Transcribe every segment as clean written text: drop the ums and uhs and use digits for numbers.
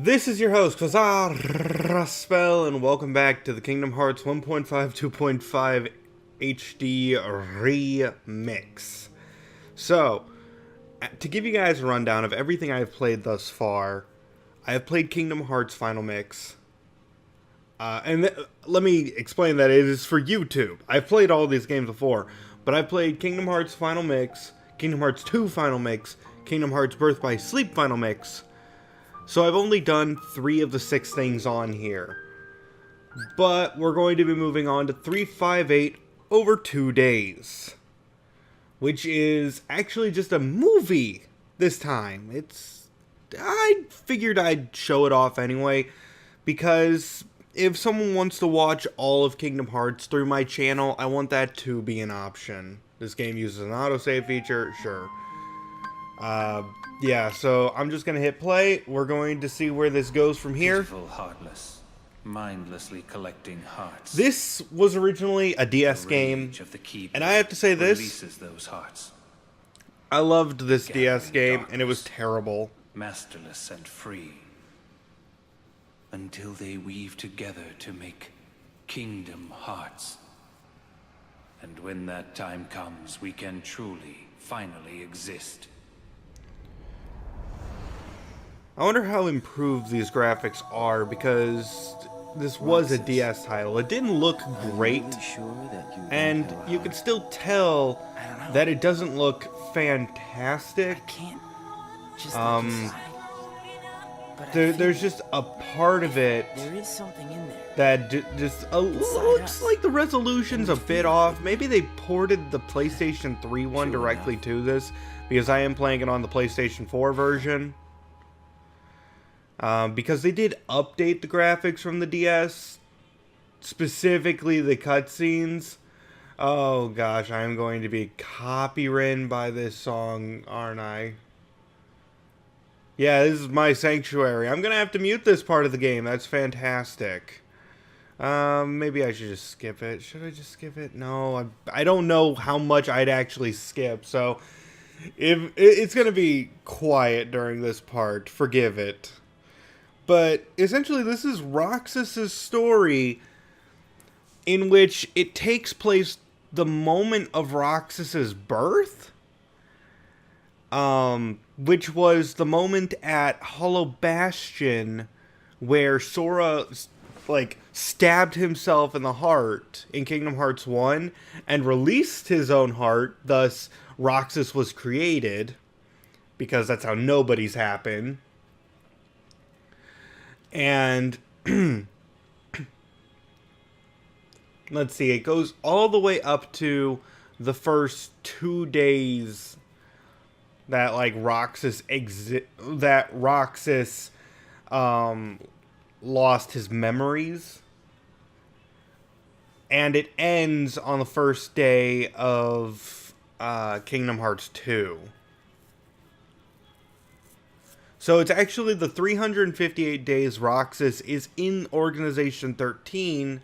This is your host, Qaza, and welcome back to the Kingdom Hearts 1.5 2.5 HD Remix. So, to give you guys a rundown of everything I've played thus far, I have played Kingdom Hearts Final Mix. Let me explain that it is for YouTube. I've played all these games before, but I've played Kingdom Hearts Final Mix, Kingdom Hearts 2 Final Mix, Kingdom Hearts Birth by Sleep Final Mix. So I've only done 3 of the 6 things on here. But we're going to be moving on to 358 over 2 days. Which is actually just a movie this time. I figured I'd show it off anyway. Because if someone wants to watch all of Kingdom Hearts through my channel, I want that to be an option. This game uses an autosave feature, sure. Yeah, so I'm just gonna hit play. We're going to see where this goes from here. Pitiful, heartless, mindlessly collecting hearts. This was originally a DS game, and I have to say this, those hearts. I loved this DS game, and it was terrible. Masterless and free, until they weave together to make Kingdom Hearts. And when that time comes, we can truly, finally exist. I wonder how improved these graphics are, because this was a DS title. It didn't look great, and you can still tell that it doesn't look fantastic. There's just a part of it that just looks like the resolution's a bit off. Maybe they ported the PlayStation 3 one directly to this, because I am playing it on the PlayStation 4 version. Because they did update the graphics from the DS, specifically the cutscenes. Oh gosh, I am going to be copywritten by this song, aren't I? Yeah, this is my sanctuary. I'm gonna have to mute this part of the game. That's fantastic. Maybe I should just skip it. Should I just skip it? No, I don't know how much I'd actually skip, so if it's gonna be quiet during this part, forgive it. But essentially, this is Roxas's story, in which it takes place the moment of Roxas's birth, which was the moment at Hollow Bastion, where Sora stabbed himself in the heart in Kingdom Hearts 1 and released his own heart. Thus, Roxas was created, because that's how nobodies happen. And let's see, it goes all the way up to the first 2 days that Roxas lost his memories, and it ends on the first day of Kingdom Hearts 2. So it's actually the 358 days Roxas is in Organization 13,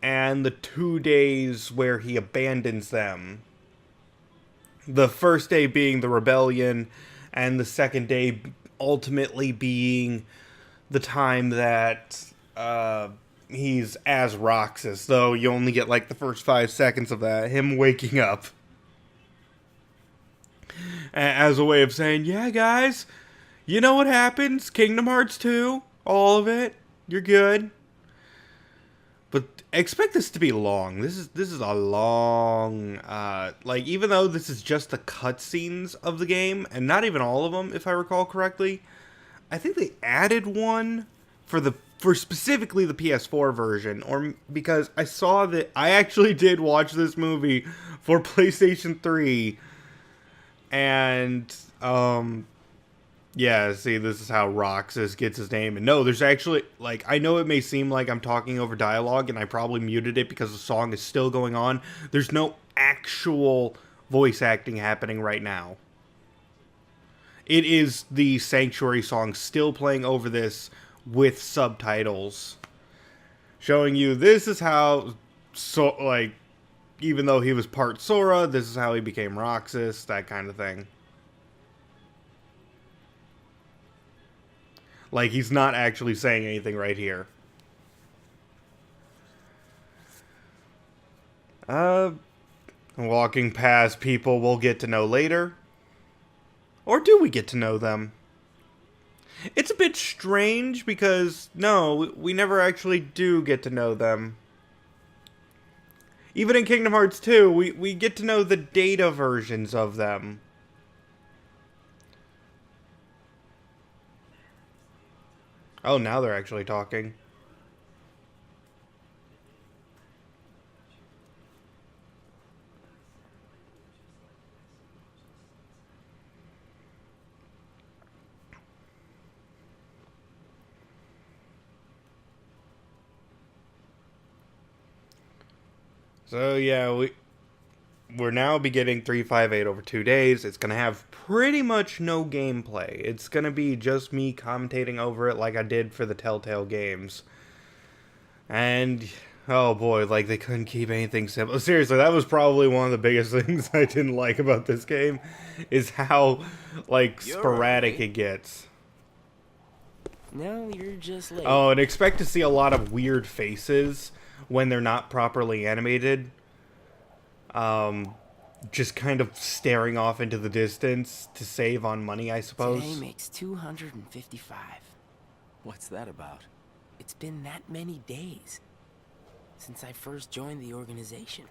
and the 2 days where he abandons them. The first day being the rebellion, and the second day ultimately being the time that he's as Roxas, though you only get the first 5 seconds of that, him waking up. As a way of saying, yeah guys, you know what happens? Kingdom Hearts 2, all of it. You're good. But expect this to be long. This is a long, even though this is just the cutscenes of the game, and not even all of them, if I recall correctly, I think they added one for specifically the PS4 version, or because I saw that I actually did watch this movie for PlayStation 3, and yeah, see, this is how Roxas gets his name. And no, there's actually, I know it may seem like I'm talking over dialogue, and I probably muted it because the song is still going on. There's no actual voice acting happening right now. It is the Sanctuary song still playing over this with subtitles, showing you this is how, even though he was part Sora, this is how he became Roxas, that kind of thing. Like, he's not actually saying anything right here. Walking past people we'll get to know later. Or do we get to know them? It's a bit strange because, no, we never actually do get to know them. Even in Kingdom Hearts 2, we get to know the data versions of them. Oh, now they're actually talking. So yeah, we're now beginning 358 over 2 days. It's going to have pretty much no gameplay. It's going to be just me commentating over it like I did for the Telltale games. And, oh boy, like, they couldn't keep anything simple. Seriously, that was probably one of the biggest things I didn't like about this game, is how, like, sporadic it gets. No, you're just late. Oh, and expect to see a lot of weird faces when they're not properly animated. Just kind of staring off into the distance to save on money, I suppose. Today makes 255. What's that about? It's been that many days since I first joined the organization.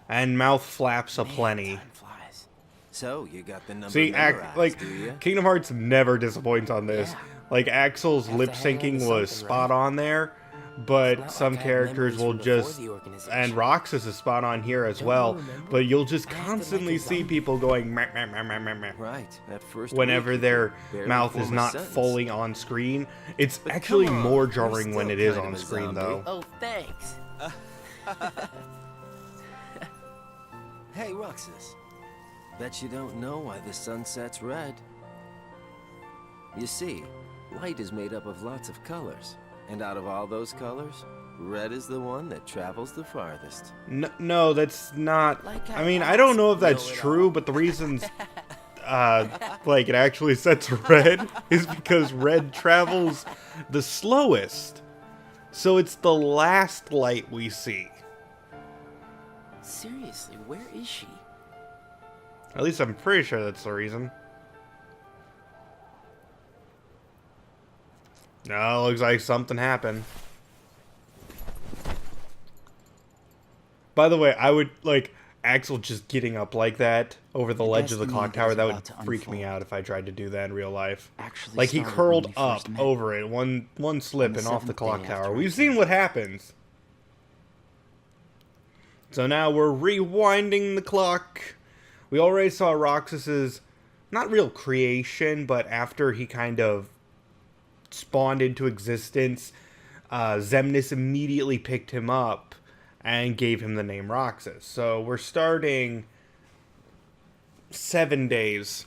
And mouth flaps aplenty. Time flies. So, you got the number See, memorized, like, do you? Kingdom Hearts never disappoints on this. Yeah. Like, Axel's Have to lip hang on to syncing was something, spot right? on there, It's but not some like I have characters memories will from before just... the organization. And Roxas is spot on here as Don't well, you remember? but you'll just I acted constantly like a see zombie. people going meh, meh, meh, meh, meh, meh, Right, at first whenever week, you their could barely mouth is form a not sentence. fully on screen. It's But actually come on, more you're jarring when still it is kind on of a screen, zombie. though. Oh, thanks. Hey, Roxas. Bet you don't know why the sun sets red. You see, light is made up of lots of colors. And out of all those colors, red is the one that travels the farthest. No, that's not... Like I how mean, I don't know if Alex that's know it true, all. but the reasons... like, it actually sets red is because red travels the slowest. So it's the last light we see. Seriously, where is she? At least I'm pretty sure that's the reason. No, looks like something happened. By the way, I would, like, Axel just getting up like that over the ledge of the destiny clock that tower, is that would about to freak me unfold out if I tried to do that in real life. Actually Like, he started curled when we first up met. over it, one slip the and off the seventh clock day tower. after I We've seen came. what happens. So now we're rewinding the clock. We already saw Roxas's, not real creation, but after he kind of spawned into existence, Xemnas immediately picked him up and gave him the name Roxas. So we're starting 7 days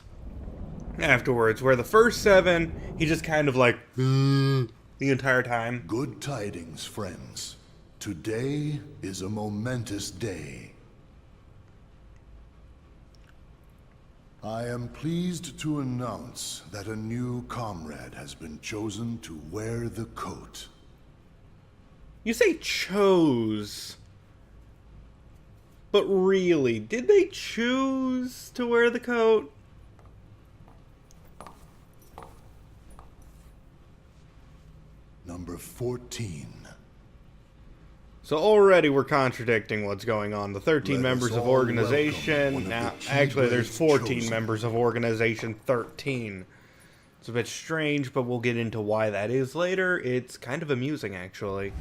afterwards, where the first 7, he just kind of like, the entire time. Good tidings, friends. Today is a momentous day. I am pleased to announce that a new comrade has been chosen to wear the coat. You say chose, but really, did they choose to wear the coat? Number 14. So already we're contradicting what's going on. The 13 Let us members of all welcome one organization, of the now key actually there's blades 14 chosen. members of organization 13. It's a bit strange, but we'll get into why that is later. It's kind of amusing, actually.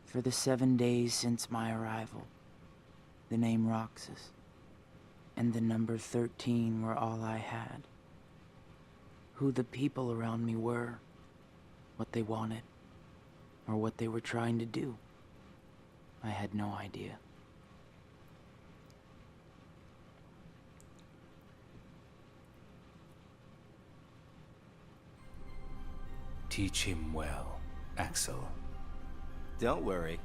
For the 7 days since my arrival, the name Roxas and the number 13 were all I had. Who the people around me were, what they wanted, or what they were trying to do, I had no idea. Teach him well, Axel. Don't worry.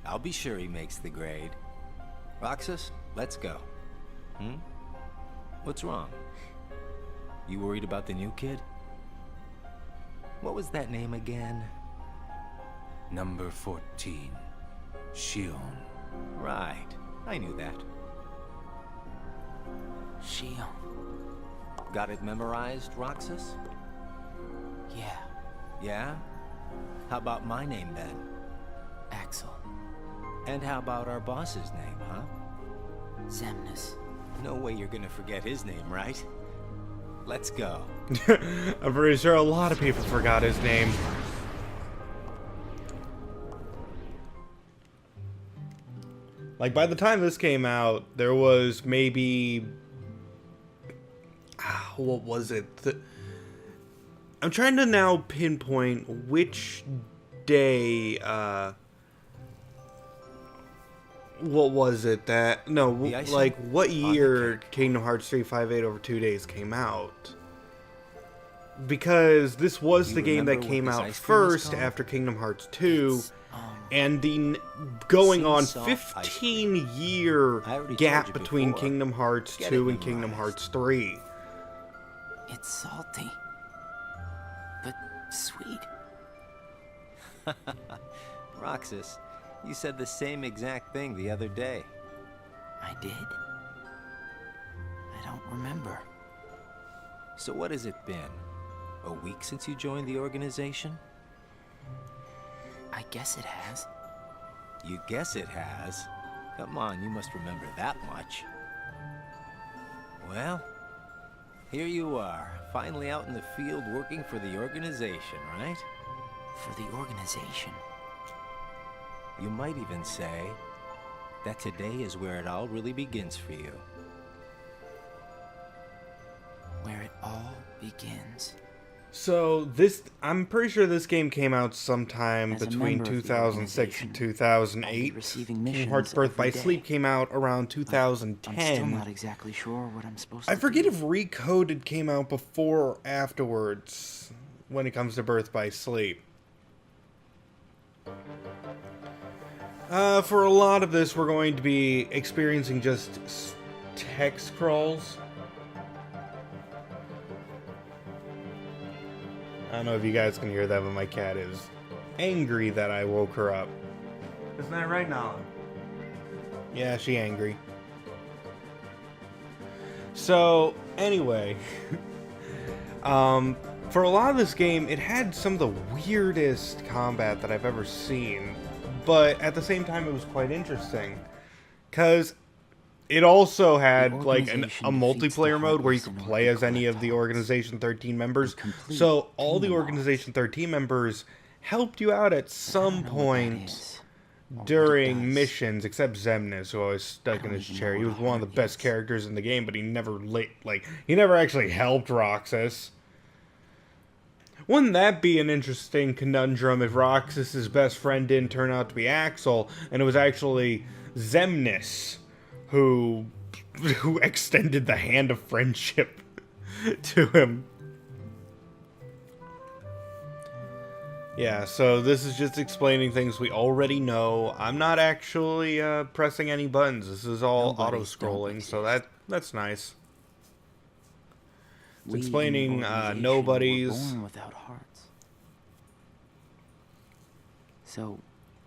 I'll be sure he makes the grade. Roxas, let's go. What's wrong? You worried about the new kid? What was that name again? Number 14. Shion. Right. I knew that. Shion. Got it memorized, Roxas? Yeah, Yeah? How about my name then? Axel. And how about our boss's name, huh? Xemnas. No way you're gonna forget his name, right? Let's go. I'm pretty sure a lot of people forgot his name. Like, by the time this came out, there was maybe... what was it? I'm trying to now pinpoint which day, what was it that... No, like, what year Kingdom Hearts 358 over 2 days came out? Because this was the game that came out first after Kingdom Hearts 2, and the going on 15-year gap between Kingdom Hearts 2 and Kingdom Hearts 3. It's salty, but sweet. Roxas, you said the same exact thing the other day. I did? I don't remember. So what has it been? A week since you joined the organization? I guess it has. You guess it has? Come on, you must remember that much. Well, here you are, finally out in the field working for the organization, right? For the organization. You might even say that today is where it all really begins for you. Where it all begins. So this, I'm pretty sure this game came out sometime As a between member of the 2006 and organization, 2008. I'll be receiving Kingdom missions Hearts Birth by every day. Sleep came out around I'm 2010. still not exactly sure what I'm supposed to I forget do. if Recoded came out before or afterwards when it comes to Birth by Sleep. For a lot of this, we're going to be experiencing just text scrolls. I don't know if you guys can hear that, but my cat is angry that I woke her up. Isn't that right, Nala? Yeah, she angry. So, anyway, for a lot of this game, it had some of the weirdest combat that I've ever seen, but at the same time, it was quite interesting, because it also had like a multiplayer mode where you could play as any of the Organization 13 members. So all the Organization 13 members helped you out at some point during missions, except Xemnas, who always stuck in his chair. He was one of the best characters in the game, but he never he never actually helped Roxas. Wouldn't that be an interesting conundrum if Roxas's best friend didn't turn out to be Axel, and it was actually Xemnas who extended the hand of friendship to him? Yeah, so this is just explaining things we already know. I'm not actually pressing any buttons. This is all auto-scrolling, so that's nice. It's explaining nobodies. We were born without hearts. So,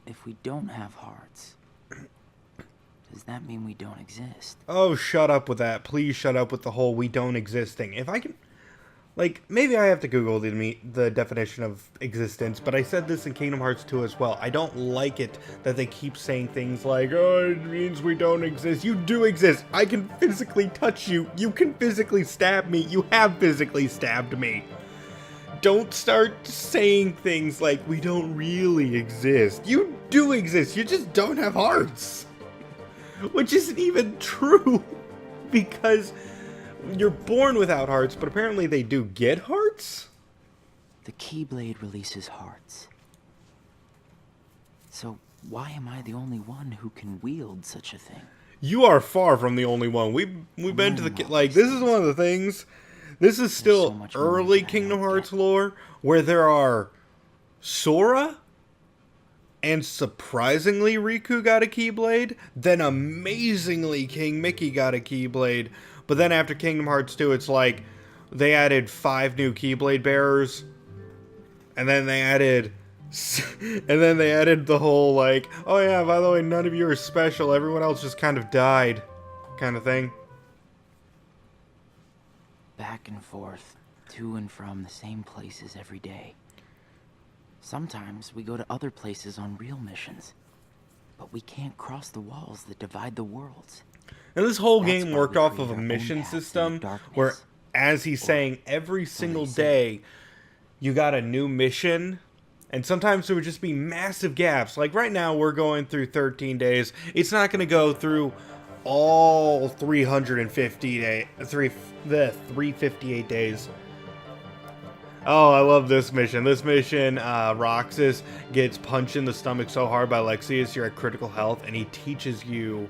if we don't have hearts, does that mean we don't exist? Oh, shut up with that. Please shut up with the whole we don't exist thing. If I can... Like, maybe I have to Google the definition of existence, but I said this in Kingdom Hearts 2 as well. I don't like it that they keep saying things like, oh, it means we don't exist. You do exist. I can physically touch you. You can physically stab me. You have physically stabbed me. Don't start saying things like, we don't really exist. You do exist. You just don't have hearts. Which isn't even true, because you're born without hearts, but apparently they do get hearts? The Keyblade releases hearts. So why am I the only one who can wield such a thing? You are far from the only one. We've been to the... Like, this is one of the things... This is still so much more early that I Kingdom don't Hearts get. lore, where there are Sora and surprisingly Riku got a Keyblade, then amazingly King Mickey got a Keyblade. But then after Kingdom Hearts 2, it's like they added 5 new Keyblade bearers, and then they added the whole like, oh yeah, by the way, none of you are special, everyone else just kind of died kind of thing. Back and forth, to and from the same places every day. Sometimes we go to other places on real missions, but we can't cross the walls that divide the worlds. And this whole That's game why worked we off create of a our own mission paths in the system darkness. where, as he's saying, every single day you got a new mission, and sometimes there would just be massive gaps. Like right now we're going through 13 days. It's not going to go through all 358 days. Oh, I love this mission. This mission, Roxas gets punched in the stomach so hard by Lexius, you're at critical health, and he teaches you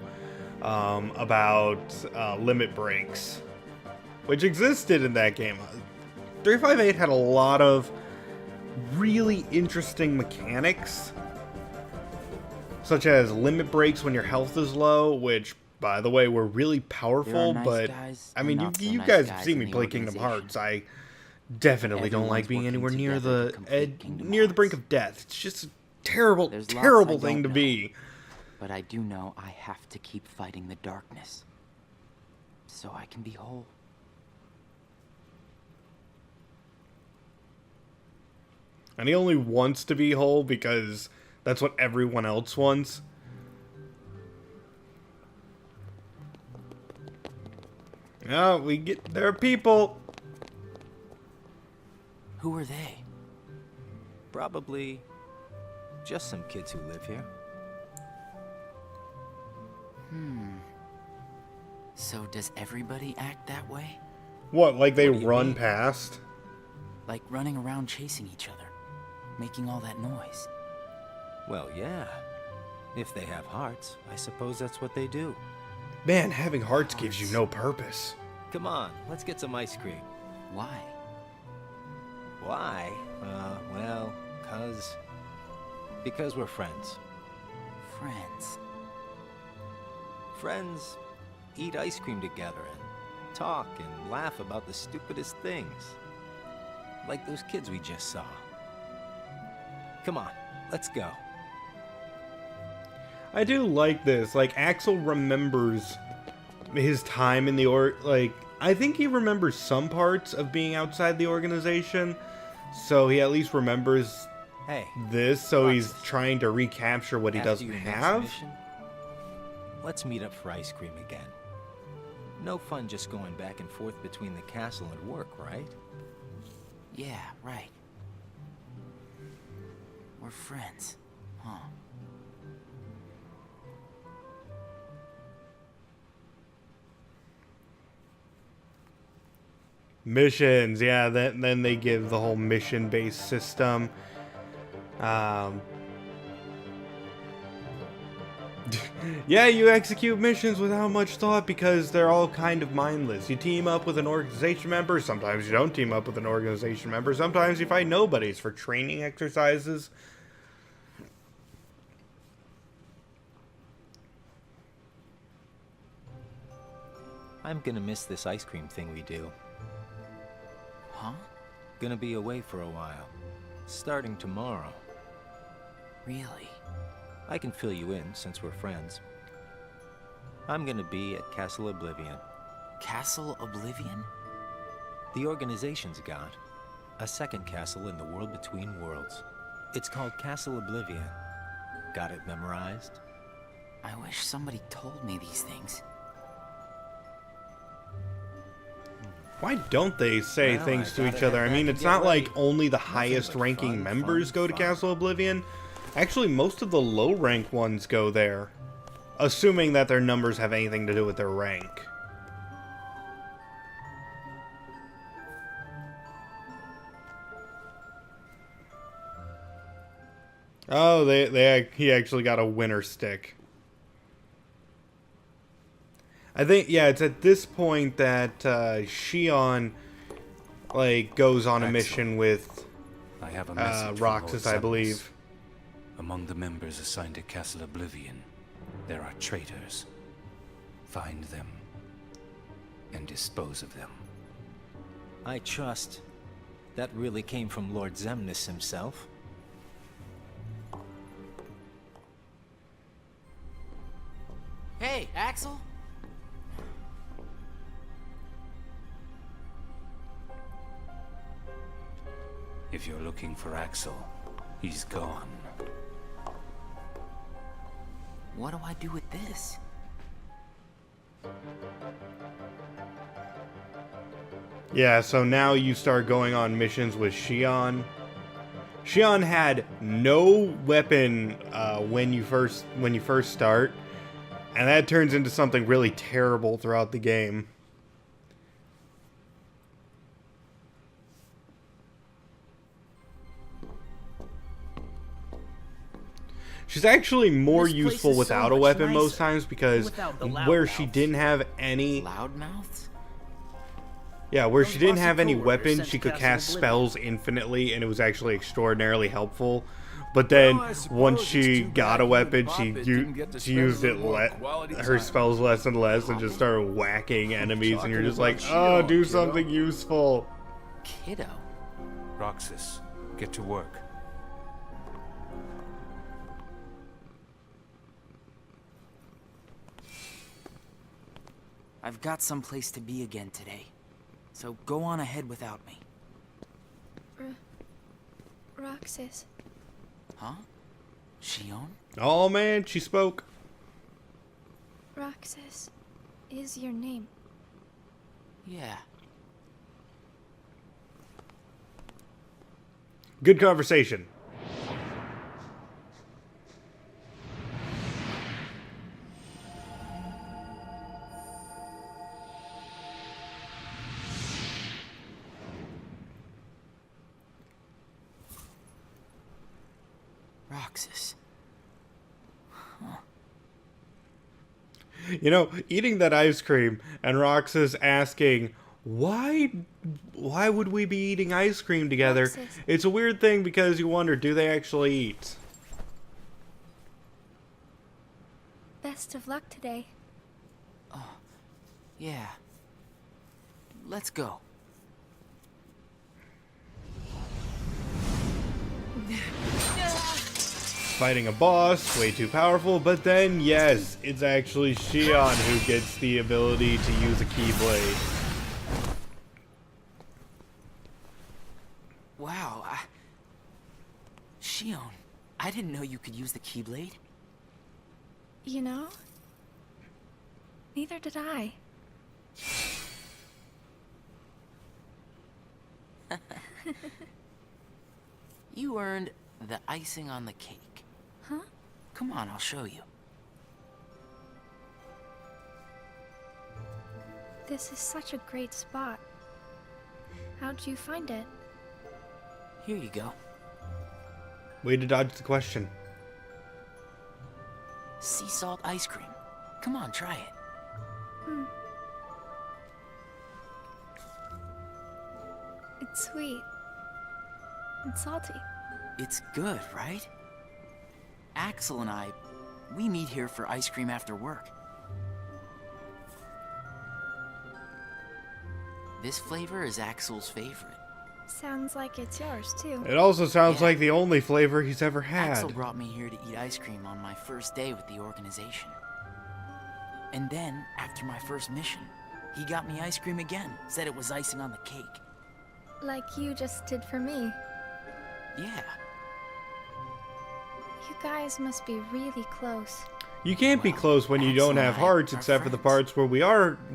about limit breaks, which existed in that game. 358 had a lot of really interesting mechanics, such as limit breaks when your health is low, which, by the way, were really powerful. Nice but guys I and mean, not so you nice guys have guys seen in me the play Kingdom organization. Hearts. I definitely don't like Everyone's being working anywhere near together the to complete Kingdom near the brink Hearts. of death. It's just a terrible, There's lots I terrible thing don't to know. be. But I do know I have to keep fighting the darkness, so I can be whole. And he only wants to be whole because that's what everyone else wants. Oh, there are people. Who are they? Probably just some kids who live here. So does everybody act that way? What, like they What do you run mean? past? Like running around chasing each other, making all that noise? Well, yeah. If they have hearts, I suppose that's what they do. Man, having hearts gives you no purpose. Come on, let's get some ice cream. Why? Why? Well, because we're friends. Friends. Friends eat ice cream together and talk and laugh about the stupidest things. Like those kids we just saw. Come on, let's go. I do like this. Like, Axel remembers his time in the I think he remembers some parts of being outside the organization. So he at least remembers Hey, this. So he's Roxas, trying to recapture what he after doesn't your next have. mission, let's meet up for ice cream again. No fun just going back and forth between the castle and work, right? Yeah, right. We're friends, huh? Missions, yeah. Then they give the whole mission-based system. Yeah, you execute missions without much thought because they're all kind of mindless. You team up with an organization member, sometimes you don't team up with an organization member, sometimes you fight nobodies for training exercises. I'm gonna miss this ice cream thing we do. Huh? Gonna be away for a while. Starting tomorrow. Really? I can fill you in since we're friends. I'm gonna be at Castle Oblivion. Castle Oblivion? The organization's got a second castle in the world between worlds. It's called Castle Oblivion. Got it memorized? I wish somebody told me these things. Why don't they say Well, things I to each gotta other? head I mean, back it's and get not like ready. only the Nothing highest but ranking fun, members fun, go to fun. Castle Oblivion. Actually, most of the low rank ones go there. Assuming that their numbers have anything to do with their rank. Oh, he actually got a winner stick. I think, yeah, it's at this point that Shion, like, goes on a mission with I have a message from Roxas, Lord I Sephiroth. believe. Among the members assigned to Castle Oblivion, there are traitors. Find them and dispose of them. I trust that really came from Lord Zemnis himself. Hey, Axel? If you're looking for Axel, he's gone. What do I do with this? Yeah, so now you start going on missions with Shion. Shion had no weapon when you first start, and that turns into something really terrible throughout the game. She's actually more This place useful is so without a much weapon most nicer. times, because Without the where loudmouths. she didn't have any... Loudmouths? Yeah, where she Those didn't bossy have any coworkers weapons, sent she to could Castle cast Oblivion. spells infinitely, and it was actually extraordinarily helpful. But then, Well, I suppose once it's she too got bad a you weapon, and Boppet didn't get to she spend a used it little more quality her time. spells less and less, and just started whacking enemies, and you're just like, Talking oh, about do Shion, something useful. Kiddo? Roxas, get to work. I've got someplace to be again today, so go on ahead without me. Roxas. Huh? Shion? Oh man, she spoke. Roxas is your name. Yeah. Good conversation. Roxas. You know, eating that ice cream and Roxas asking, why would we be eating ice cream together? Roxas. It's a weird thing because you wonder, do they actually eat? Best of luck today. Yeah. Let's go. Fighting a boss, way too powerful, but then, yes, it's actually Shion who gets the ability to use a Keyblade. Wow, Shion, I didn't know you could use the Keyblade. You know? Neither did I. You earned the icing on the cake. Huh? Come on, I'll show you. This is such a great spot. How'd you find it? Here you go. Way to dodge the question. Sea salt ice cream. Come on, try it. It's sweet. And salty. It's good, right? Axel and I, we meet here for ice cream after work. This flavor is Axel's favorite. Sounds like it's yours, too. It also sounds Yeah. like the only flavor he's ever had. Axel brought me here to eat ice cream on my first day with the organization. And then, after my first mission, he got me ice cream again, said it was icing on the cake. Like you just did for me. Yeah, You guys must be really close. You can't be Well, close when you Axel don't and have I hearts, are except for the friends. parts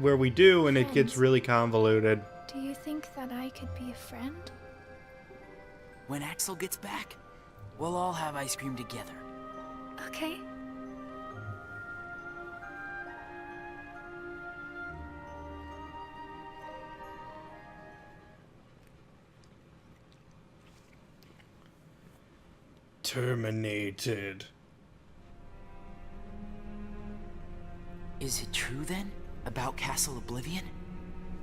where we do, and it gets Friends. really convoluted. Do you think that I could be a friend? when Axel gets back, we'll all have ice cream together. Okay. Terminated. Is it true then, about Castle Oblivion?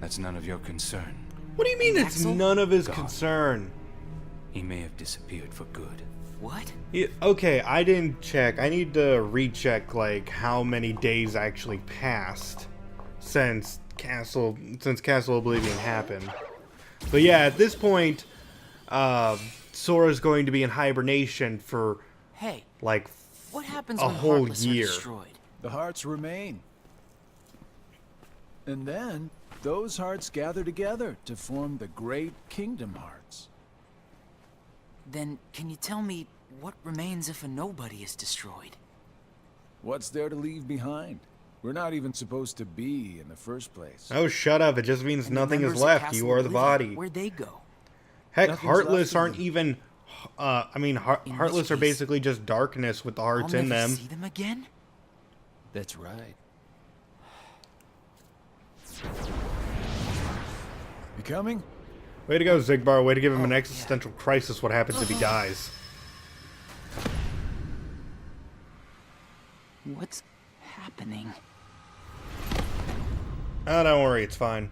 That's none of your concern. What do you mean it's Axel? none of his Gone. concern? He may have disappeared for good. What? Yeah, okay, I didn't check. I need to recheck like how many days actually passed since Castle Oblivion happened. But yeah, at this point, Sora's going to be in hibernation for Hey, like what happens a when whole Heartless year. are destroyed? The hearts remain. And then, those hearts gather together to form the great Kingdom Hearts. Then, can you tell me what remains if a nobody is destroyed? What's there to leave behind? We're not even supposed to be in the first place. Oh, shut up. It just means And the nothing is members of left. Castle You are the Oblivion, body. Where'd they go? Heck, Nothing's Heartless left of aren't them. even... In Heartless which are case, basically just darkness with the hearts I'll in never them. see them again? That's right. You coming? Way to go, Zigbar. Way to give him an Oh, existential crisis what happens if he dies. What's happening? Oh, don't worry. It's fine.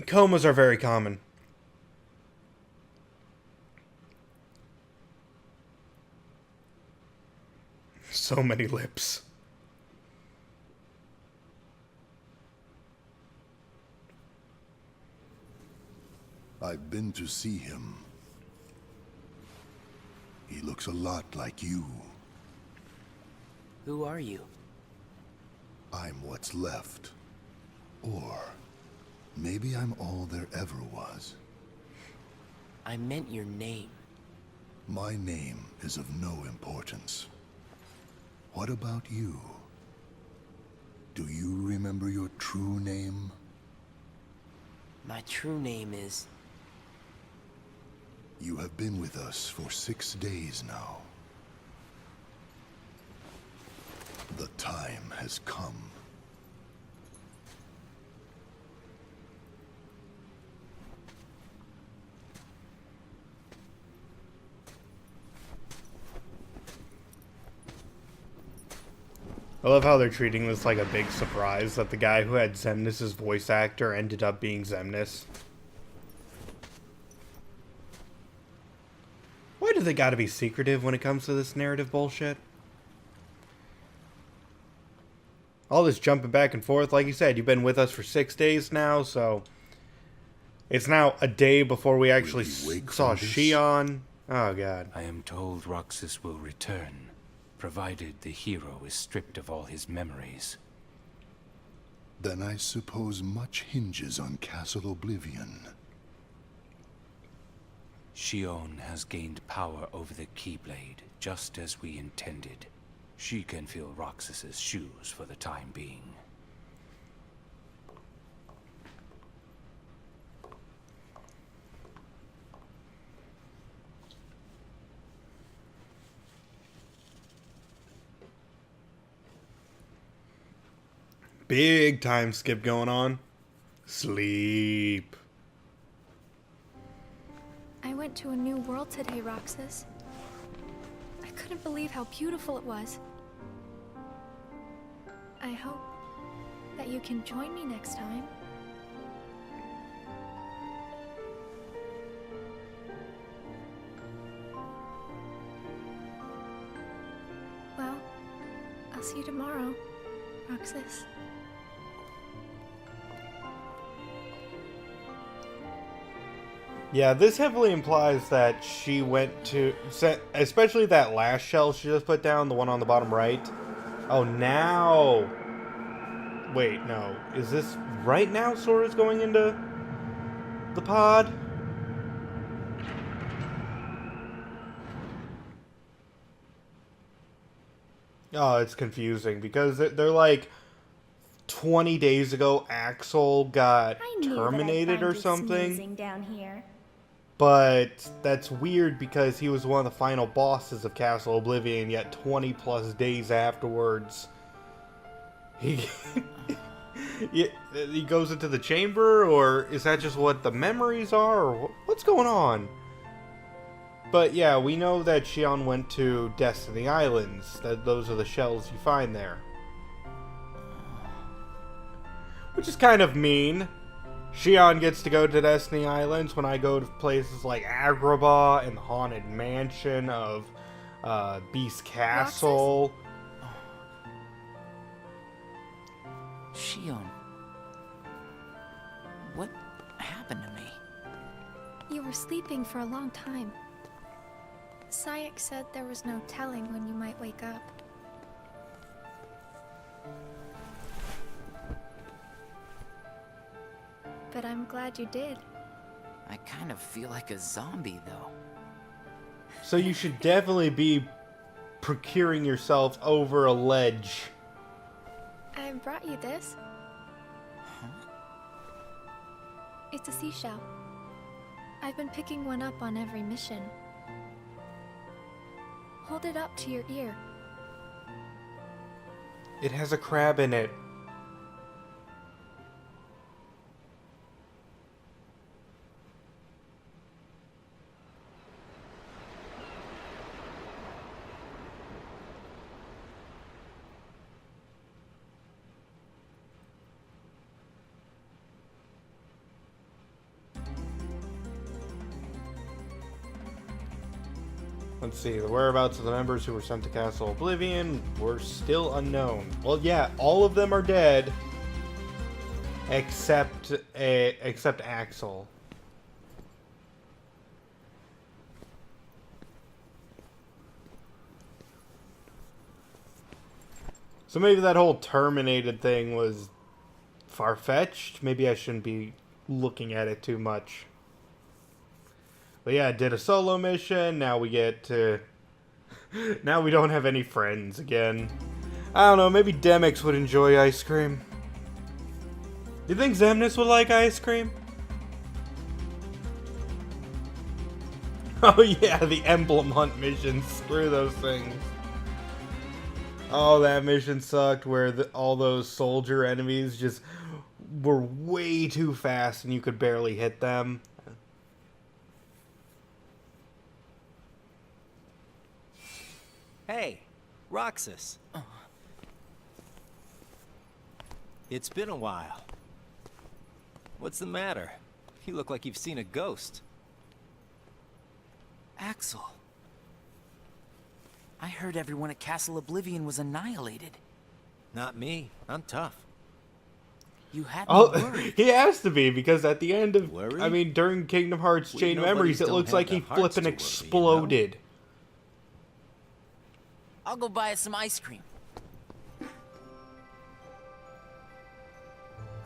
Comas are very common. So many lips. I've been to see him. He looks a lot like you. Who are you? I'm what's left. Or maybe I'm all there ever was. I meant your name. My name is of no importance. What about you? Do you remember your true name? My true name is... You have been with us for 6 days now. The time has come. I love how they're treating this like a big surprise that the guy who had Xemnas' voice actor ended up being Xemnas. Why do they gotta be secretive when it comes to this narrative bullshit? All this jumping back and forth, like you said, you've been with us for 6 days now, so... It's now a day before we actually Will you wake saw from this? Xion. Oh, God. I am told Roxas will return, provided the hero is stripped of all his memories. Then I suppose much hinges on Castle Oblivion. Xion has gained power over the Keyblade, just as we intended. She can fill Roxas's shoes for the time being. Big time skip going on. Sleep. I went to a new world today, Roxas. I couldn't believe how beautiful it was. I hope that you can join me next time. Well, I'll see you tomorrow, Roxas. Yeah, this heavily implies that she went to... Especially that last shell she just put down, the one on the bottom right. Oh, now... Wait, no. Is this right now Sora's going into the pod? Oh, it's confusing because they're like 20 days ago Axel got I knew terminated that I'd or find you something. snoozing down here. But that's weird because he was one of the final bosses of Castle Oblivion, yet 20 plus days afterwards he he goes into the chamber, or is that just what the memories are, or what's going on? But yeah, we know that Xion went to Destiny Islands. That those are the shells you find there. Which is kind of mean. Shion gets to go to Destiny Islands when I go to places like Agrabah and the Haunted Mansion of Beast Castle. Shion. What happened to me? You were sleeping for a long time. Sayek said there was no telling when you might wake up. But I'm glad you did. I kind of feel like a zombie, though. So you should definitely be procuring yourself over a ledge. I brought you this. Huh? It's a seashell. I've been picking one up on every mission. Hold it up to your ear. It has a crab in it. Let's see, the whereabouts of the members who were sent to Castle Oblivion were still unknown. Well, yeah, all of them are dead, except Axel. So maybe that whole terminated thing was far-fetched. Maybe I shouldn't be looking at it too much. But yeah, I did a solo mission. Now we get to... Now we don't have any friends again. I don't know, maybe Demix would enjoy ice cream. You think Xemnas would like ice cream? Oh yeah, the emblem hunt missions. Screw those things. Oh, that mission sucked where all those soldier enemies just were way too fast and you could barely hit them. Hey, Roxas. It's been a while. What's the matter? You look like you've seen a ghost. Axel. I heard everyone at Castle Oblivion was annihilated. Not me. I'm tough. You had me Oh, worried. he has to be, because at the end of... Worried? I mean, during Kingdom Hearts We Chain of nobodies Memories, it don't looks have like the he hearts flippin' to worry, exploded. I'll go buy us some ice cream.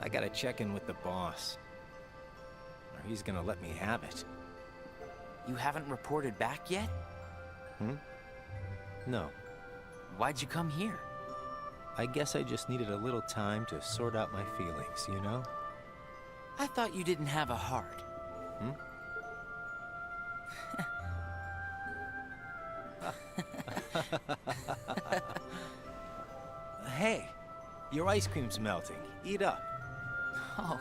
I gotta check in with the boss. Or he's gonna let me have it. You haven't reported back yet? No. Why'd you come here? I guess I just needed a little time to sort out my feelings, you know? I thought you didn't have a heart. Hey, your ice cream's melting. Eat up. Oh.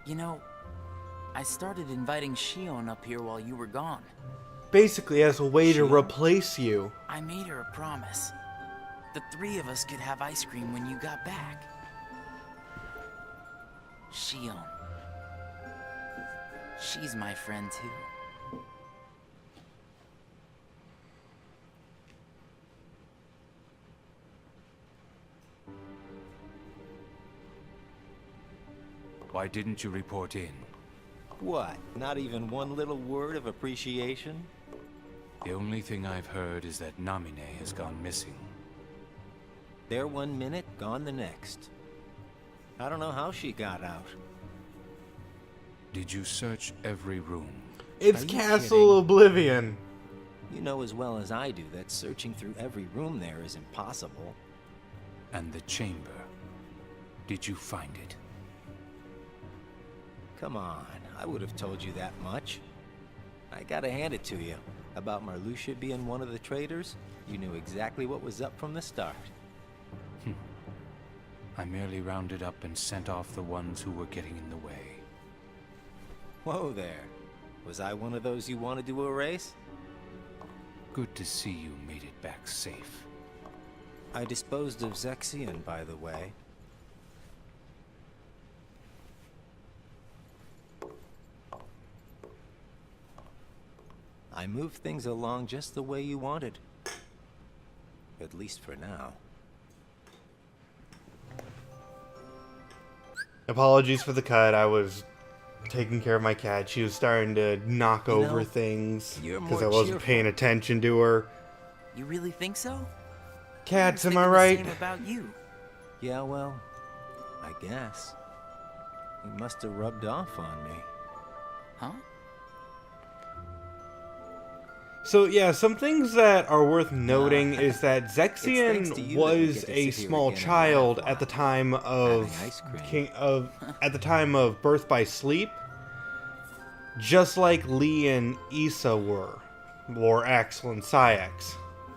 You know, I started inviting Shion up here while you were gone. Basically, as a way to Shion? replace you. I made her a promise. The three of us could have ice cream when you got back. Shion. She's my friend too. Why didn't you report in? What? Not even one little word of appreciation? The only thing I've heard is that Namine has gone missing. There 1 minute, gone the next. I don't know how she got out. Did you search every room? It's Are you Castle kidding? Oblivion. You know as well as I do that searching through every room there is impossible. And the chamber? Did you find it? Come on, I would have told you that much. I gotta hand it to you. About Marluxia being one of the traitors, you knew exactly what was up from the start. I merely rounded up and sent off the ones who were getting in the way. Whoa there. Was I one of those you wanted to erase? Good to see you made it back safe. I disposed of Zexion, by the way. I moved things along just the way you wanted. At least for now. Apologies for the cut. I was taking care of my cat. She was starting to knock over things you're because more I wasn't cheerful. paying attention to her. You really think so? Cats, I was am I thinking right? the same about you. Yeah, well, I guess. You must have rubbed off on me. Huh? So yeah, some things that are worth noting is that thanks to Zexion you that we was get to a sit here small again and child laugh at the while time of having ice cream. at the time of Birth by Sleep, just like Lee and Issa were, or Axel and Syx.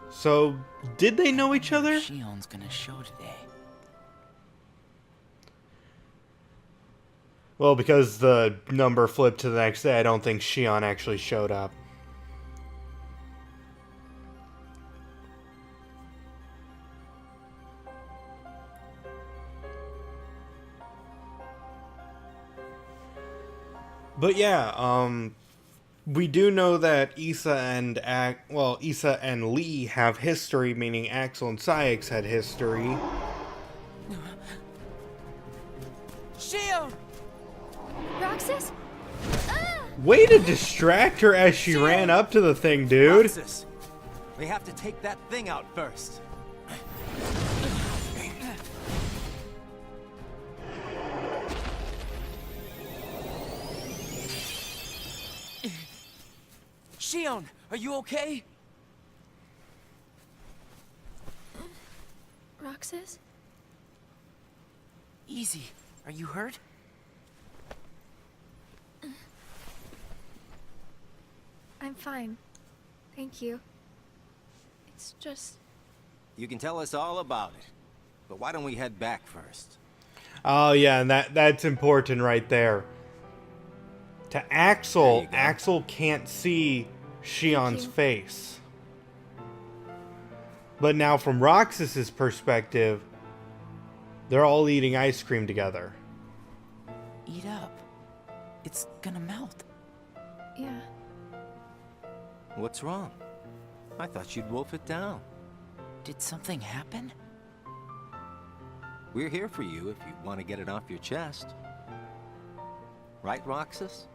So did they know each other? Shion's gonna show today. Well, because the number flipped to the next day, I don't think Shion actually showed up. But yeah, we do know that Issa and Lee have history, meaning Axel and Syx had history. Shion! Roxas? Ah! Way to distract her as she ran up to the thing, dude. Roxas, we have to take that thing out first. Shion, are you okay? Roxas? Easy. Are you hurt? I'm fine. Thank you. It's just... You can tell us all about it. But why don't we head back first? Oh yeah, and that's important right there. To Axel, There you go. Axel can't see Shion's you. face. But now from Roxas's perspective, they're all eating ice cream together. Eat up. It's gonna melt. yeah. What's wrong? I thought you'd wolf it down. Did something happen? We're here for you if you want to get it off your chest. Right, Roxas?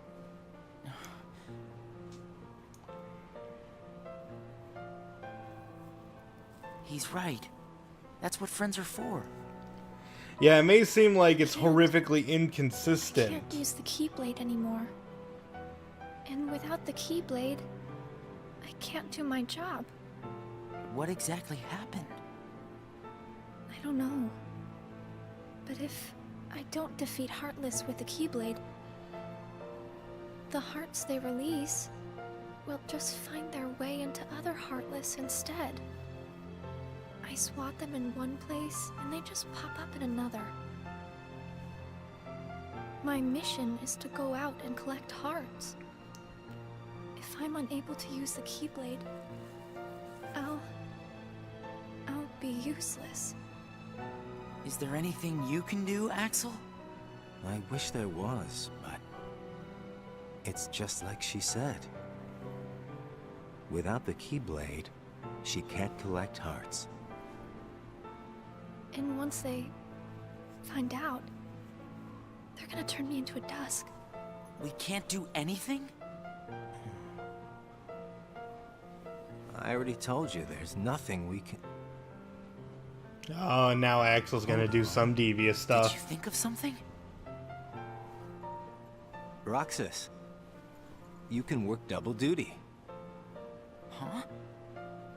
He's right. That's what friends are for. Yeah, it may seem like it's Can't- horrifically I inconsistent. can't use the Keyblade anymore. And without the Keyblade, I can't do my job. What exactly happened? I don't know. But if I don't defeat Heartless with the Keyblade, the hearts they release will just find their way into other Heartless instead. I swat them in one place, and they just pop up in another. My mission is to go out and collect hearts. If I'm unable to use the Keyblade, I'll be useless. Is there anything you can do, Axel? I wish there was, but... it's just like she said. Without the Keyblade, she can't collect hearts. And once they find out, they're gonna turn me into a dusk. We can't do anything? I already told you, there's nothing we can... Oh, now Axel's gonna do some devious Did you stuff. think of something? Roxas, you can work double duty. Huh?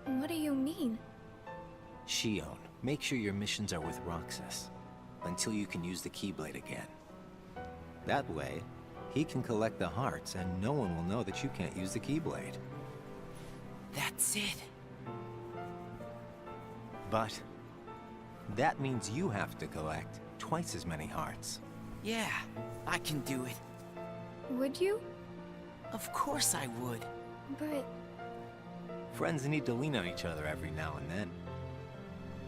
What do you mean? Shion, make sure your missions are with Roxas until you can use the Keyblade again. That way, he can collect the hearts and no one will know that you can't use the Keyblade. That's it. But that means you have to collect twice as many hearts. Yeah, I can do it. Would you? Of course I would. But Friends need to lean on each other every now and then.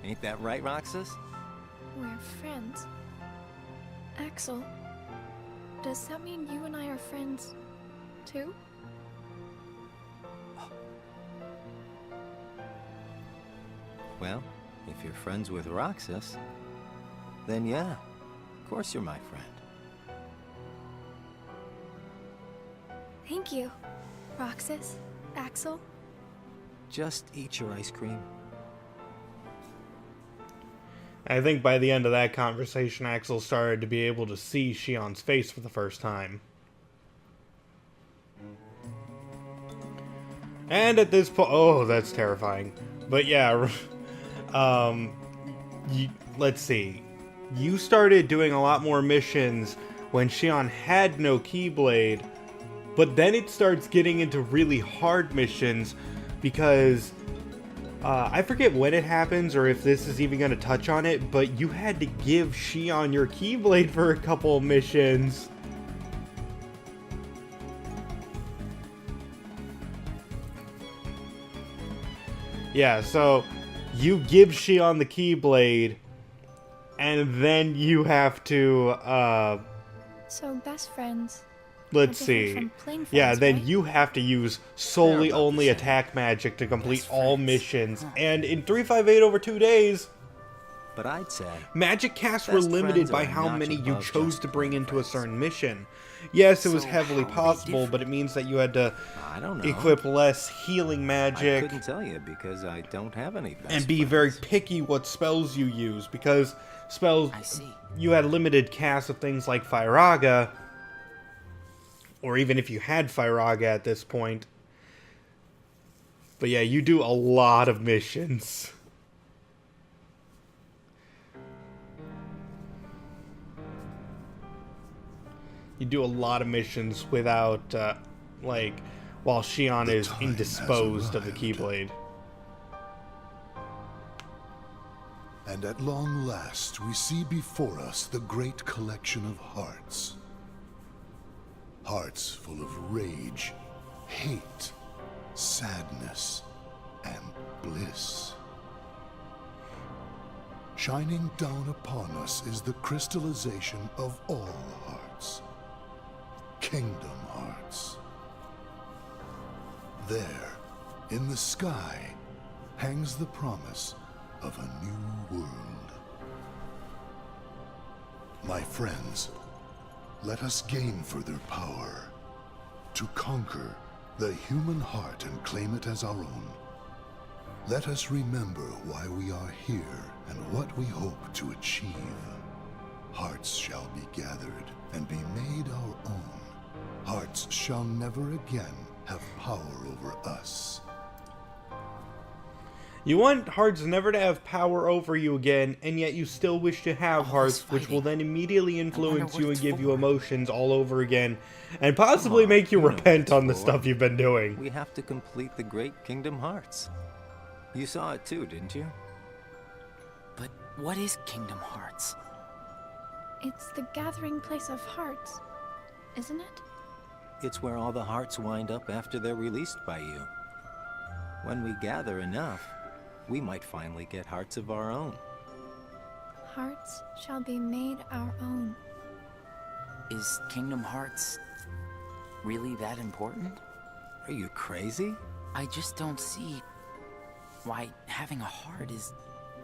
Ain't that right, Roxas? we're friends. Axel, does that mean you and I are friends, too? Well, if you're friends with Roxas, then yeah, of course you're my friend. Thank you, Roxas, Axel. Just eat your ice cream. I think by the end of that conversation, Axel started to be able to see Shion's face for the first time. And at this point, oh, that's terrifying. But yeah, let's see. You started doing a lot more missions when Shion had no Keyblade, but then it starts getting into really hard missions because I forget when it happens or if this is even going to touch on it, but you had to give Shion your Keyblade for a couple of missions. Yeah, so you give Shion the Keyblade, and then you have to, So best friends. let's are different see. from plain Yeah, friends, then right? you have to use solely They're about the only same. attack magic to complete Best all friends. missions. Huh. And in 358 over 2 days, But I'd say, magic casts were Best limited friends by are a how notch many you above chose just to bring plain into a friends. certain mission. Yes, it was So heavily how are they possible, but it different? means that you had to I don't know. equip less healing I magic couldn't tell you because I don't have any best and be very friends. picky what spells you use, because spells I see. you had limited casts of things like Firaga, or even if you had Firaga at this point. But yeah, you do a lot of missions. You do a lot of missions without, like, while Shion The is time has indisposed of the arrived. Keyblade. And at long last, we see before us the great collection of hearts. Hearts full of rage, hate, sadness, and bliss. Shining down upon us is the crystallization of all hearts. Kingdom Hearts. There, in the sky, hangs the promise of a new world. My friends, let us gain further power to conquer the human heart and claim it as our own. Let us remember why we are here and what we hope to achieve. Hearts shall be gathered and be made our own. Hearts shall never again have power over us. You want hearts never to have power over you again, and yet you still wish to have All this hearts, which will fighting. then immediately wonder influence what you and it's give you for. emotions all over again, and possibly on, make you you know what repent it's on the for. stuff you've been doing. We have to complete the Great Kingdom Hearts. You saw it too, didn't you? But what is Kingdom Hearts? It's the gathering place of hearts, isn't it? It's where all the hearts wind up after they're released by you. When we gather enough, we might finally get hearts of our own. Hearts shall be made our own. Is Kingdom Hearts really that important? Are you crazy? I just don't see why having a heart is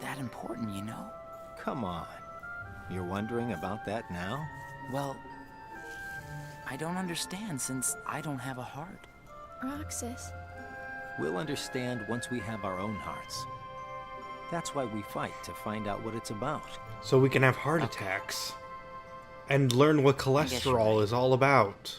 that important, you know? Come on. You're wondering about that now? Well, I don't understand since I don't have a heart. Roxas, We'll understand once we have our own hearts. That's why we fight, to find out what it's about. So we can have heart attacks. And learn what guess you're cholesterol right. is all about.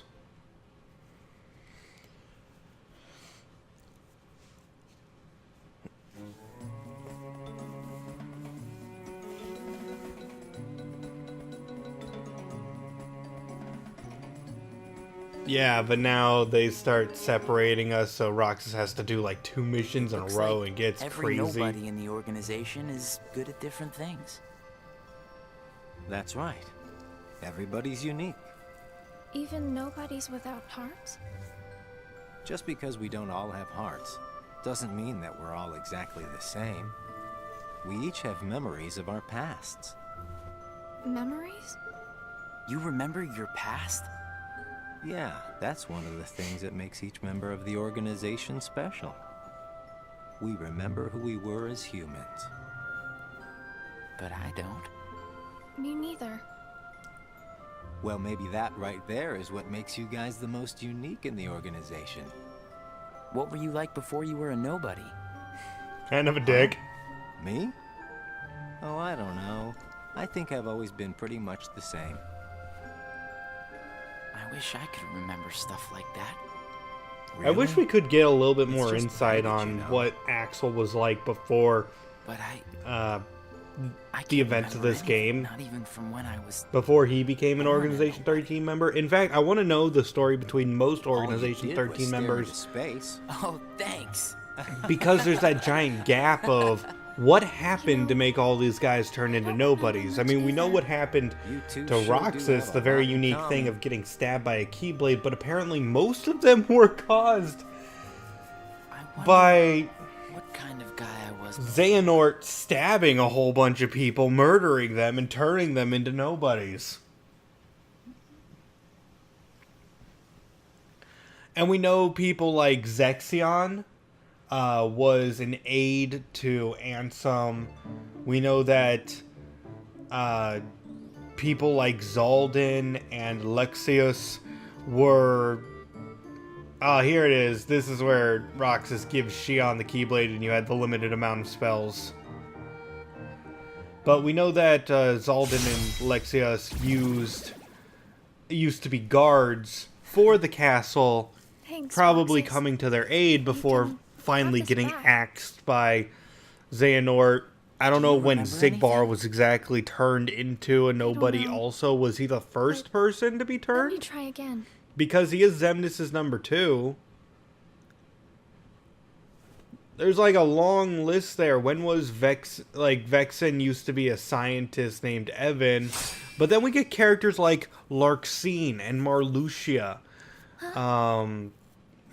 Yeah, but now they start separating us, so Roxas has to do like 2 missions in a Looks row like and gets every crazy. nobody in the organization is good at different things. That's right. Everybody's unique. even nobodies without hearts? Just because we don't all have hearts doesn't mean that we're all exactly the same. We each have memories of our pasts. Memories? You remember your past? Yeah, that's one of the things that makes each member of the organization special. we remember who we were as humans. But I don't. Me neither. Well, maybe that right there is what makes you guys the most unique in the organization. What were you like before you were a nobody? Kind of a dick. Me? Oh, I don't know. I think I've always been pretty much the same. I wish I could remember stuff like that. I wish we could get a little bit It's more just insight baggage, on you know. what Axel was like before But I the can't events of remember this anything, game. Not even from when I was. Before he became an I wanna Organization know. 13 member. In fact, I want to know the story between most All you Organization did was 13 stare into members, space. Oh, thanks. because there's that giant gap of what happened to make all these guys turn into nobodies. I mean, we know what happened You two to sure do Roxas, have the a very lot in unique common. thing of getting stabbed by a Keyblade, but apparently most of them were caused I wonder by what kind of guy I was. Xehanort stabbing a whole bunch of people, murdering them, and turning them into nobodies. And we know people like Zexion was an aide to Ansem. We know that people like Zaldin and Lexius were... Oh, here it is. This is where Roxas gives Shion the Keyblade and you had the limited amount of spells. But we know that Zaldin and Lexius used to be guards for the castle, Thanks, probably Roxas. coming to their aid before can finally have us getting back. axed by Xehanort. I don't Do know you when remember Zigbar anything? was exactly turned into a nobody know. also. Was he the first person to be Let me turned? try again. Because he is Xemnas' number 2. There's like a long list there. When was Vexen used to be a scientist named Evan, but then we get characters like Larxene and Marluxia,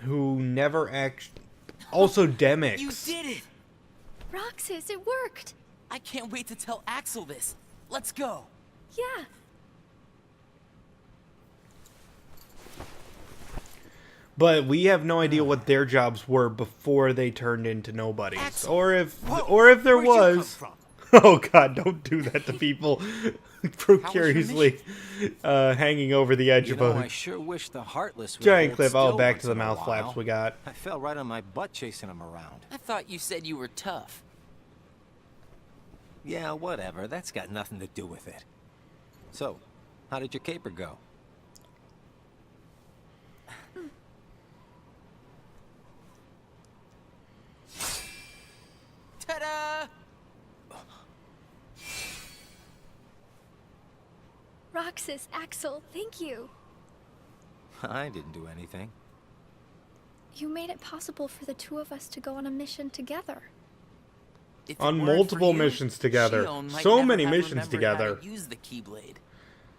who never actually. Also Demix. You did it! Roxas, it worked! I can't wait to tell Axel this. Let's go. Yeah. But we have no idea what their jobs were before they turned into nobodies, Axel. or if Whoa, there where'd you come was. from? Oh God! Don't do that to people your precariously hanging over the edge You of know, a I sure wish the Heartless would giant hold cliff. Oh, still back once to the in a mouth flaps while. we got. I fell right on my butt chasing them around. I thought you said you were tough. Yeah, whatever. That's got nothing to do with it. So, how did your caper go? Ta-da! Roxas, Axel, thank you. I didn't do anything. You made it possible for the two of us to go on a mission together. If it On weren't for multiple you, missions together. Shion might So never many have missions remembered how together. to use the Keyblade.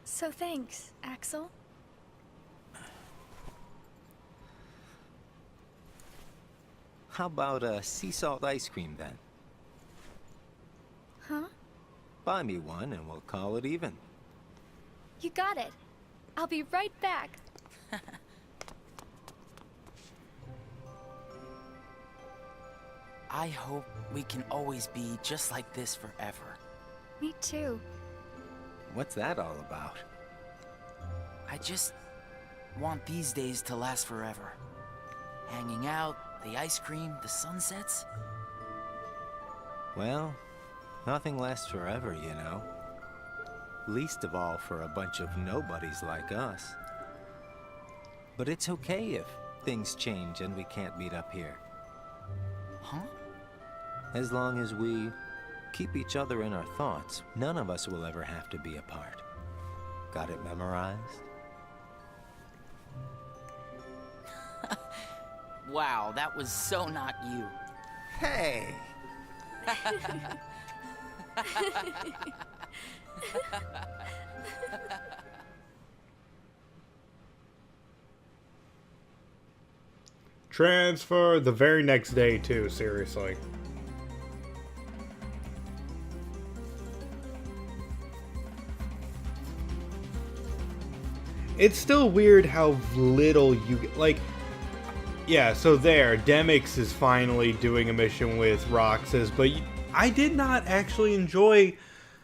So thanks, Axel. How about sea salt ice cream then? Huh? Buy me one and we'll call it even. You got it. I'll be right back. I hope we can always be just like this forever. Me too. What's that all about? I just want these days to last forever. Hanging out, the ice cream, the sunsets. Well, nothing lasts forever, you know. Least of all for a bunch of nobodies like us. But it's okay if things change and we can't meet up here. Huh? As long as we keep each other in our thoughts, none of us will ever have to be apart. Got it memorized? Wow, that was so not you. Hey! Transfer the very next day too, seriously. It's still weird how little you get. Like, yeah, so there, Demix is finally doing a mission with Roxas, but I did not actually enjoy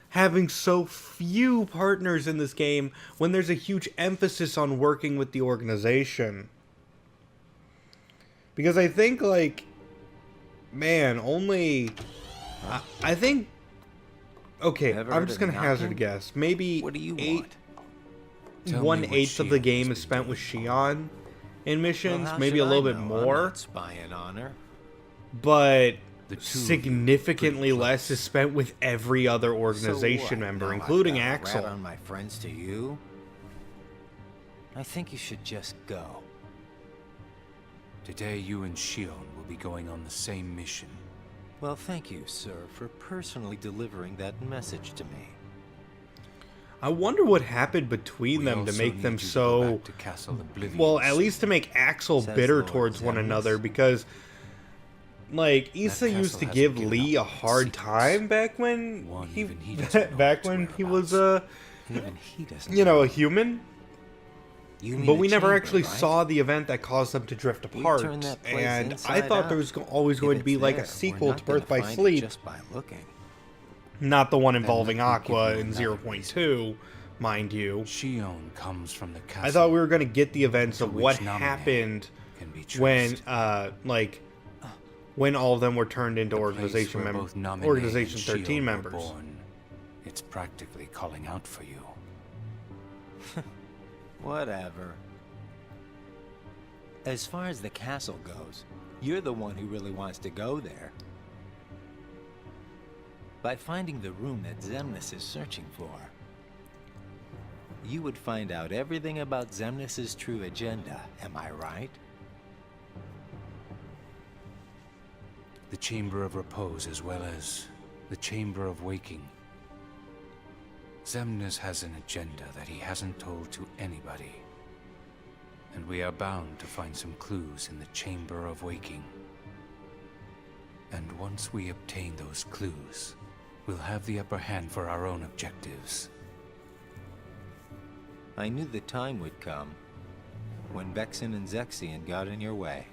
having so few partners in this game when there's a huge emphasis on working with the organization. Because I think, like, man, only... I think... Okay, Ever I'm heard just of gonna hazard a knocking? guess. Maybe What do you want? Tell me 1/8 what of the Shion game has is been spent with doing. Shion in Well, missions, how maybe should a little I bit know? I'm more, not spying on her. but The two of you significantly pretty less close. is spent with every other So organization what? member, Now including I've got a rat Axel. on my friends to you? I think you should just go. Today, you and Shion will be going on the same mission. Well, thank you, sir, for personally delivering that message to me. I wonder what happened between We them to also make need them you to go so... back to Castle Oblivion Well, at soon. least to make Axel Says bitter Lord towards one Xemnas. another, because, like, Issa castle used to hasn't give given Lee a up on its hard secrets. time back when One, he, even he doesn't know back its when he was, whereabouts. Even he doesn't you know, know. a human. You mean But the we never chamber, actually right? saw the event that caused them to drift We apart, turned that place and I inside thought out. there was always If going to it's be like there, a we're sequel not to gonna Birth by find it Sleep, just by looking. not the one Then involving let me give Aqua you in another 0.2, mind you. Shion comes from the castle. I thought we were going to get the events to of which what Naminé happened can be when, traced. when all of them were turned into The place Organization where both Naminé Organization and 13 Shion were members. born. It's practically calling out for you. Whatever. As far as the castle goes, you're the one who really wants to go there. By finding the room that Xemnas is searching for, you would find out everything about Xemnas' true agenda, am I right? The Chamber of Repose as well as the Chamber of Waking. Xemnas has an agenda that he hasn't told to anybody. And we are bound to find some clues in the Chamber of Waking. And once we obtain those clues, we'll have the upper hand for our own objectives. I knew the time would come when Vexen and Zexion got in your way.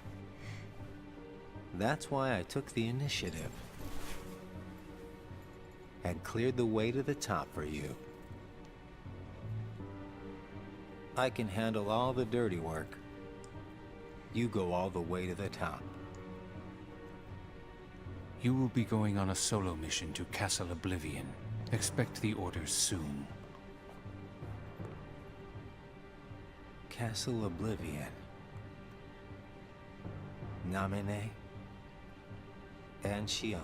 That's why I took the initiative and cleared the way to the top for you. I can handle all the dirty work. You go all the way to the top. You will be going on a solo mission to Castle Oblivion. Expect the orders soon. Castle Oblivion. Naminé and Shion.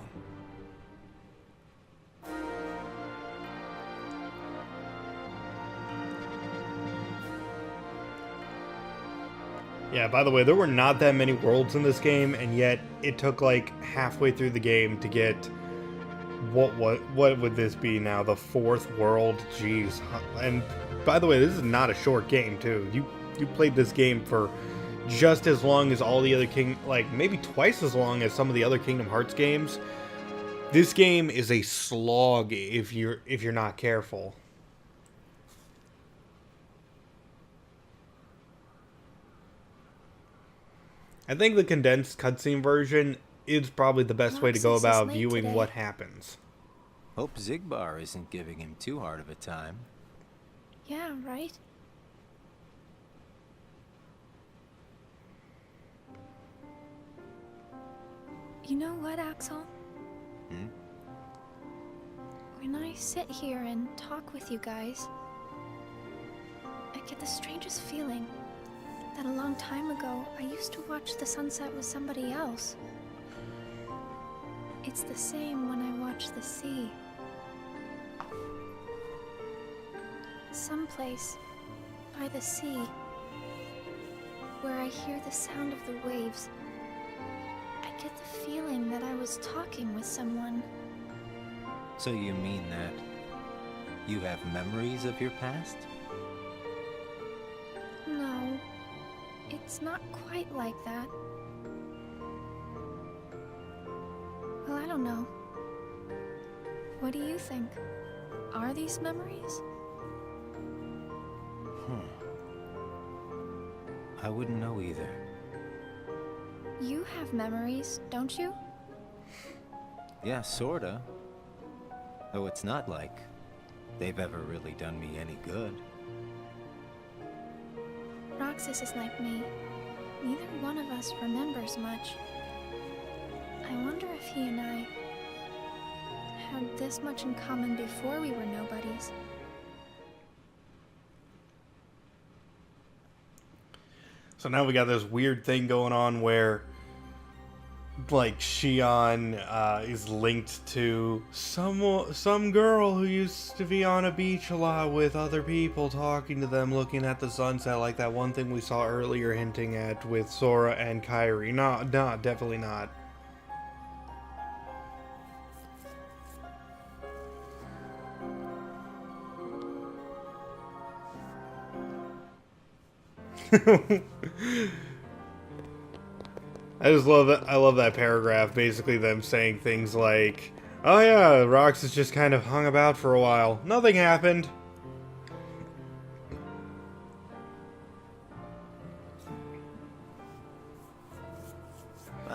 Yeah, by the way, there were not that many worlds in this game, and yet it took like halfway through the game to get what would this be now? The 4th world? Jeez. And by the way, this is not a short game too. You played this game for just as long as all the other maybe twice as long as some of the other Kingdom Hearts games. This game is a slog if you're not careful. I think the condensed cutscene version is probably the best way to go Roxas is about late viewing today. what happens. Hope Zigbar isn't giving him too hard of a time. Yeah, right? You know what, Axel? Hmm? When I sit here and talk with you guys, I get the strangest feeling that a long time ago I used to watch the sunset with somebody else. It's the same when I watch the sea. Someplace by the sea, where I hear the sound of the waves, I get the feeling that I was talking with someone. So you mean that you have memories of your past? No, it's not quite like that. Well, I don't know. What do you think? Are these memories? I wouldn't know either. You have memories, don't you? Yeah, sorta. Though it's not like they've ever really done me any good. Roxas is like me. Neither one of us remembers much. I wonder if he and I had this much in common before we were nobodies. So now we got this weird thing going on where, like, Shion is linked to some girl who used to be on a beach a lot with other people, talking to them, looking at the sunset, like that one thing we saw earlier hinting at with Sora and Kairi. No, definitely not. I just love that. I love that paragraph. Basically, them saying things like, "Oh yeah, Roxas just kind of hung about for a while. Nothing happened."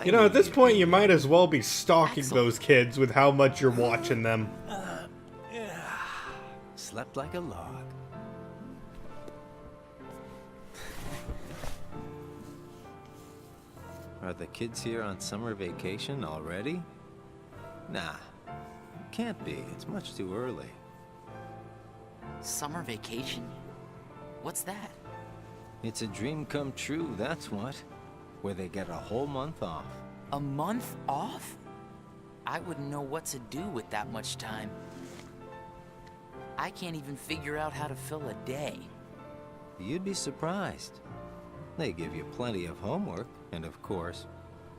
You know, at this point, you might as well be stalking those kids with how much you're watching them. Slept like a log. Are the kids here on summer vacation already? Nah, can't be. It's much too early. Summer vacation? What's that? It's a dream come true, that's what. Where they get a whole month off. A month off? I wouldn't know what to do with that much time. I can't even figure out how to fill a day. You'd be surprised. They give you plenty of homework, and of course,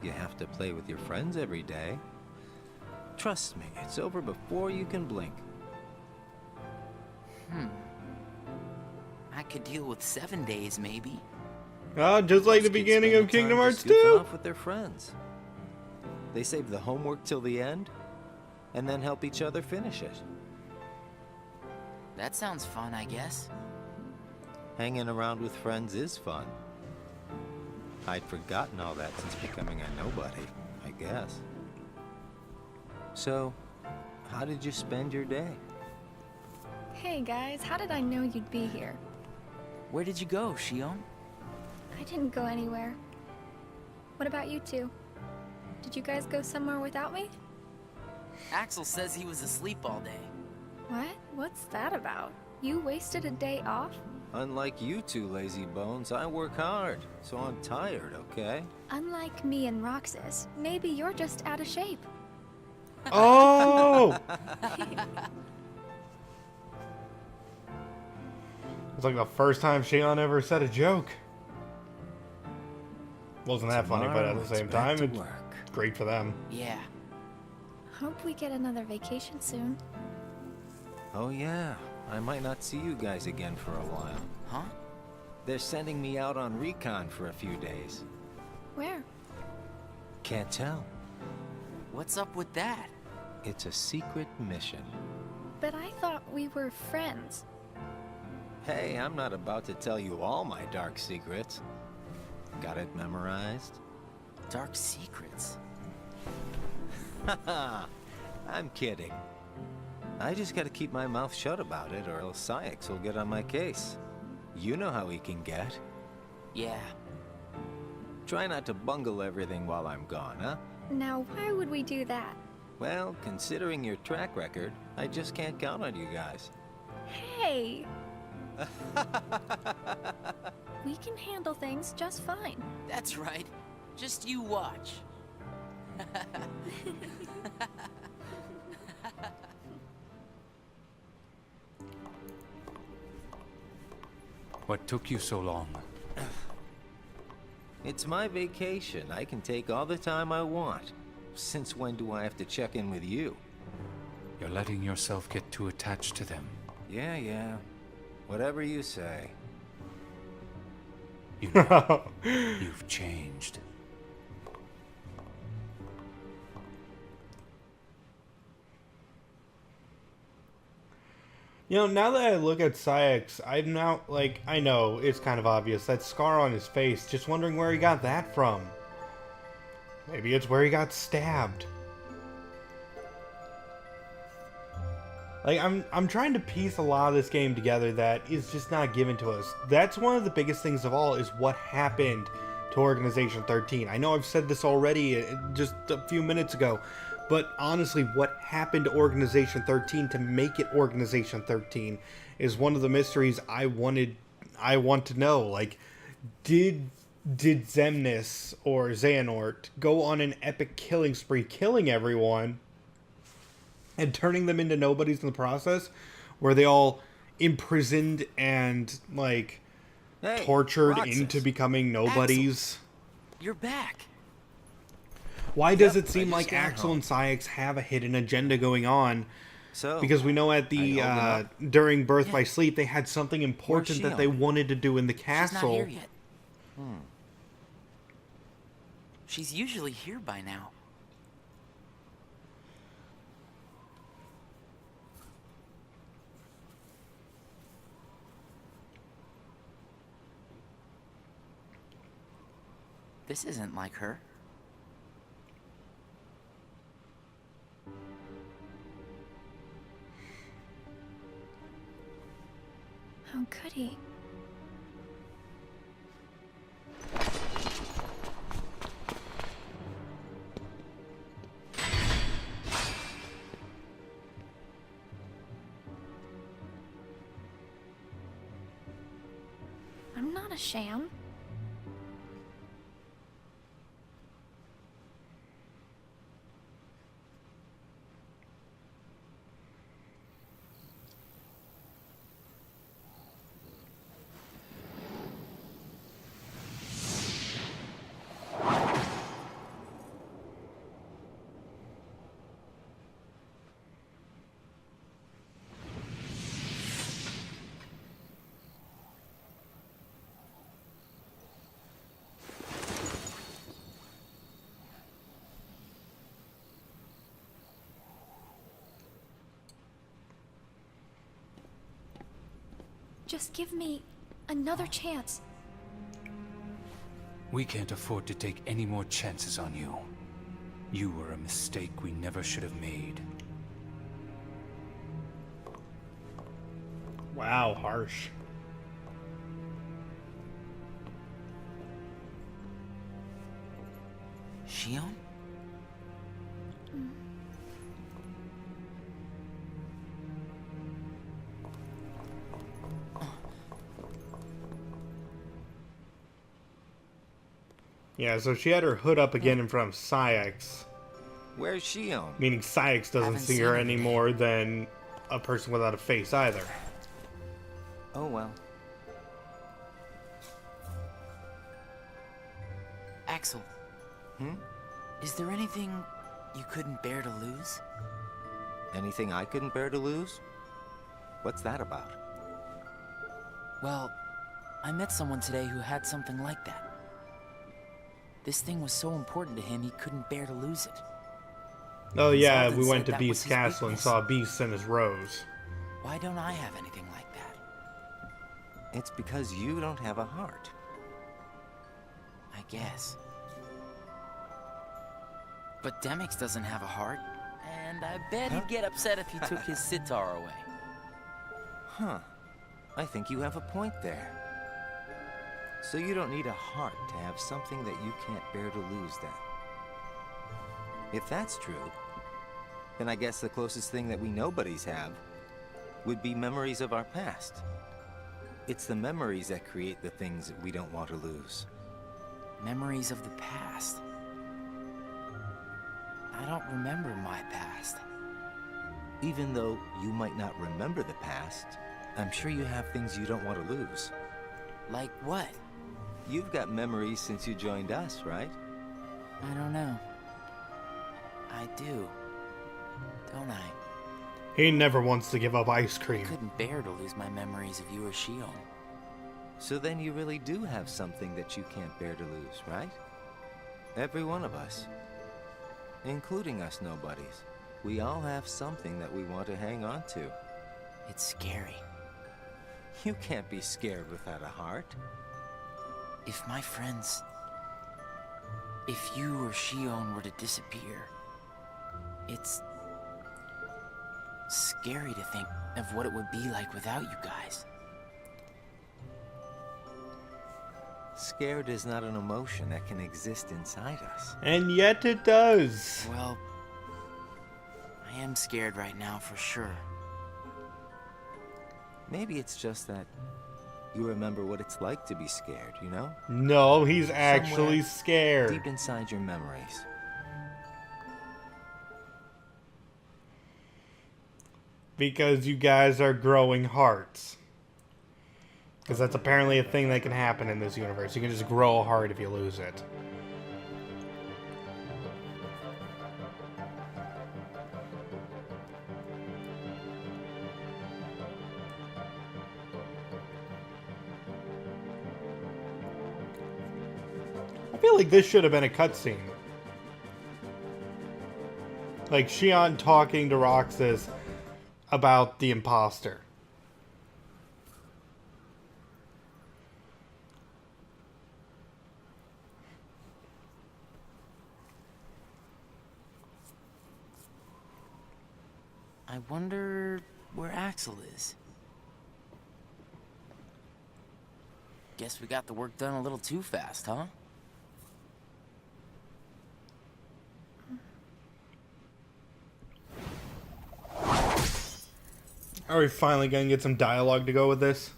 you have to play with your friends every day. Trust me, it's over before you can blink. I could deal with 7 days, maybe. Just like the Most kids beginning spend of the time Kingdom Hearts just goofing 2. off with their friends. They save the homework till the end, and then help each other finish it. That sounds fun, I guess. Hanging around with friends is fun. I'd forgotten all that since becoming a nobody, I guess. So, how did you spend your day? Hey guys, how did I know you'd be here? Where did you go, Shion? I didn't go anywhere. What about you two? Did you guys go somewhere without me? Axel says he was asleep all day. What? What's that about? You wasted a day off? Unlike you two lazy bones, I work hard, so I'm tired, okay? Unlike me and Roxas, maybe you're just out of shape. Oh! It's like the first time Shion ever said a joke. Wasn't that funny, but at the same time, it's great for them. Yeah. Hope we get another vacation soon. Oh yeah, I might not see you guys again for a while. Huh? They're sending me out on recon for a few days. Where? Can't tell. What's up with that? It's a secret mission. But I thought we were friends. Hey, I'm not about to tell you all my dark secrets. Got it memorized? Dark secrets. Haha, I'm kidding. I just gotta keep my mouth shut about it, or else Sykes will get on my case. You know how he can get. Yeah. Try not to bungle everything while I'm gone, huh? Now, why would we do that? Well, considering your track record, I just can't count on you guys. Hey! We can handle things just fine. That's right. Just you watch. What took you so long? It's my vacation. I can take all the time I want. Since when do I have to check in with you? You're letting yourself get too attached to them. Yeah. Whatever you say. You know, you've changed. You know, now that I look at Sykes, I'm now, like, I know, it's kind of obvious, that scar on his face, just wondering where he got that from. Maybe it's where he got stabbed. Like, I'm trying to piece a lot of this game together that is just not given to us. That's one of the biggest things of all, is what happened to Organization 13. I know I've said this already just a few minutes ago, but honestly, what happened to Organization 13 to make it Organization 13 is one of the mysteries I want to know. Like, did Xemnas or Xehanort go on an epic killing spree, killing everyone and turning them into nobodies in the process? Were they all imprisoned and, like, Hey, tortured Roxas. into becoming nobodies? You're back. Why does Yep, it seem I like just got Axel home. and Syx have a hidden agenda going on? So, Because we know at the I held him during Birth Yeah. by Sleep, they had something important she that they on? wanted to do in the She's castle. not here yet. She's usually here by now. This isn't like her. How could he? I'm not a sham. Just give me another chance. We can't afford to take any more chances on you. You were a mistake we never should have made. Wow, harsh. Shion? Yeah, so she had her hood up again in front of Syx, where's Shion? meaning Syx doesn't Haven't see seen her her any today. more than a person without a face either. Oh well. Axel. Is there anything you couldn't bear to lose? Anything I couldn't bear to lose? What's that about? Well, I met someone today who had something like that. This thing was so important to him he couldn't bear to lose it. Oh yeah, Zelda we went said to that Beast's was his castle and weakness. saw Beast in his rose. Why don't I have anything like that? It's because you don't have a heart. I guess. But Demix doesn't have a heart, and I bet he'd get upset if you took his sitar away. Huh. I think you have a point there. So you don't need a heart to have something that you can't bear to lose then. If that's true, then I guess the closest thing that we nobodies have would be memories of our past. It's the memories that create the things that we don't want to lose. Memories of the past. I don't remember my past. Even though you might not remember the past, I'm sure you have things you don't want to lose. Like what? You've got memories since you joined us, right? I don't know. I do. Don't I? He never wants to give up ice I cream. couldn't bear to lose my memories of you or Shion. So then you really do have something that you can't bear to lose, right? Every one of us. Including us nobodies. We all have something that we want to hang on to. It's scary. You can't be scared without a heart. If my friends If you or Shion were to disappear, it's scary to think of what it would be like without you guys. Scared is not an emotion that can exist inside us. And yet it does. Well, I am scared right now for sure. Maybe it's just that you remember what it's like to be scared, you know? No, he's actually Somewhere scared. Deep inside your memories. Because you guys are growing hearts. Because that's apparently a thing that can happen in this universe. You can just grow a heart if you lose it. I feel like this should have been a cutscene. Like Shion talking to Roxas about the imposter. I wonder where Axel is. Guess we got the work done a little too fast, huh? Are we finally gonna get some dialogue to go with this?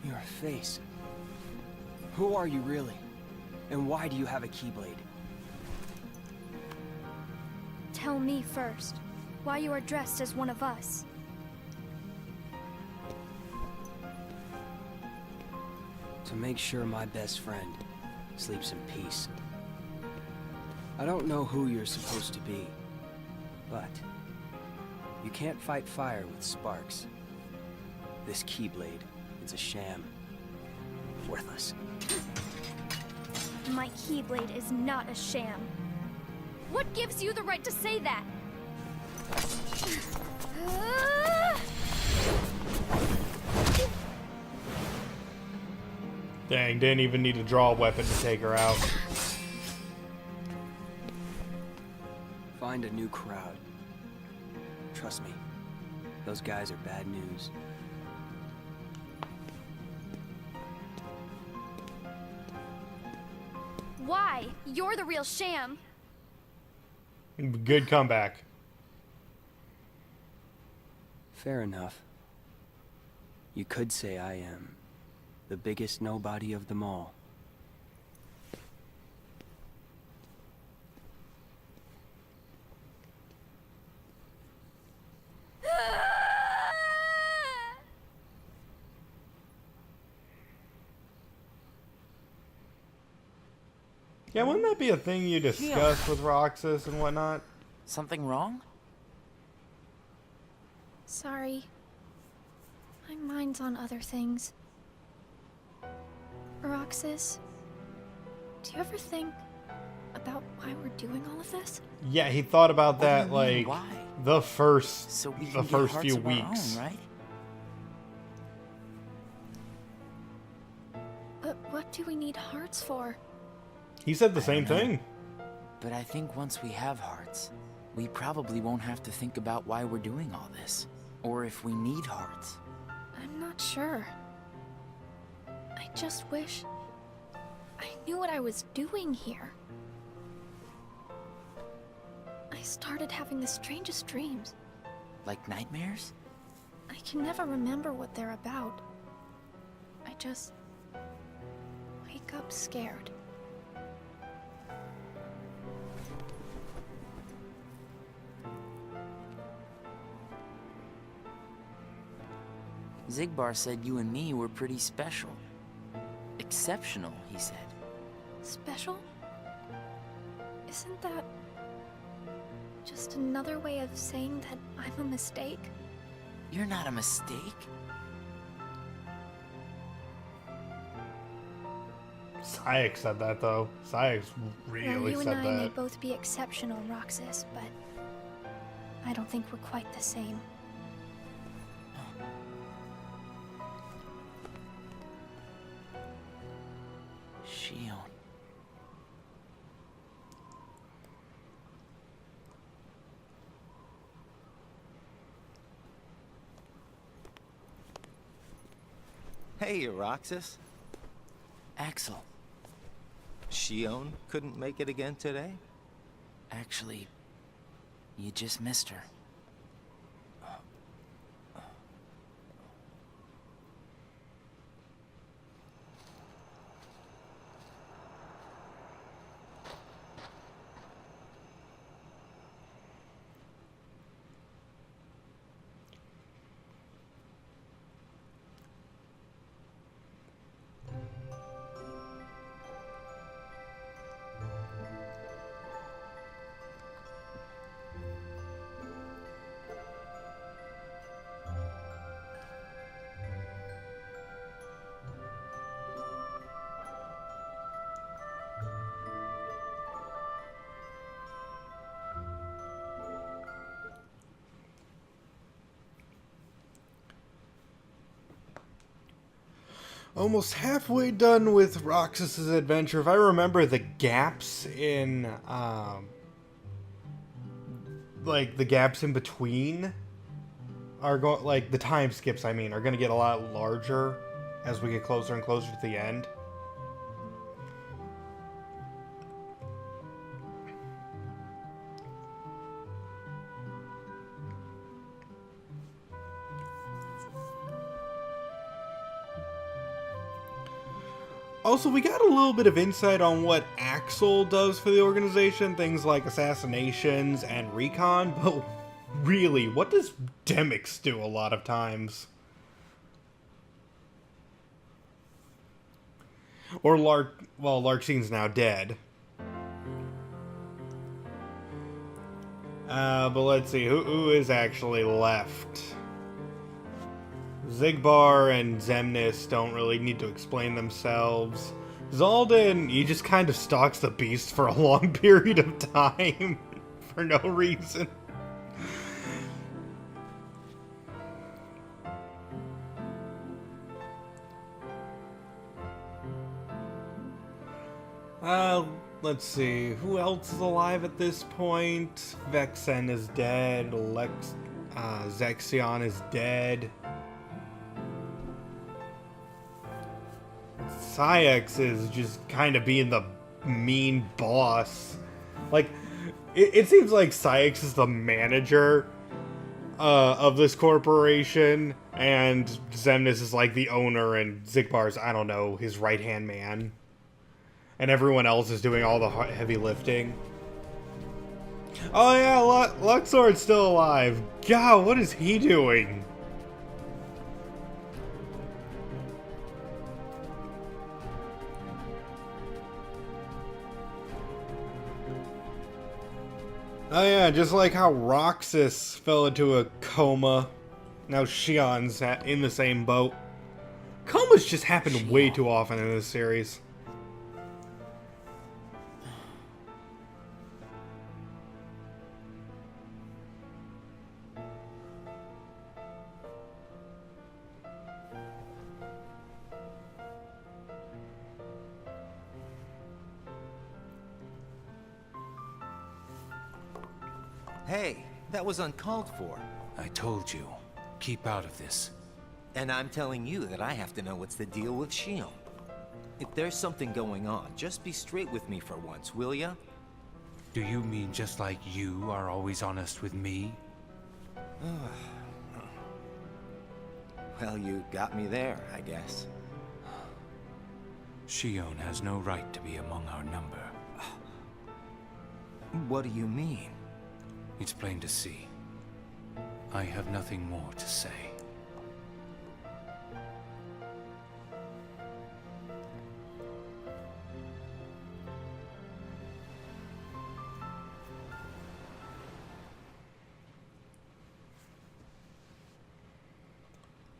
Your face. Who are you really? And why do you have a Keyblade? Tell me first, why you are dressed as one of us. To make sure my best friend sleeps in peace. I don't know who you're supposed to be, but you can't fight fire with sparks. This Keyblade is a sham. Worthless. My Keyblade is not a sham. What gives you the right to say that? Dang, didn't even need to draw a weapon to take her out. Find a new crowd. Trust me, those guys are bad news. Why? You're the real sham. Good comeback. Fair enough. You could say I am the biggest nobody of them all. Yeah, wouldn't that be a thing you discuss with Roxas and whatnot? Something wrong? Sorry. My mind's on other things. Roxas, do you ever think about why we're doing all of this? Yeah, he thought about What do that you mean, like why? the first So we can the get first hearts few of our weeks. own, right? But what do we need hearts for? He said the I same don't know. thing. But I think once we have hearts, we probably won't have to think about why we're doing all this. Or if we need hearts. I'm not sure. I just wish I knew what I was doing here. I started having the strangest dreams. Like nightmares? I can never remember what they're about. I just wake up scared. Zigbar said you and me were pretty special. Exceptional, he said. Special? Isn't that just another way of saying that I'm a mistake? You're not a mistake. Sayek said that, though. Sayek Well, really you and said I may that. both be exceptional, Roxas, but I don't think we're quite the same. Shion. Hey, Roxas. Axel. Shion couldn't make it again today? Actually, you just missed her. Almost halfway done with Roxas's adventure. If I remember, the gaps in, like, the gaps in between are going, like, the time skips, I mean, are going to get a lot larger as we get closer and closer to the end. Also, we got a little bit of insight on what Axel does for the organization, things like assassinations and recon, but really, what does Demix do a lot of times? Or Larxine's now dead. But let's see, who is actually left? Zigbar and Xemnas don't really need to explain themselves. Xaldin, he just kind of stalks the beast for a long period of time for no reason. Let's see, who else is alive at this point? Vexen is dead, Zexion is dead. Saïx is just kind of being the mean boss. Like, it seems like Saïx is the manager of this corporation, and Xemnas is like the owner, and Zigbar's, I don't know, his right-hand man. And everyone else is doing all the heavy lifting. Oh yeah, Luxord's still alive. God, what is he doing? Oh yeah, just like how Roxas fell into a coma, now Shion's in the same boat. Comas just happen way too often in this series. Hey, that was uncalled for. I told you, keep out of this. And I'm telling you that I have to know what's the deal with Shion. If there's something going on, just be straight with me for once, will ya? Do you mean just like you are always honest with me? Well, you got me there, I guess. Shion has no right to be among our number. What do you mean? It's plain to see. I have nothing more to say.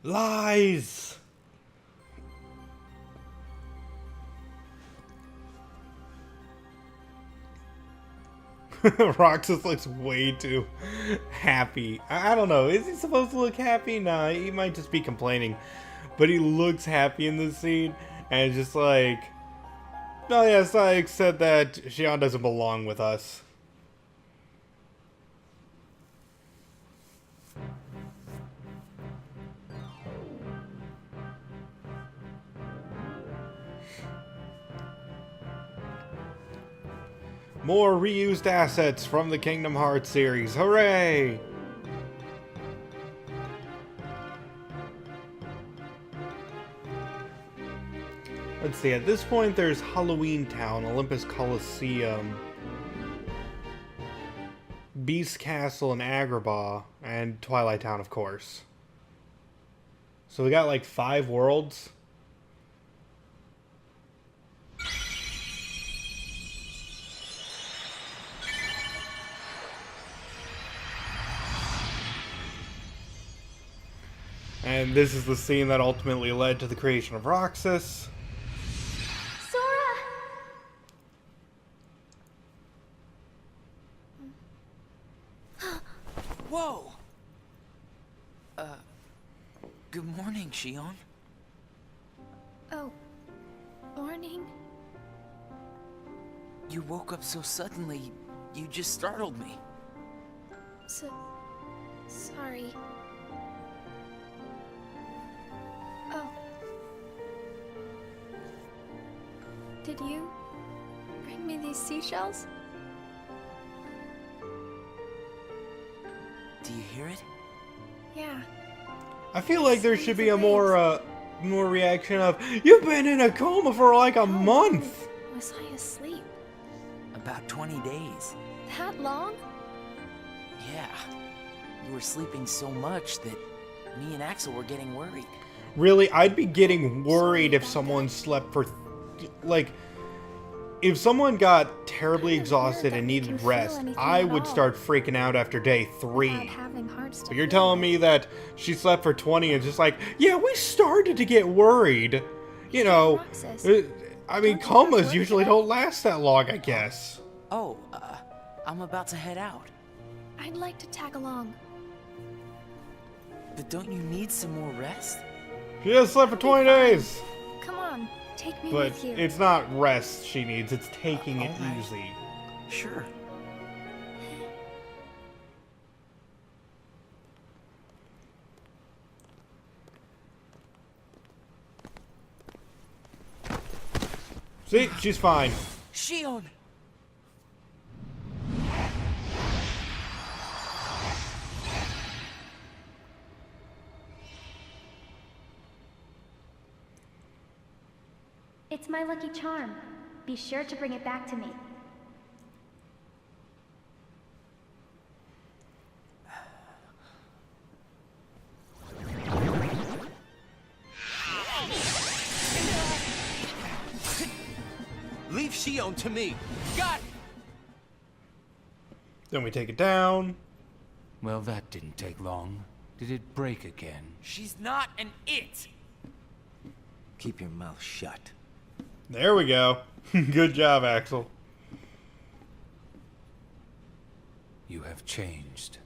Lies! Roxas looks way too happy. I don't know. Is he supposed to look happy? Nah, he might just be complaining. But he looks happy in this scene. And it's just like... Oh yeah, Syx said that Xion doesn't belong with us. More reused assets from the Kingdom Hearts series. Hooray! Let's see, at this point there's Halloween Town, Olympus Coliseum, Beast Castle and Agrabah, and Twilight Town, of course. So we got like 5 worlds. And this is the scene that ultimately led to the creation of Roxas. Sora! Whoa! Good morning, Xion. Oh, morning? You woke up so suddenly, you just startled me. Sorry. Oh. Did you bring me these seashells? Do you hear it? Yeah. I feel like there should be a more reaction of, you've been in a coma for like a month! Was I asleep? About 20 days. That long? Yeah. You were sleeping so much that me and Axel were getting worried. Really, I'd be getting worried if someone slept for, like, if someone got terribly exhausted and needed rest, I would start freaking out after day 3. But you're telling me that she slept for 20 and just like, yeah, we started to get worried. You know, I mean, comas usually don't last that long, I guess. Oh, I'm about to head out. I'd like to tag along. But don't you need some more rest? She just slept for 20 days. Come on, take me But with you. it's not rest she needs, it's taking it Alright. easy. Sure. See, she's fine. Xion! It's my lucky charm. Be sure to bring it back to me. Leave Xion to me. Got it! Then we take it down. Well, that didn't take long. Did it break again? She's not an it! Keep your mouth shut. There we go. Good job, Axel. You have changed.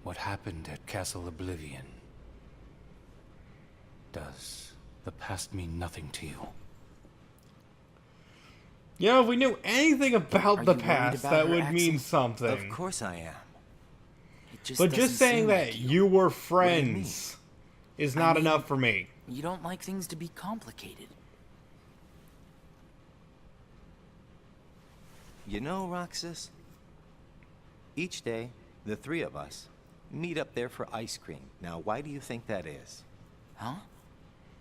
What happened at Castle Oblivion? Does the past mean nothing to you? You know, if we knew anything about Are the you worried past, about that her, would mean Axel? something. Of course I am. It just But doesn't just saying seem that like you were do you friends is not mean- enough for me. You don't like things to be complicated. You know, Roxas, each day, the 3 of us meet up there for ice cream. Now, why do you think that is? Huh?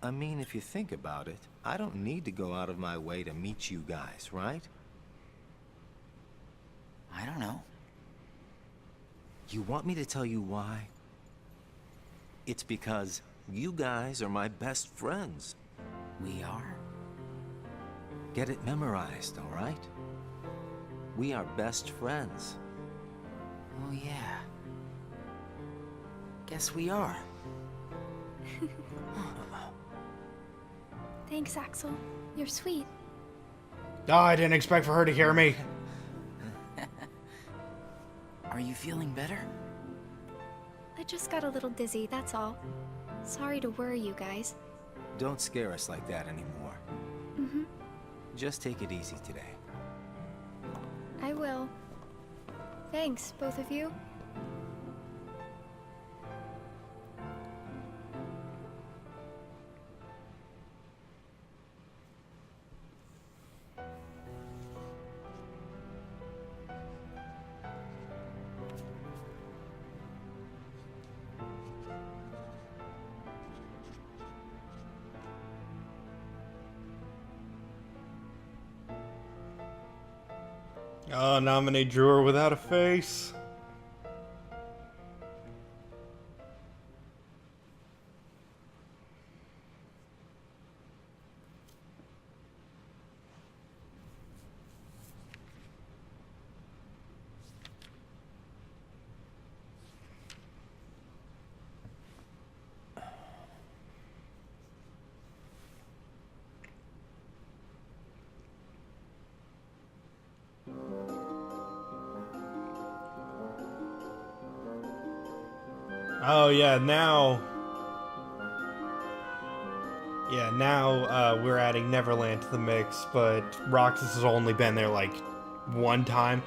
I mean, if you think about it, I don't need to go out of my way to meet you guys, right? I don't know. You want me to tell you why? It's because you guys are my best friends. We are? Get it memorized, all right? We are best friends. Oh, yeah. Guess we are. Thanks, Axel. You're sweet. Oh, I didn't expect for her to hear me. Are you feeling better? I just got a little dizzy, that's all. Sorry to worry you guys. Don't scare us like that anymore. Mm-hmm. Just take it easy today. I will. Thanks, both of you. Oh, nominate Drewer without a face. Oh yeah, now we're adding Neverland to the mix, but Roxas has only been there like one time.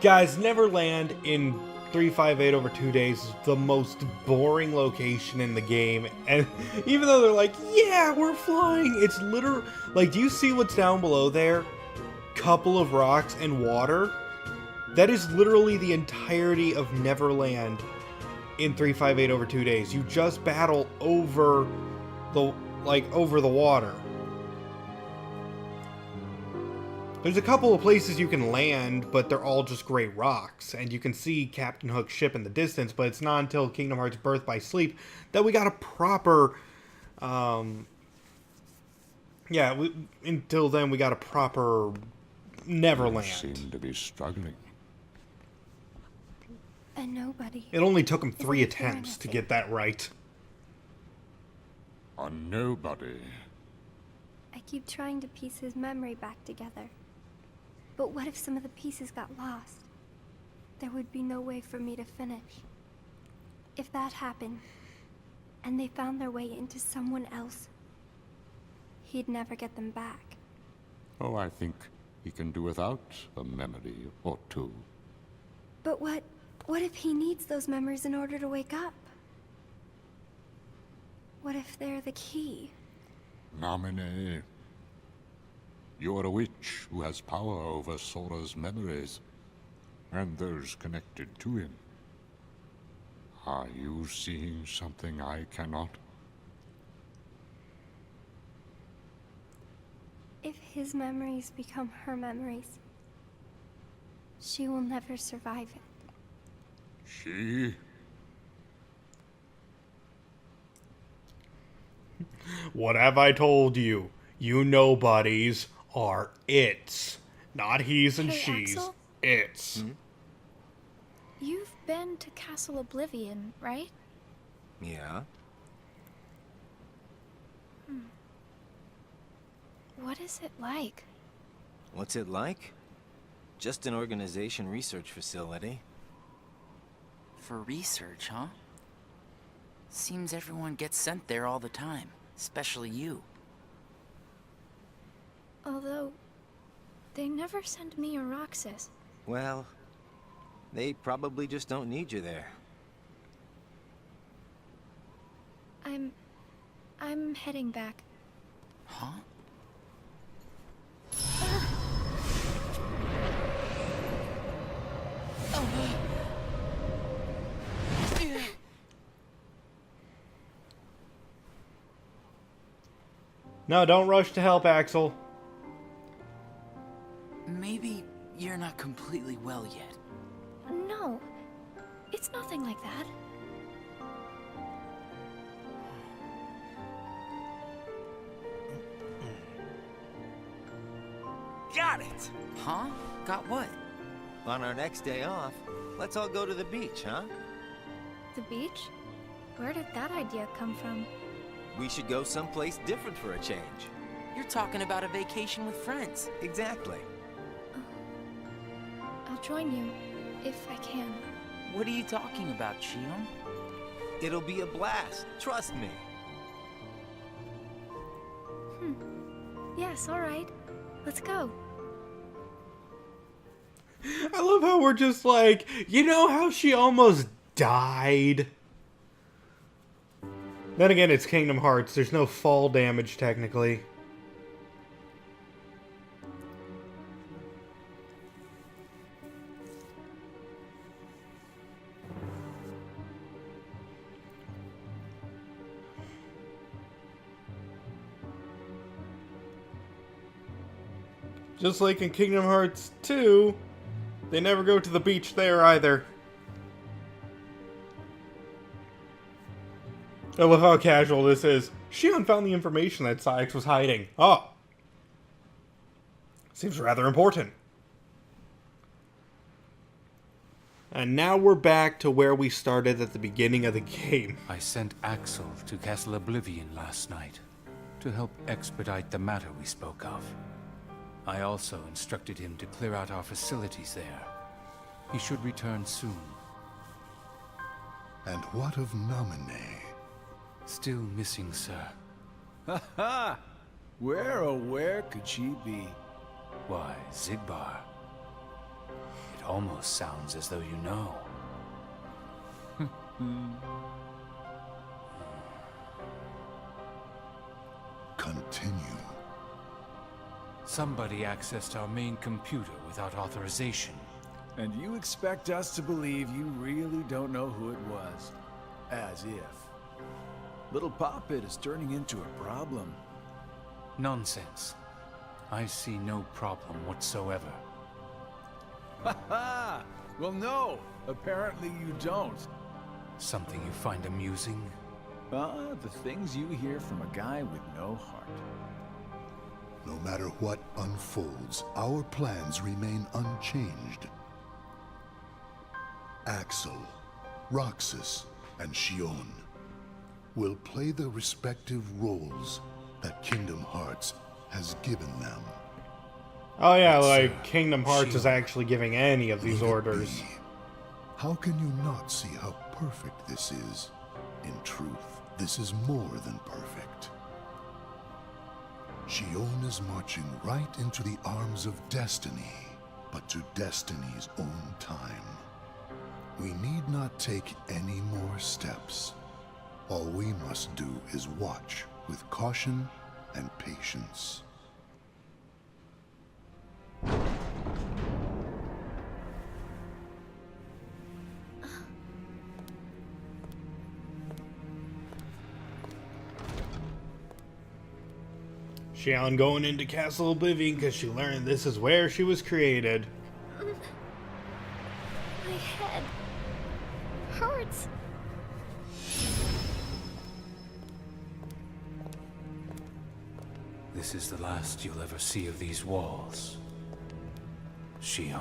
Guys, Neverland in 358 over 2 days is the most boring location in the game, and even though they're like, yeah, we're flying, it's literally like, do you see what's down below there? Couple of rocks and water. That is literally the entirety of Neverland in 358 over 2 days. You just battle over the water. There's a couple of places you can land, but they're all just gray rocks, and you can see Captain Hook's ship in the distance, but it's not until Kingdom Hearts Birth by Sleep that we got a proper until then we got a proper Neverland. You seem to be struggling. And nobody. It only took him 3 Isn't attempts to anything. get that right. A nobody. I keep trying to piece his memory back together. But what if some of the pieces got lost? There would be no way for me to finish. If that happened, and they found their way into someone else, he'd never get them back. Oh, I think he can do without a memory or two. But what if he needs those memories in order to wake up? What if they're the key? Namine. You're a witch who has power over Sora's memories, and those connected to him. Are you seeing something I cannot? If his memories become her memories, she will never survive it. She? What have I told you? You nobodies are its. Not he's and Hey, she's. Axel? Its. You've been to Castle Oblivion, right? Yeah? What is it like? What's it like? Just an organization research facility. For research, huh? Seems everyone gets sent there all the time, especially you. Although, they never send me or Roxas. Well, they probably just don't need you there. I'm heading back. Huh? No, don't rush to help, Axel. Maybe you're not completely well yet. No, it's nothing like that. Got it! Huh? Got what? On our next day off, let's all go to the beach, huh? The beach? Where did that idea come from? We should go someplace different for a change. You're talking about a vacation with friends. Exactly. I'll join you, if I can. What are you talking about, Shion? It'll be a blast, trust me. Yes, alright. Let's go. I love how we're just like, you know how she almost died? Then again, it's Kingdom Hearts. There's no fall damage, technically. Just like in Kingdom Hearts 2, they never go to the beach there either. I love how casual this is. Shion found the information that Saix was hiding. Oh. Seems rather important. And now we're back to where we started at the beginning of the game. I sent Axel to Castle Oblivion last night to help expedite the matter we spoke of. I also instructed him to clear out our facilities there. He should return soon. And what of Naminé? Still missing, sir. Ha ha! Where oh where could she be? Why, Zigbar. It almost sounds as though you know. Continue. Somebody accessed our main computer without authorization. And you expect us to believe you really don't know who it was? As if. Little Poppet is turning into a problem. Nonsense. I see no problem whatsoever. Ha ha! Well, no, apparently you don't. Something you find amusing? The things you hear from a guy with no heart. No matter what unfolds, our plans remain unchanged. Axel, Roxas, and Shion will play the respective roles that Kingdom Hearts has given them. Oh yeah, like Kingdom Hearts is actually giving any of these Leave it orders. be. How can you not see how perfect this is? In truth, this is more than perfect. Shion is marching right into the arms of destiny, but to destiny's own time. We need not take any more steps. All we must do is watch with caution and patience. Shion going into Castle Oblivion because she learned this is where she was created. My head hurts. This is the last you'll ever see of these walls. Shion.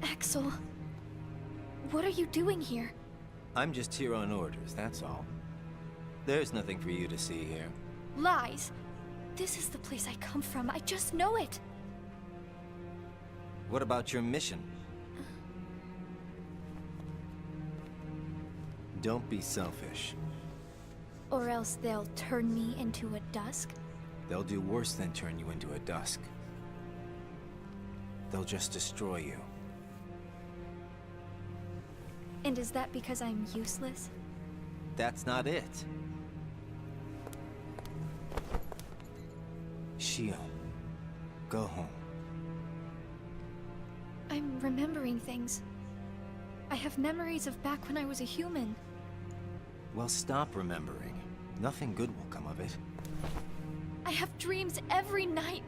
Axel, what are you doing here? I'm just here on orders, that's all. There's nothing for you to see here. Lies. This is the place I come from. I just know it. What about your mission? Don't be selfish. Or else they'll turn me into a dusk? They'll do worse than turn you into a dusk. They'll just destroy you. And is that because I'm useless? That's not it. Shion, go home. I'm remembering things. I have memories of back when I was a human. Well, stop remembering. Nothing good will come of it. I have dreams every night.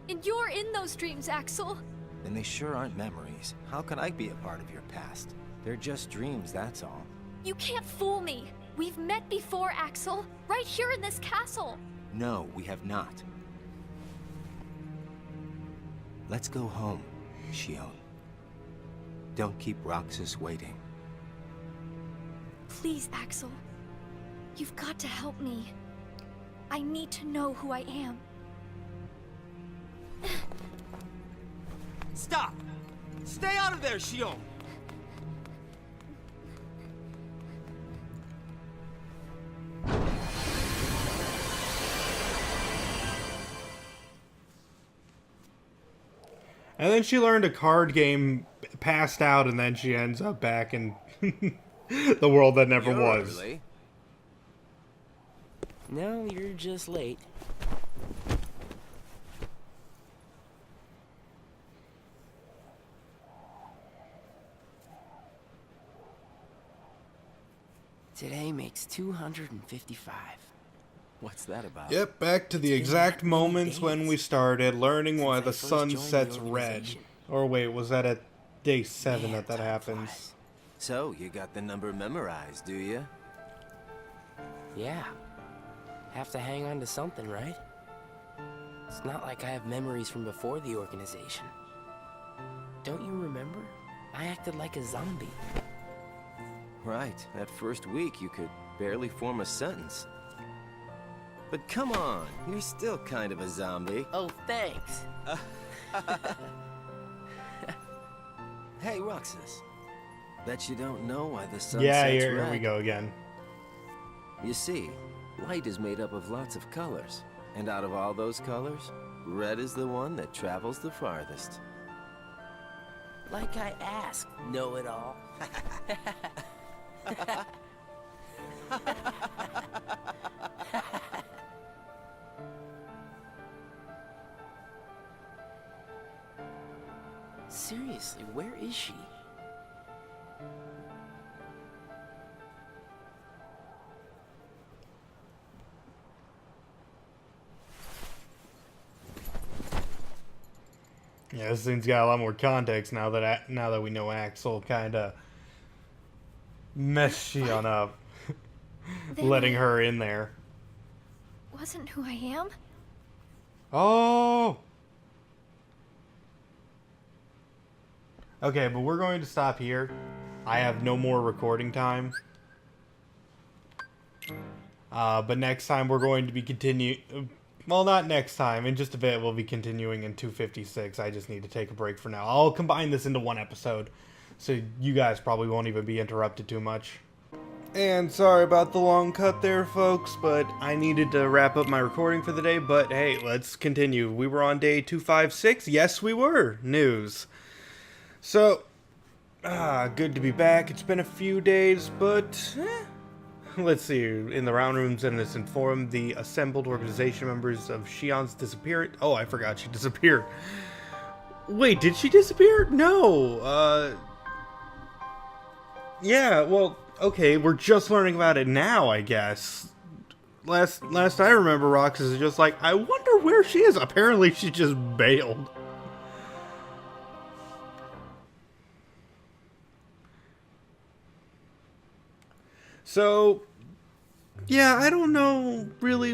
And you're in those dreams, Axel. And they sure aren't memories. How can I be a part of your past? They're just dreams, that's all. You can't fool me. We've met before, Axel. Right here in this castle. No, we have not. Let's go home, Shion. Don't keep Roxas waiting. Please, Axel. You've got to help me. I need to know who I am. Stop! Stay out of there, Shion! And then she learned a card game, passed out, and then she ends up back in the world that never was. Early. No, you're just late. Today makes 255. What's that about? Yep, back to the exact moments when we started, learning why the sun sets red. Or wait, was that at day 7 that happens? So, you got the number memorized, do you? Yeah. Have to hang on to something, right? It's not like I have memories from before the organization. Don't you remember? I acted like a zombie. Right. That first week, you could barely form a sentence. But come on, you're still kind of a zombie. Oh, thanks. Hey, Roxas. Bet you don't know why the sun Yeah, sets here red. we go again. You see, light is made up of lots of colors. And out of all those colors, red is the one that travels the farthest. Like I asked, know-it-all. Seriously, where is she? Yeah, this thing's got a lot more context now that we know Axel kind of messed Shion up, letting her in there. Wasn't who I am? Oh. Okay, but we're going to stop here. I have no more recording time. But next time we're going to be well, not next time. In just a bit, we'll be continuing in 256. I just need to take a break for now. I'll combine this into one episode, so you guys probably won't even be interrupted too much. And sorry about the long cut there, folks, but I needed to wrap up my recording for the day. But hey, let's continue. We were on day 256. Yes, we were. News. So, good to be back. It's been a few days, but let's see. In the round rooms, and it's informed the assembled organization members of Shion's disappearance. Oh, I forgot she disappeared. Wait, did she disappear? No. Yeah, well, okay, we're just learning about it now, I guess. Last I remember, Roxas is just like, I wonder where she is. Apparently, she just bailed. So, yeah, I don't know really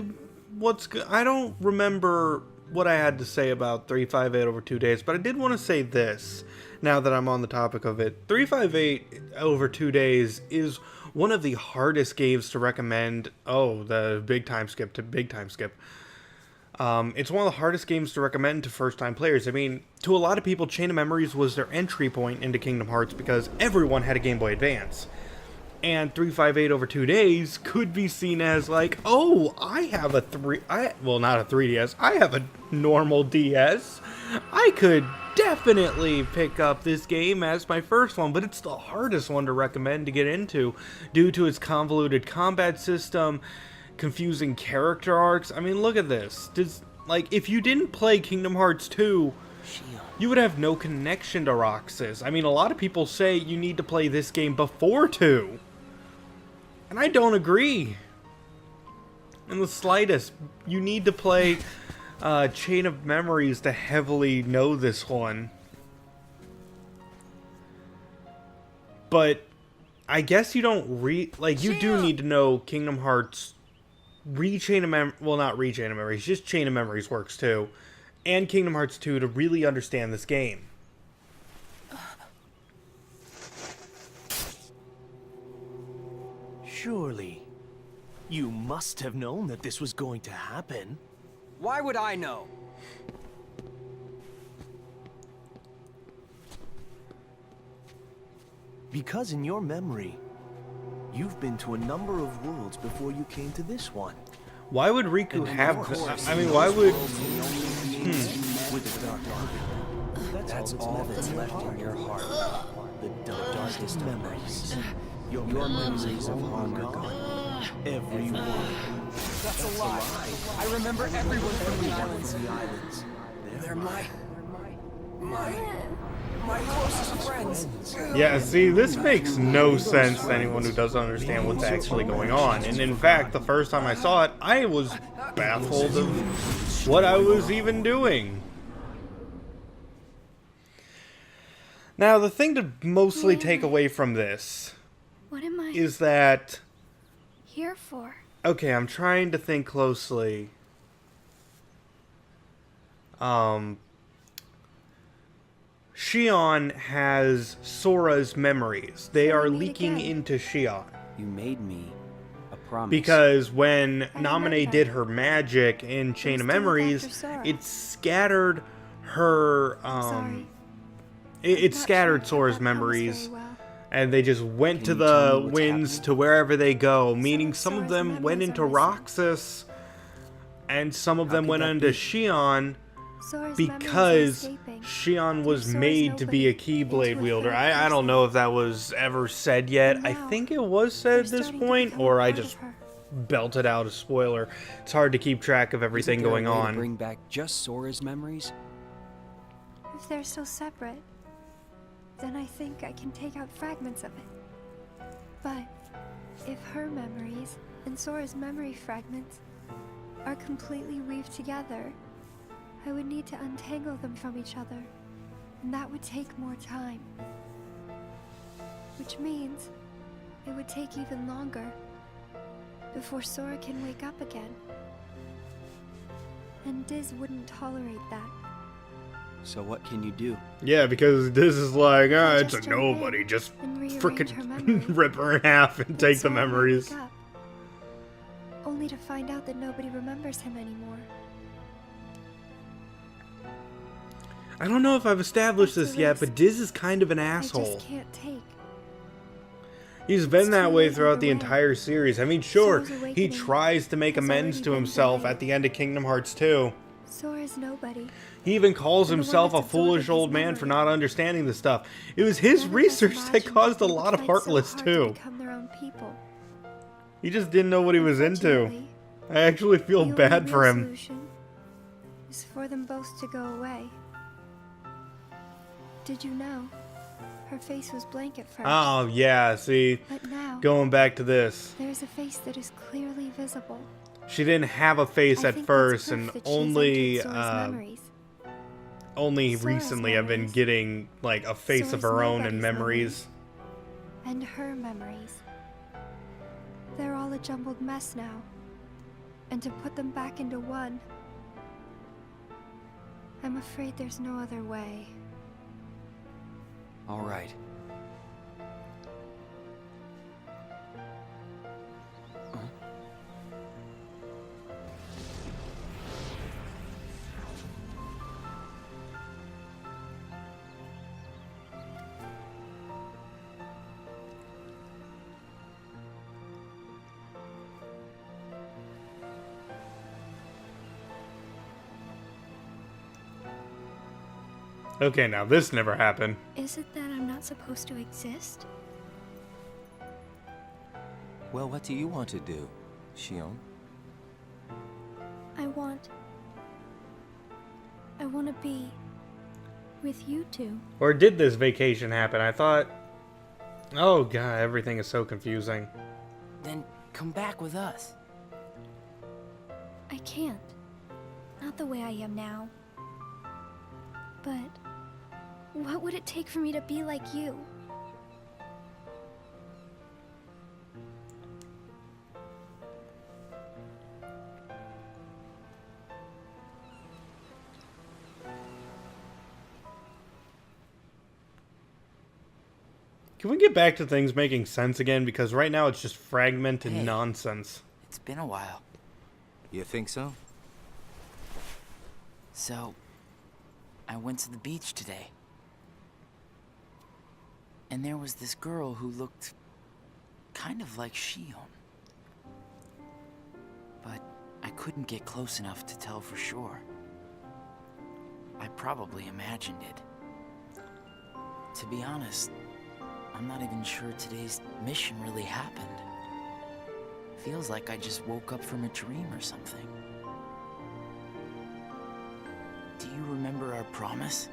what's good. I don't remember what I had to say about 358 over 2 days, but I did want to say this now that I'm on the topic of it. 358 over 2 days is one of the hardest games to recommend. Oh, the big time skip to big time skip. It's one of the hardest games to recommend to first-time players. I mean, to a lot of people, Chain of Memories was their entry point into Kingdom Hearts because everyone had a Game Boy Advance. And 358 over 2 days could be seen as like, oh, I have a not a 3DS, I have a normal DS. I could definitely pick up this game as my first one, but it's the hardest one to recommend to get into due to its convoluted combat system, confusing character arcs. I mean, look at this. If you didn't play Kingdom Hearts 2, you would have no connection to Roxas. I mean, a lot of people say you need to play this game before 2. And I don't agree. In the slightest. You need to play Chain of Memories to heavily know this one. But I guess you don't you do need to know Kingdom Hearts Chain of Memories, just Chain of Memories works too. and Kingdom Hearts 2 to really understand this game. Surely, you must have known that this was going to happen. Why would I know? Because in your memory, you've been to a number of worlds before you came to this one. Why would Riku And have of course, I mean, why would... With the Dark Army. That's all that's left in your heart. The darkest memories. Your memories of hunger gone. Everyone. That's a lie. I remember everyone from the islands. They're my closest friends. Yeah, see, this makes no sense to anyone who doesn't understand what's actually going on. And in fact, the first time I saw it, I was baffled of what I was even doing. Now, the thing to mostly take away from this What am I is that... here for? Okay, I'm trying to think closely. Shion has Sora's memories. They are leaking into Shion. You made me a promise. Because when I Naminé remember. did her magic in Chain of still look Memories, after Sora. it scattered her, Sorry. it Not scattered sure Sora's I promised memories. very well. And they just went Can to you tell the me what's winds happening? to wherever they go, meaning of some of Sora's them went memories into are missing. Roxas, and some of them could went that into be? Shion, Sora's memories are because escaping. Shion was Sora's made to be a nobody Keyblade into a wielder. third I don't person. know if that was ever said yet. And I now, think it was said They're at this starting to point, become a or I part just of her. belted out a spoiler. It's hard to keep track of everything Isn't there a going way to on. bring back just Sora's memories? If they're still separate, then I think I can take out fragments of it. But if her memories and Sora's memory fragments are completely weaved together, I would need to untangle them from each other, and that would take more time. Which means it would take even longer before Sora can wake up again. And Diz wouldn't tolerate that. So what can you do? Yeah, because this is like, I it's a just jump in nobody. Just and rearrange her frickin' memory. rip her in half and Then take the Sora might memories. wake up, only to find out that nobody remembers him anymore. I don't know if I've established That's a this yet, risk but Diz is kind of an I asshole. just can't take. He's been It's that too way late throughout either the way. entire series. I mean, sure, Sora's he awakening tries to make has amends already to been himself delayed. at the end of Kingdom Hearts 2. Sora's nobody. He even calls And the one himself a that's absorbing foolish his old man for memory. not understanding this stuff. It was his None of us research that imagined caused a they would lot of fight so Heartless hard to too. become their own people. He just didn't know what he was into. Unfortunately, I actually feel the bad only for real him. solution is for them both to go away. Did you know? Her face was blank at first. Oh, yeah, see, But now, going back to this. there's a face that is clearly visible. She didn't have a face I at think first, that's and proof that she's only, entered Sora's memories. only Sora's recently I've been memories. getting, like, a face of Sora's her own and nobody's memories. And her memories. They're all a jumbled mess now. And to put them back into one, I'm afraid there's no other way. All right. Okay, now this never happened. Is it that I'm not supposed to exist? Well, what do you want to do, Shion? I want to be with you two. Or did this vacation happen? I thought... Oh, God, everything is so confusing. Then come back with us. I can't. Not the way I am now. But what would it take for me to be like you? Can we get back to things making sense again? Because right now it's just fragmented Hey. nonsense. It's been a while. You think so? So, I went to the beach today. And there was this girl who looked kind of like Shion. But I couldn't get close enough to tell for sure. I probably imagined it. To be honest, I'm not even sure today's mission really happened. Feels like I just woke up from a dream or something. Do you remember our promise?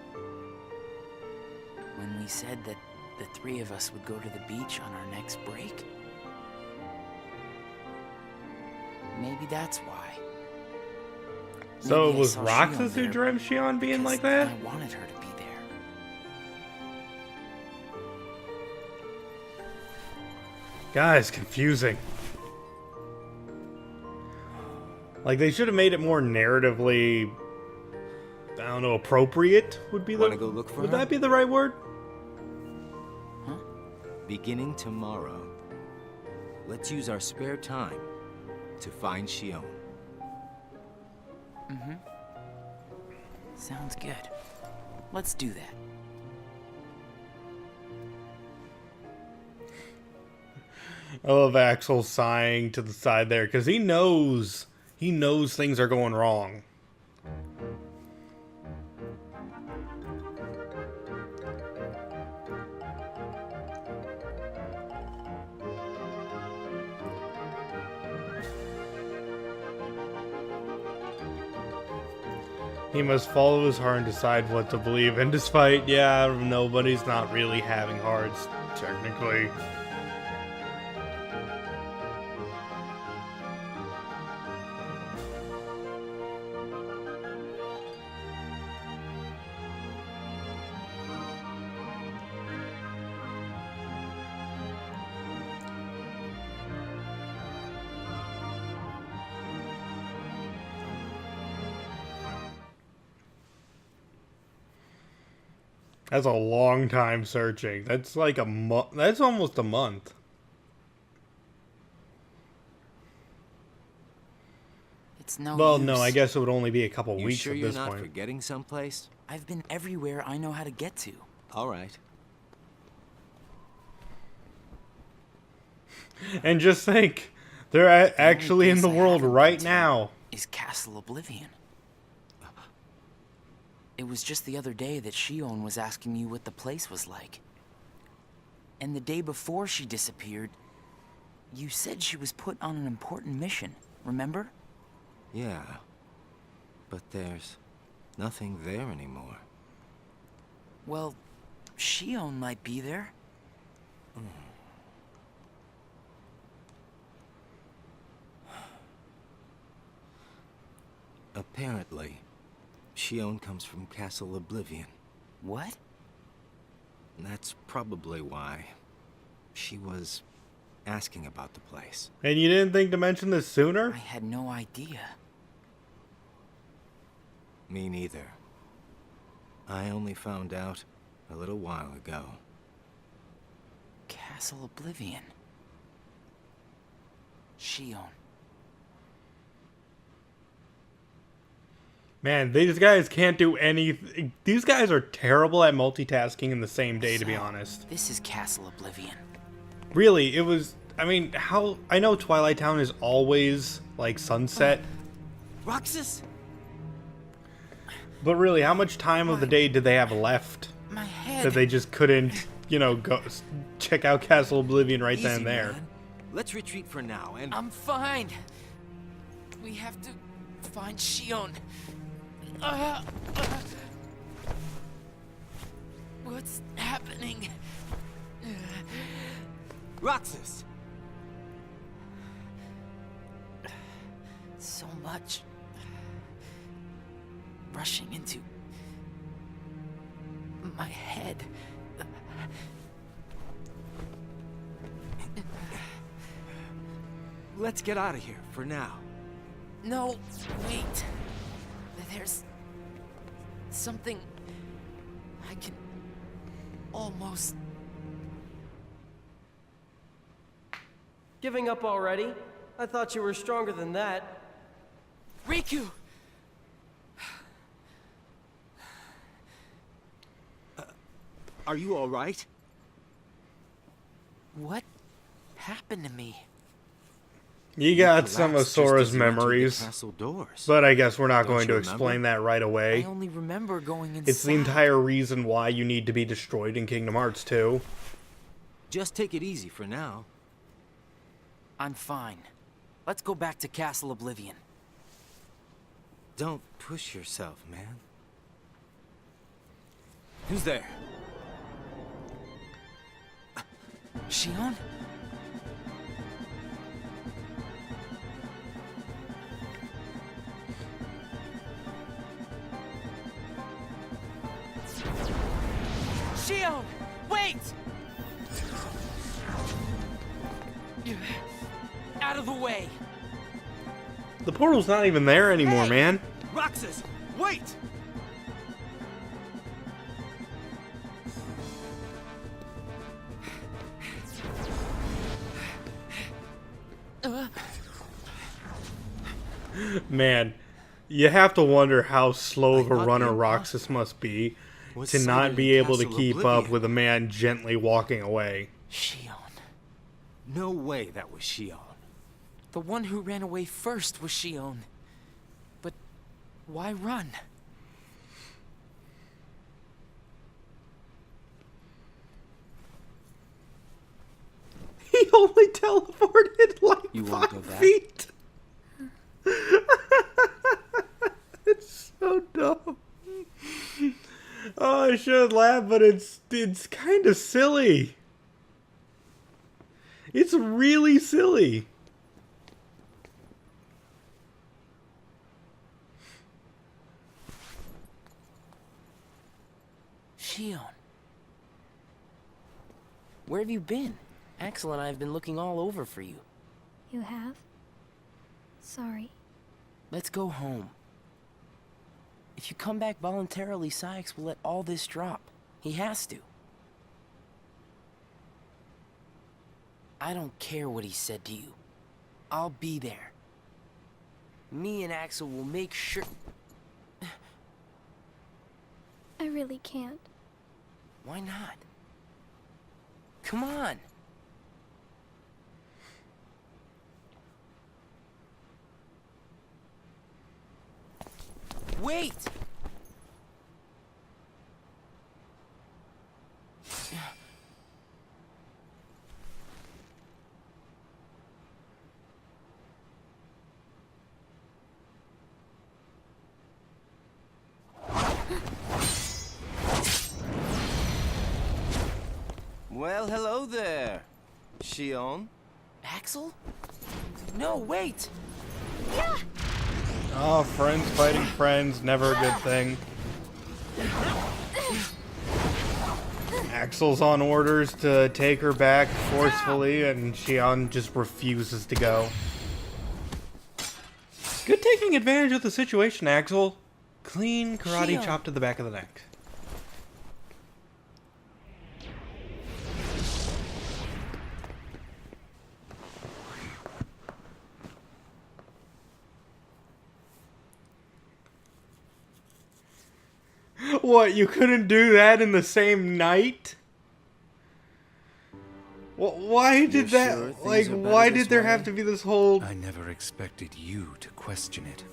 When we said that the three of us would go to the beach on our next break? Maybe that's why. So Maybe it I was saw Roxas Shion who there drove Shion being because like that? I wanted her to be there. Guys, confusing. Like, they should have made it more narratively, I don't know, appropriate would be the... Wanna go look for would her? that be the right word? Beginning tomorrow, let's use our spare time to find Shion. Sounds good. Let's do that. I love Axel sighing to the side there, because he knows things are going wrong. He must follow his heart and decide what to believe. And despite, yeah, nobody's not really having hearts, technically. That's a long time searching. That's like a month. That's almost a month. It's no Well, use. no, I guess it would only be a couple You weeks sure at you're this not point. forgetting someplace? I've been everywhere I know how to get to. All right. And just think, they're actually in place the I world haven't right been to now. Is Castle Oblivion. It was just the other day that Shion was asking me what the place was like. And the day before she disappeared, you said she was put on an important mission, remember? Yeah. But there's nothing there anymore. Well, Shion might be there. Apparently, Shion comes from Castle Oblivion. What? That's probably why she was asking about the place. And you didn't think to mention this I sooner? had no idea. Me neither. I only found out a little while ago. Castle Oblivion. Shion. Man, these guys can't do anything. These guys are terrible at multitasking in the same day, to be So, honest. This is Castle Oblivion. Really, it was... I mean, how... I know Twilight Town is always, like, sunset. Roxas? But really, how much time of the day did they have left? My head. That they just couldn't, you know, go check out Castle Oblivion right then Easy, and there. man. Let's retreat for now and... I'm fine. We have to find Shion. What's happening? Roxas! So much rushing into my head. Let's get out of here for now. No, wait. There's something I can almost Giving up already? I thought you were stronger than that. Riku! Are you all right? What happened to me? You got some of collapsed just Sora's as you entered the memories, castle doors. but I guess we're not Don't going you to remember? explain that right I away. only remember going inside. It's the entire reason why you need to be destroyed in Kingdom Hearts 2. Just take it easy for now. I'm fine. Let's go back to Castle Oblivion. Don't push yourself, man. Who's there? Shion? Shion! Wait! Out of the way! The portal's not even there anymore, Hey! man. Roxas, wait! Man, you have to wonder how slow of a I thought runner the Roxas must be was to sighted not in be able to Castle keep up Oblivion. with a man gently walking away. Shion. No way that was Shion. The one who ran away first was Shion. But why run? He only teleported like You won't go 5 back? feet. It's so dumb. Oh, I should laugh, but it's kind of silly. It's really silly. Shion. Where have you been? Axel and I have been looking all over for you. You have? Sorry. Let's go home. If you come back voluntarily, Sykes will let all this drop. He has to. I don't care what he said to you. I'll be there. Me and Axel will make sure... I really can't. Why not? Come on. Wait! Well, hello there, Shion. Axel? No, wait! Oh, friends fighting friends, never a good thing. Axel's on orders to take her back forcefully, and Shion just refuses to go. Good taking advantage of the situation, Axel. Clean karate Shion. chop to the back of the neck. What, you couldn't do that in the same night? Why did You're that, sure things like, are better why this did there have way? to be this whole, I never expected you to question it.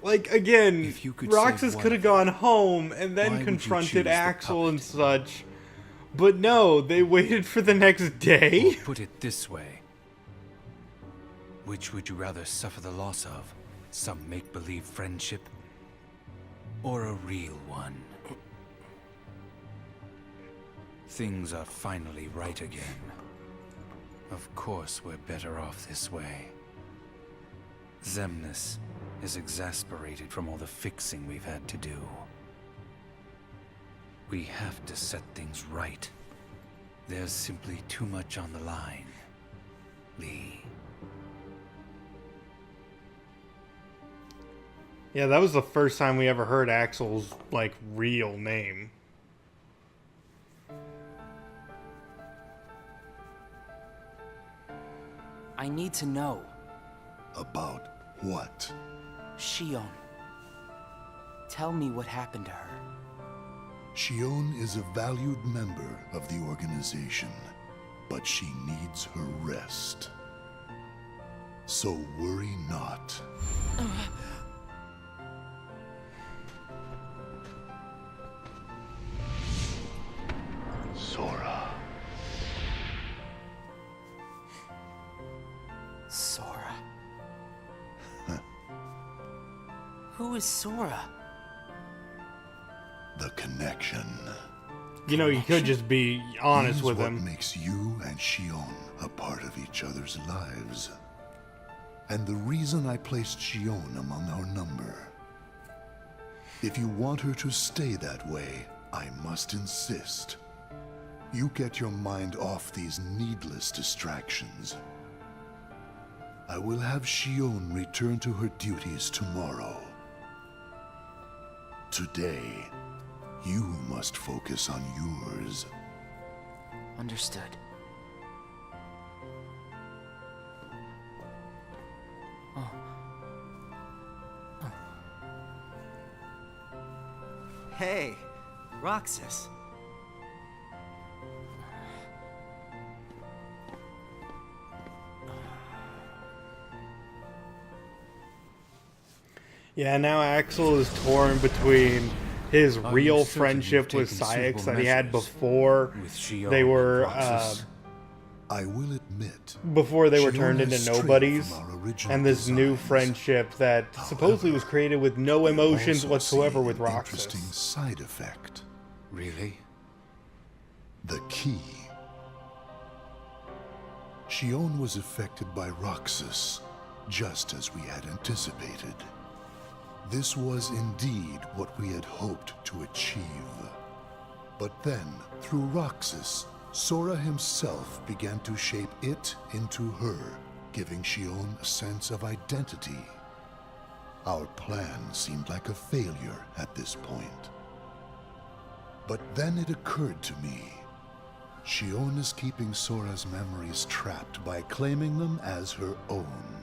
like, again, If you could Roxas save could have one gone home and why then would you confronted choose the Axel and puppet? such. But no, they waited for the next day? Or put it this way. Which would you rather suffer the loss of? Some make-believe friendship? Or a real one? Things are finally right again. Of course we're better off this way. Xemnas is exasperated from all the fixing we've had to do. We have to set things right. There's simply too much on the line, Lee. Yeah, that was the first time we ever heard Axel's, like, real name. I I need to know. About what? Shion. Tell me what happened to her. Shion is a valued member of the organization, but she needs her rest. So worry not. Sora. Sora. Who is Sora? The connection. You know, you could just be honest He's with what him. makes you and Shion a part of each other's lives. And the reason I placed Shion among our number. If you want her to stay that way, I must insist. You get your mind off these needless distractions. I will have Shion return to her duties tomorrow. Today, you must focus on yours. Understood. Hey, Roxas. Yeah, now Axel is torn between his Are real you certain friendship you've with taken Syx suitable that he had measures before with Shion they and were Roxas? I will admit, Shion turned into has strayed nobodies, from our original and this new designs. friendship that supposedly was created with no We emotions also whatsoever see with an Roxas. interesting side effect. Really? The key. Shion was affected by Roxas, just as we had anticipated. This was indeed what we had hoped to achieve. But then, through Roxas, Sora himself began to shape it into her, giving Shion a sense of identity. Our plan seemed like a failure at this point. But then it occurred to me. Shion is keeping Sora's memories trapped by claiming them as her own.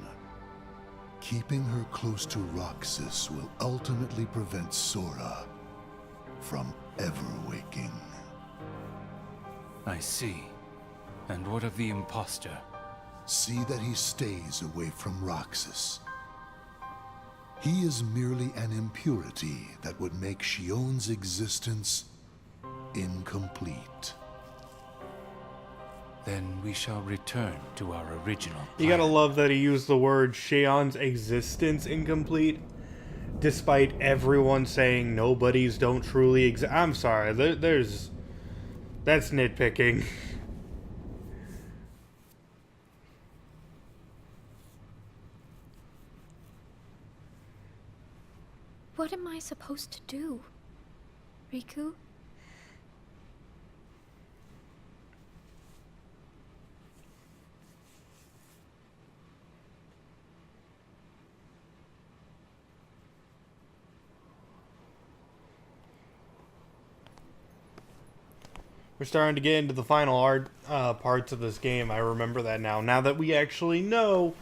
Keeping her close to Roxas will ultimately prevent Sora from ever waking. I see. And what of the imposter? See that he stays away from Roxas. He is merely an impurity that would make Shion's existence incomplete. Then we shall return to our original plan. You gotta love that he used the word Shion's existence incomplete, despite everyone saying nobodies don't truly exist. I'm sorry, that's nitpicking. What am I supposed to do? Riku? We're starting to get into the final parts of this game. I remember that now. Now that we actually know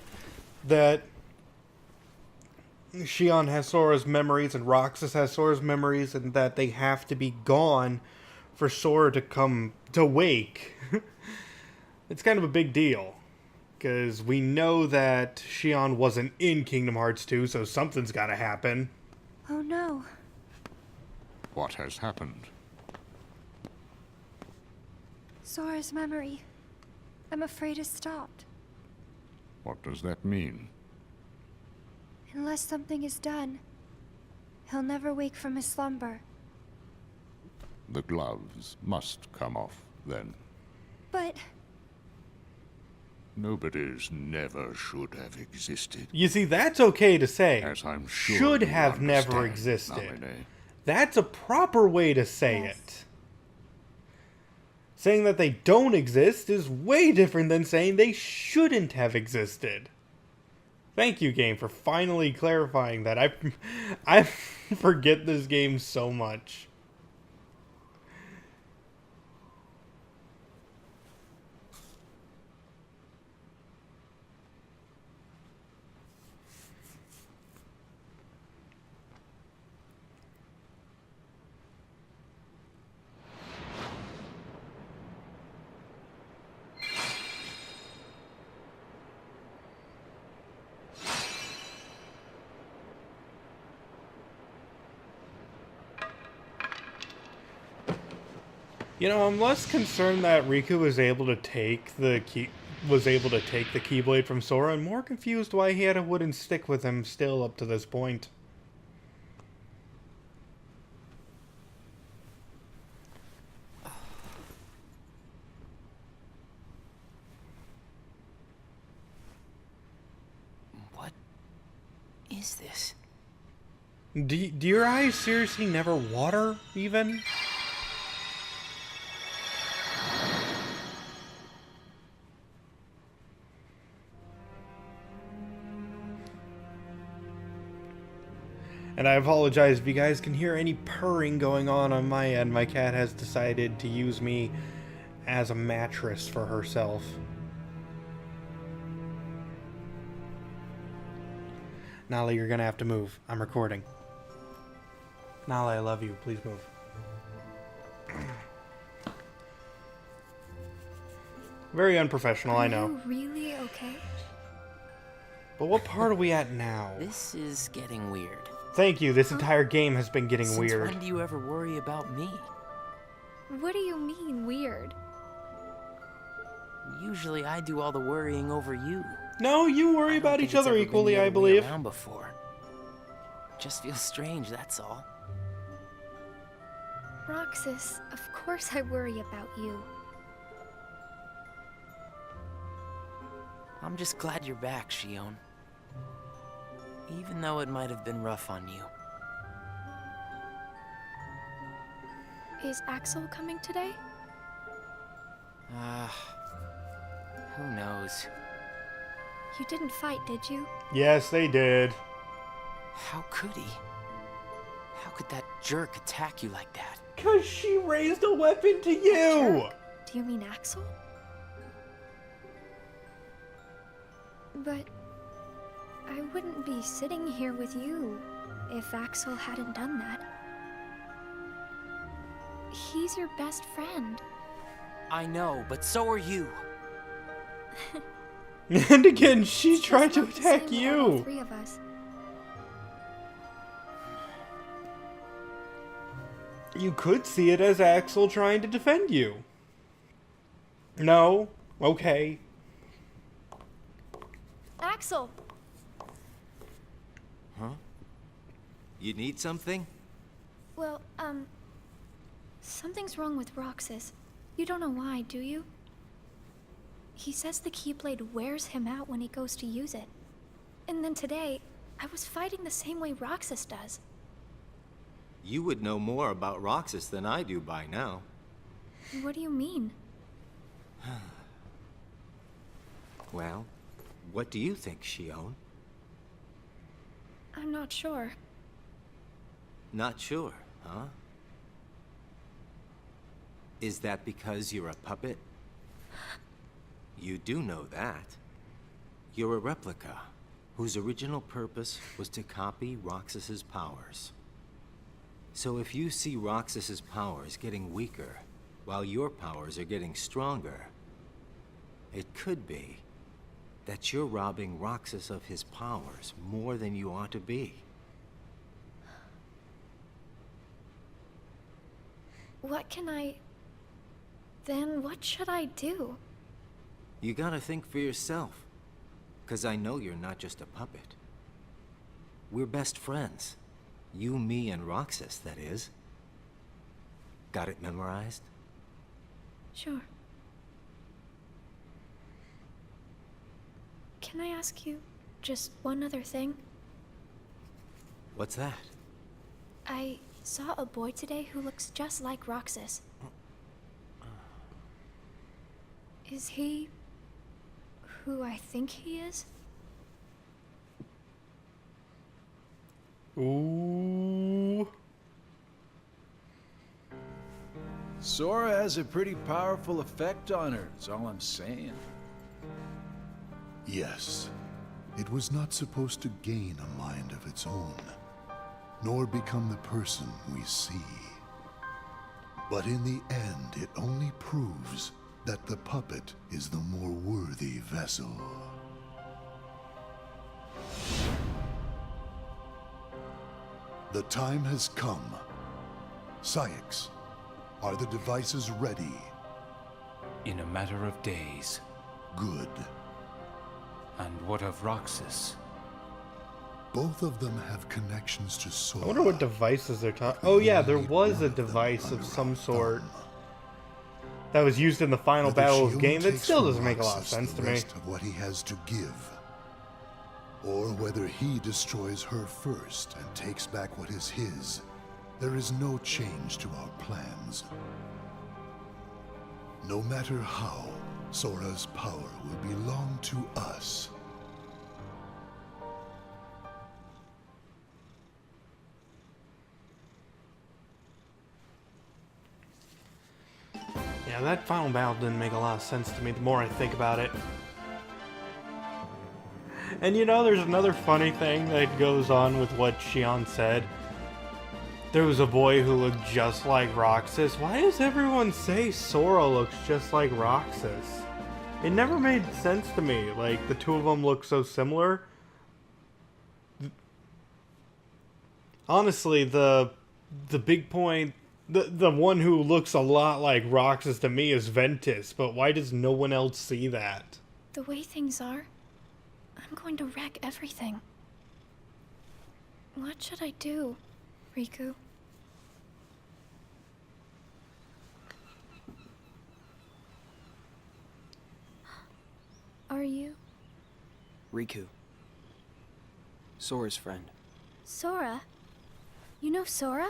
that Shion has Sora's memories and Roxas has Sora's memories, and that they have to be gone for Sora to come to wake. It's kind of a big deal, because we know that Shion wasn't in Kingdom Hearts 2, so something's got to happen. Oh no. What has happened? Sora's memory. I'm afraid it's stopped. What does that mean? Unless something is done, he'll never wake from his slumber. The gloves must come off, then. But Nobodies never should have existed. You see, that's okay to say. As I'm sure should you have never understand, existed. Naminé. That's a proper way to say it. Saying that they don't exist is way different than saying they shouldn't have existed. Thank you, game, for finally clarifying that. I forget this game so much. You know, I'm less concerned that Riku was able to take the Keyblade from Sora, and more confused why he had a wooden stick with him still up to this point. What is this? Do your eyes seriously never water, even? And I apologize if you guys can hear any purring going on my end. My cat has decided to use me as a mattress for herself. Nala, you're gonna have to move. I'm recording. Nala, I love you. Please move. Very unprofessional, I know. Are you really okay? But what part are we at now? This is getting weird. Thank you. This entire game has been getting weird. Since when do you ever worry about me? What do you mean, weird? Usually I do all the worrying over you. No, you worry about each other equally, I believe. Around before. Just feels strange, that's all. Roxas, of course I worry about you. I'm just glad you're back, Shion. Even though it might have been rough on you. Is Axel coming today? Who knows? You didn't fight, did you? Yes, they did. How could he? How could that jerk attack you like that? 'Cause she raised a weapon to you! Do you mean Axel? But I wouldn't be sitting here with you if Axel hadn't done that. He's your best friend. I know, but so are you. And again, she It's tried just to not the attack same with all you. three of us. You could see it as Axel trying to defend you. No? Okay. Axel! Huh? You need something? Well, something's wrong with Roxas. You don't know why, do you? He says the Keyblade wears him out when he goes to use it. And then today, I was fighting the same way Roxas does. You would know more about Roxas than I do by now. What do you mean? Well, what do you think, Shion? I'm not sure. Not sure, huh? Is that because you're a puppet? You do know that. You're a replica, whose original purpose was to copy Roxas's powers. So if you see Roxas's powers getting weaker, while your powers are getting stronger, it could be that you're robbing Roxas of his powers more than you ought to be. Then what should I do? You gotta think for yourself. 'Cause I know you're not just a puppet. We're best friends. You, me, and Roxas, that is. Got it memorized? Sure. Can I ask you just one other thing? What's that? I saw a boy today who looks just like Roxas. Is he who I think he is? Ooh. Sora has a pretty powerful effect on her, is all I'm saying. Yes, it was not supposed to gain a mind of its own, nor become the person we see. But in the end, it only proves that the puppet is the more worthy vessel. The time has come. Syx, Are the devices ready? In a matter of days. Good. And what of Roxas? Both of them have connections to Sora. I wonder what devices they're talking. Oh yeah, there was a device of some sort that was used in the final battle of the game. That still doesn't make a lot of sense to me. Of what he has to give, or whether he destroys her first and takes back what is his, there is no change to our plans. No matter how, Sora's power will belong to us. Yeah, that final battle didn't make a lot of sense to me the more I think about it. And you know, there's another funny thing that goes on with what Xion said. There was a boy who looked just like Roxas. Why does everyone say Sora looks just like Roxas? It never made sense to me. Like, the two of them look so similar. Honestly, the big point... The one who looks a lot like Roxas to me is Ventus, but why does no one else see that? The way things are, I'm going to wreck everything. What should I do, Riku? Are you? Riku. Sora's friend. Sora? You know Sora?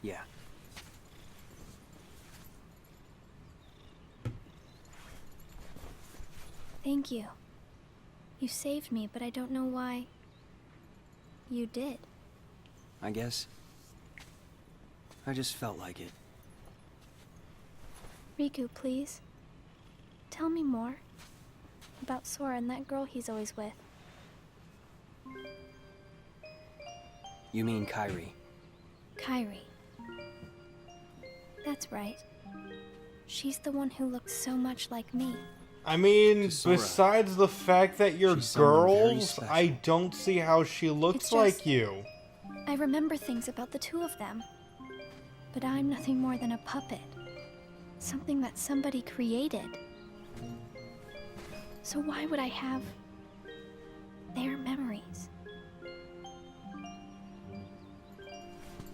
Yeah. Thank you. You saved me, but I don't know why you did. I guess I just felt like it. Riku, please. Tell me more about Sora and that girl he's always with. You mean Kairi? Kairi. That's right. She's the one who looks so much like me. I mean, Sora, besides the fact that you're she's someone very girls, special. I don't see how she looks It's just- like you. I remember things about the two of them. But I'm nothing more than a puppet. Something that somebody created. So why would I have their memories?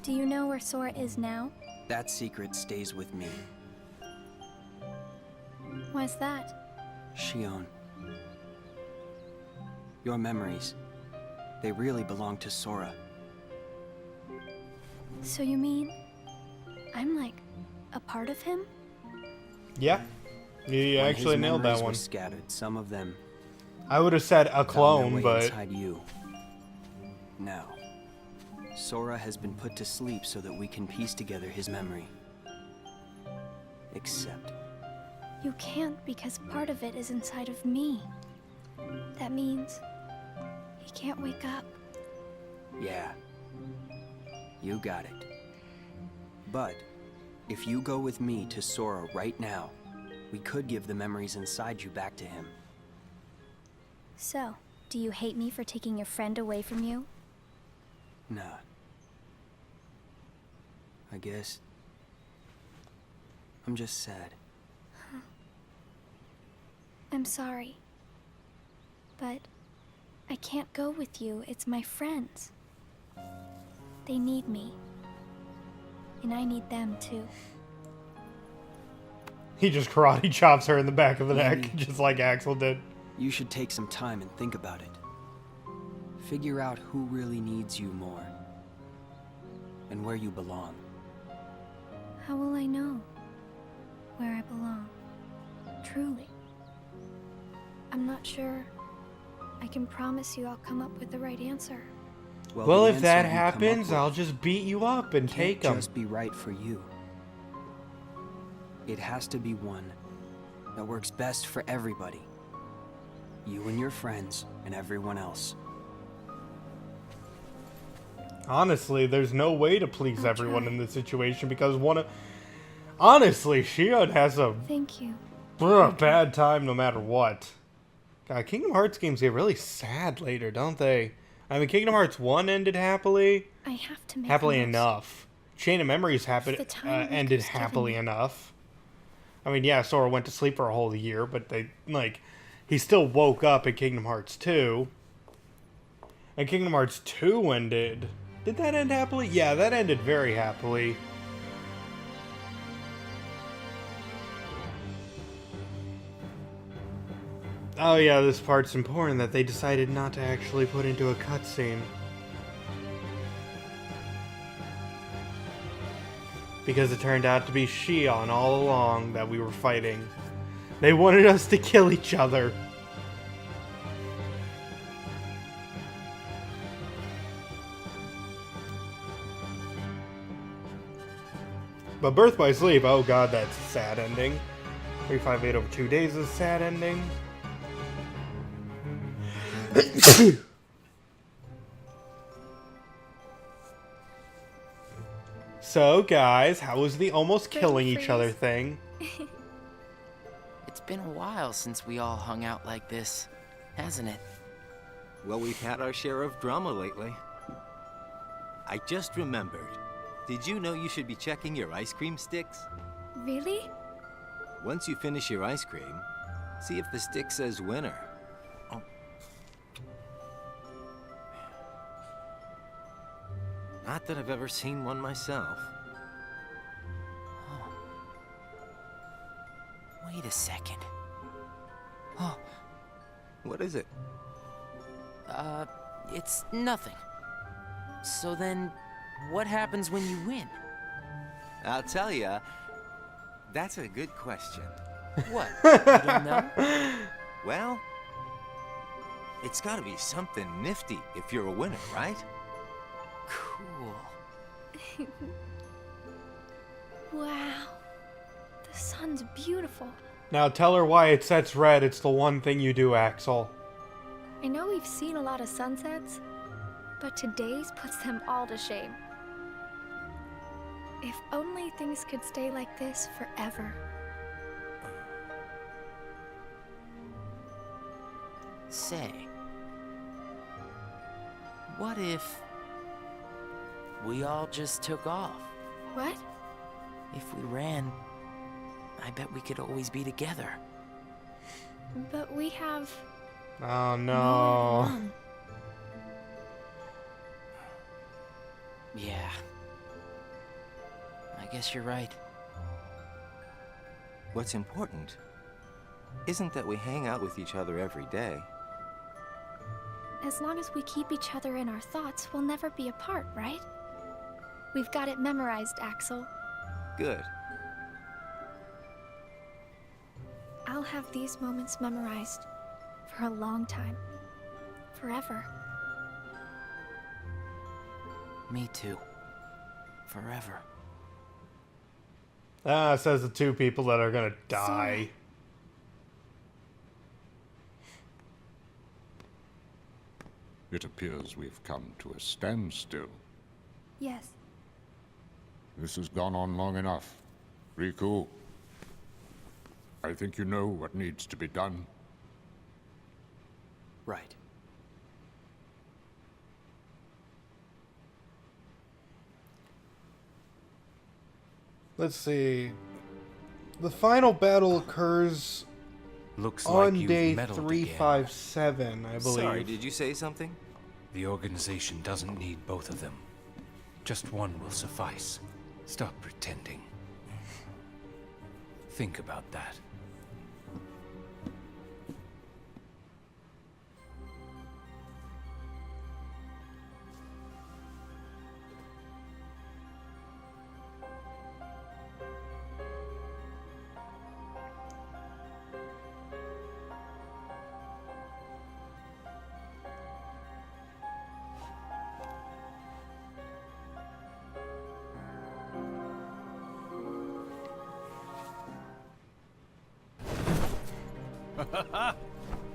Do you know where Sora is now? That secret stays with me. Why's that? Xion. Your memories, they really belong to Sora. So you mean I'm like a part of him? Yeah, you When actually his nailed that memories one. were scattered, some of them I would have said a found their clone, way but inside you. Now, Sora has been put to sleep so that we can piece together his memory. Except You can't because part of it is inside of me. That means he can't wake up. yeah, you got it. But if you go with me to Sora right now, we could give the memories inside you back to him. So, do you hate me for taking your friend away from you? Nah. I guess I'm just sad. I'm sorry. But I can't go with you. It's my friends. They need me. And I need them too. he just karate chops her in the back of the neck, Maybe. just like Axel did. You should take some time and think about it. Figure out who really needs you more. And where you belong. How will I know where I belong? Truly. I'm not sure I can promise you I'll come up with the right answer. Well, the if that answer you come up happens, with I'll just beat you up and take can't him. just be right for you. It has to be one that works best for everybody. You and your friends and everyone else. Honestly, there's no way to please I'll everyone try. in this situation because one of... Honestly, Xion has a Thank you. bad time no matter what. God, Kingdom Hearts games get really sad later, don't they? I mean, Kingdom Hearts 1 ended happily. I have to make Happily the most. enough. Chain of Memories ended happily enough. I mean, yeah, Sora went to sleep for a whole year, but he still woke up in Kingdom Hearts 2. And Kingdom Hearts 2 ended... Did that end happily? Yeah, that ended very happily. Oh yeah, this part's important that they decided not to actually put into a cutscene. Because it turned out to be Shion all along that we were fighting. They wanted us to kill each other. But Birth by Sleep, oh god, that's a sad ending. 358 over 2 days is a sad ending. So, guys, how was the almost killing each other thing? It's been a while since we all hung out like this, hasn't it? Well, we've had our share of drama lately. I just remembered. Did you know you should be checking your ice cream sticks? Really? Once you finish your ice cream, see if the stick says winner. Oh. Not that I've ever seen one myself. Oh. Wait a second. Oh. What is it? It's nothing. So then, what happens when you win? I'll tell ya. That's a good question. What? You don't know? Well, it's gotta be something nifty if you're a winner, right? Cool. Wow. The sun's beautiful. Now tell her why it sets red. It's the one thing you do, Axel. I know we've seen a lot of sunsets, but today's puts them all to shame. If only things could stay like this forever. Say, what if we all just took off? What? If we ran, I bet we could always be together. But we have... Oh no. nowhere to run. Yeah. I guess you're right. What's important isn't that we hang out with each other every day. As long as we keep each other in our thoughts, we'll never be apart, right? We've got it memorized, Axel. Good. I'll have these moments memorized for a long time. Forever. Me too. Forever. Says the two people that are gonna die. It appears we've come to a standstill. Yes. This has gone on long enough. Riku, I think you know what needs to be done. Right. Let's see. The final battle occurs Looks on like you've day meddled 357, I believe. Sorry, did you say something? The organization doesn't need both of them. Just one will suffice. Stop pretending. Think about that.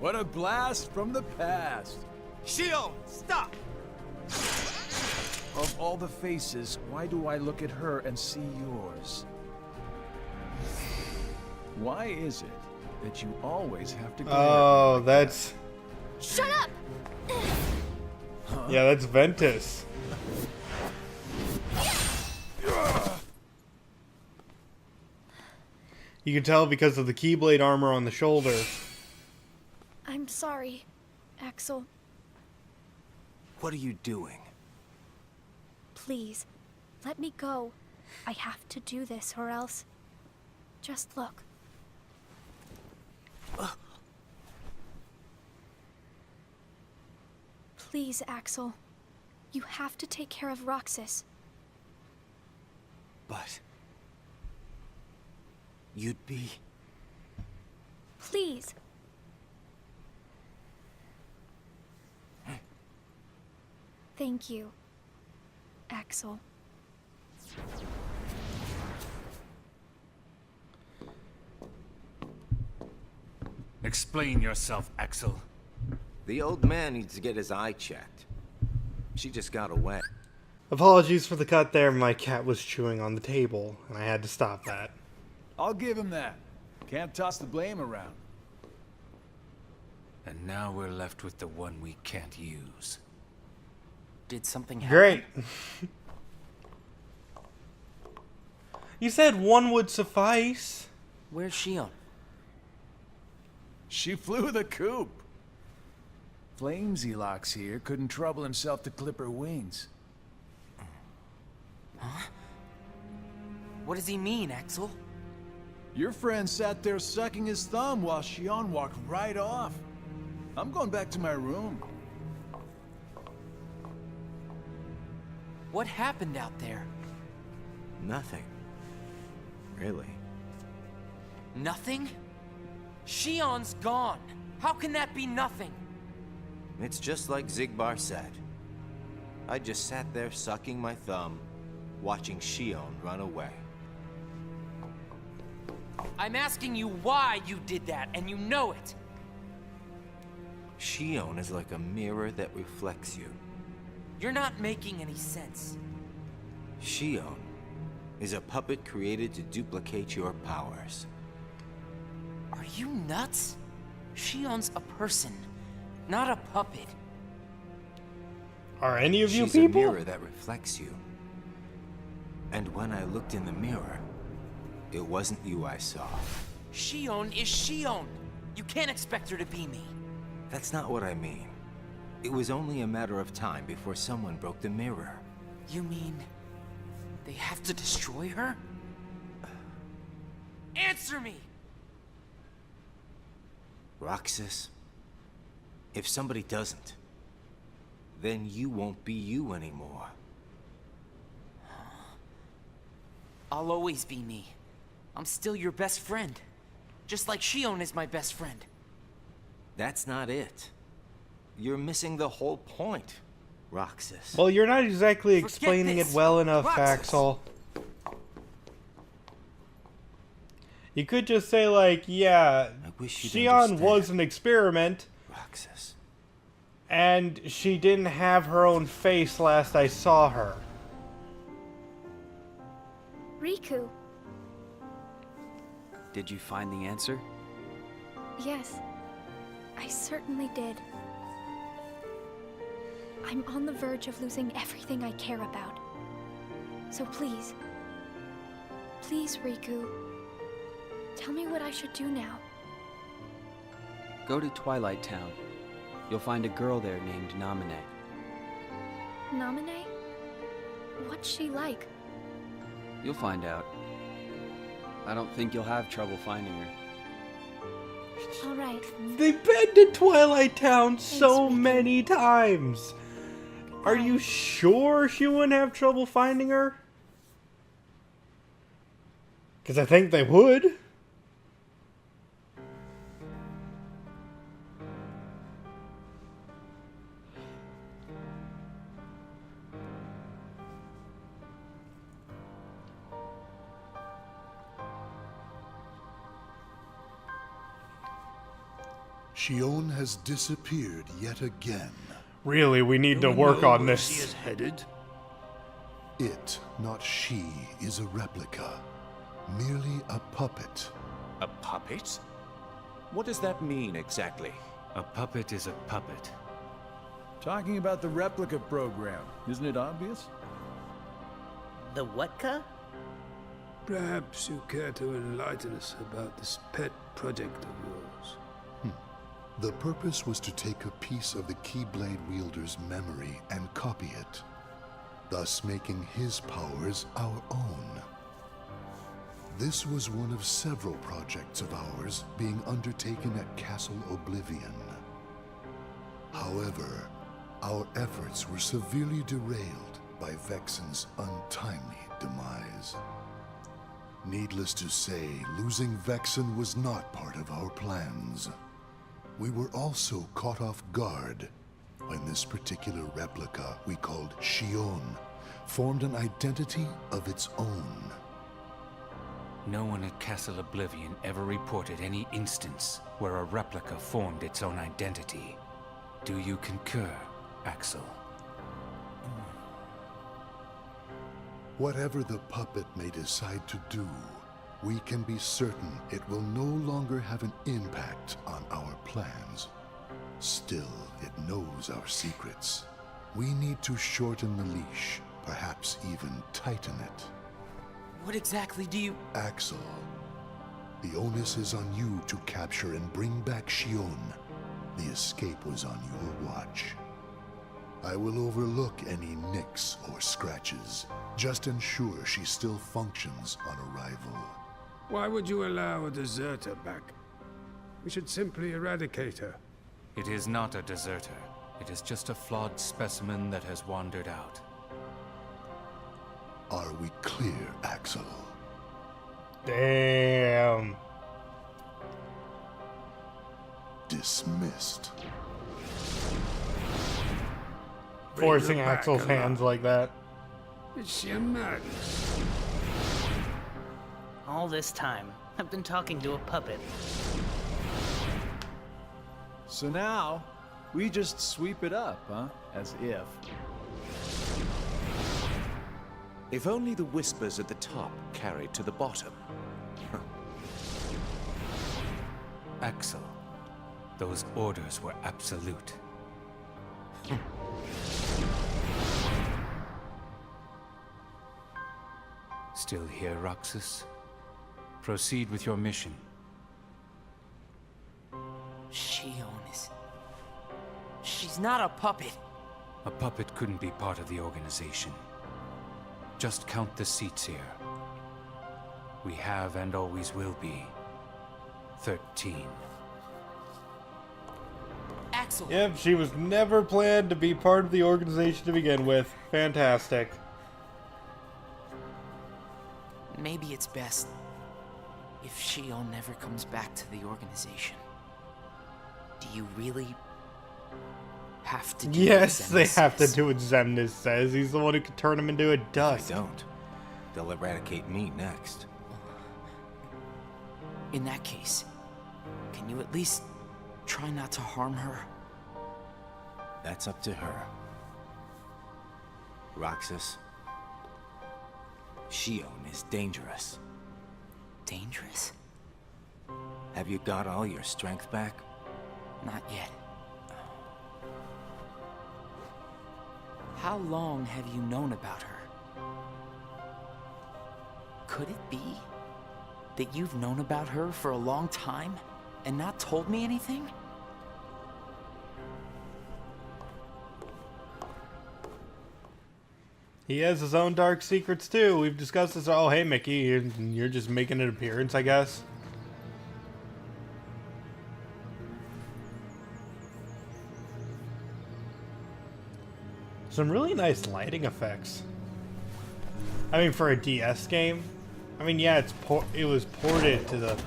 What a blast from the past! Shion, stop! Of all the faces, why do I look at her and see yours? Why is it that you always have to glare at me Oh, like that's... Shut up! Yeah, that's Ventus. You can tell because of the Keyblade armor on the shoulder. I'm sorry, Axel. What are you doing? Please, let me go. I have to do this or else... Just look. Please, Axel. You have to take care of Roxas. But... you'd be... Please. Thank you, Axel. Explain yourself, Axel. The old man needs to get his eye checked. She just got away. Apologies for the cut there. My cat was chewing on the table, and I had to stop that. I'll give him that. Can't toss the blame around. And now we're left with the one we can't use. Did something happen? Great. You said one would suffice. Where's Shion? She flew the coop. Flamesy Locks here couldn't trouble himself to clip her wings. Huh? What does he mean, Axel? Your friend sat there sucking his thumb while Shion walked right off. I'm going back to my room. What happened out there? Nothing. Really. Nothing? Shion's gone. How can that be nothing? It's just like Zigbar said. I just sat there sucking my thumb, watching Shion run away. I'm asking you why you did that, and you know it. Shion is like a mirror that reflects you. You're not making any sense. Shion is a puppet created to duplicate your powers. Are you nuts? Shion's a person, not a puppet. Are any of you She's people? a mirror that reflects you. And when I looked in the mirror, it wasn't you I saw. Shion is Shion. You can't expect her to be me. That's not what I mean. It was only a matter of time before someone broke the mirror. You mean they have to destroy her? Answer me! Roxas, if somebody doesn't, then you won't be you anymore. I'll always be me. I'm still your best friend. Just like Shion is my best friend. That's not it. You're missing the whole point, Roxas. Well, you're not exactly Forget explaining this. it well enough, Roxas. Axel. You could just say, like, yeah, wish you'd Shion understand. was an experiment, Roxas. and she didn't have her own face last I saw her. Riku. Did you find the answer? Yes, I certainly did. I'm on the verge of losing everything I care about. So please, please, Riku, tell me what I should do now. Go to Twilight Town. You'll find a girl there named Namine. Namine? What's she like? You'll find out. I don't think you'll have trouble finding her. All right. They've been to Twilight Town so Riku. many times. Are you sure she wouldn't have trouble finding her? Because I think they would. Shion has disappeared yet again. Really, we need to work on this. Headed? It, not she, is a replica. Merely a puppet. A puppet? What does that mean exactly? A puppet is a puppet. Talking about the replica program, isn't it obvious? The what-ca? Perhaps you care to enlighten us about this pet project of yours. The purpose was to take a piece of the Keyblade wielder's memory and copy it, thus making his powers our own. This was one of several projects of ours being undertaken at Castle Oblivion. However, our efforts were severely derailed by Vexen's untimely demise. Needless to say, losing Vexen was not part of our plans. We were also caught off guard when this particular replica we called Shion formed an identity of its own. No one at Castle Oblivion ever reported any instance where a replica formed its own identity. Do you concur, Axel? Whatever the puppet may decide to do, we can be certain it will no longer have an impact on our plans. Still, it knows our secrets. We need to shorten the leash, perhaps even tighten it. What exactly do you... Axel, the onus is on you to capture and bring back Shion. The escape was on your watch. I will overlook any nicks or scratches. Just ensure she still functions on arrival. Why would you allow a deserter back? We should simply eradicate her. It is not a deserter. It is just a flawed specimen that has wandered out. Are we clear, Axel? Damn. Dismissed. Forcing Axel's hands like that. It's sheer madness. All this time, I've been talking to a puppet. So now, we just sweep it up, huh? As if. If only the whispers at the top carried to the bottom. Axel, those orders were absolute. Still here, Roxas? Proceed with your mission. Shion is... She's not a puppet. A puppet couldn't be part of the organization. Just count the seats here. We have and always will be 13. Axel! Yep, she was never planned to be part of the organization to begin with. Fantastic. Maybe it's best if Shion never comes back to the organization. Do you really have to do Yes, what they Xemnas have to says? do what Xemnas says. He's the one who can turn him into a dust. If I don't, they'll eradicate me next. In that case, can you at least try not to harm her? That's up to her. Roxas, Shion is dangerous. Dangerous? Have you got all your strength back? Not yet. How long have you known about her? Could it be that you've known about her for a long time and not told me anything? He has his own dark secrets too. We've discussed this. Oh, hey, Mickey, you're just making an appearance, I guess. Some really nice lighting effects. I mean, for a DS game. I mean, yeah, it was ported to the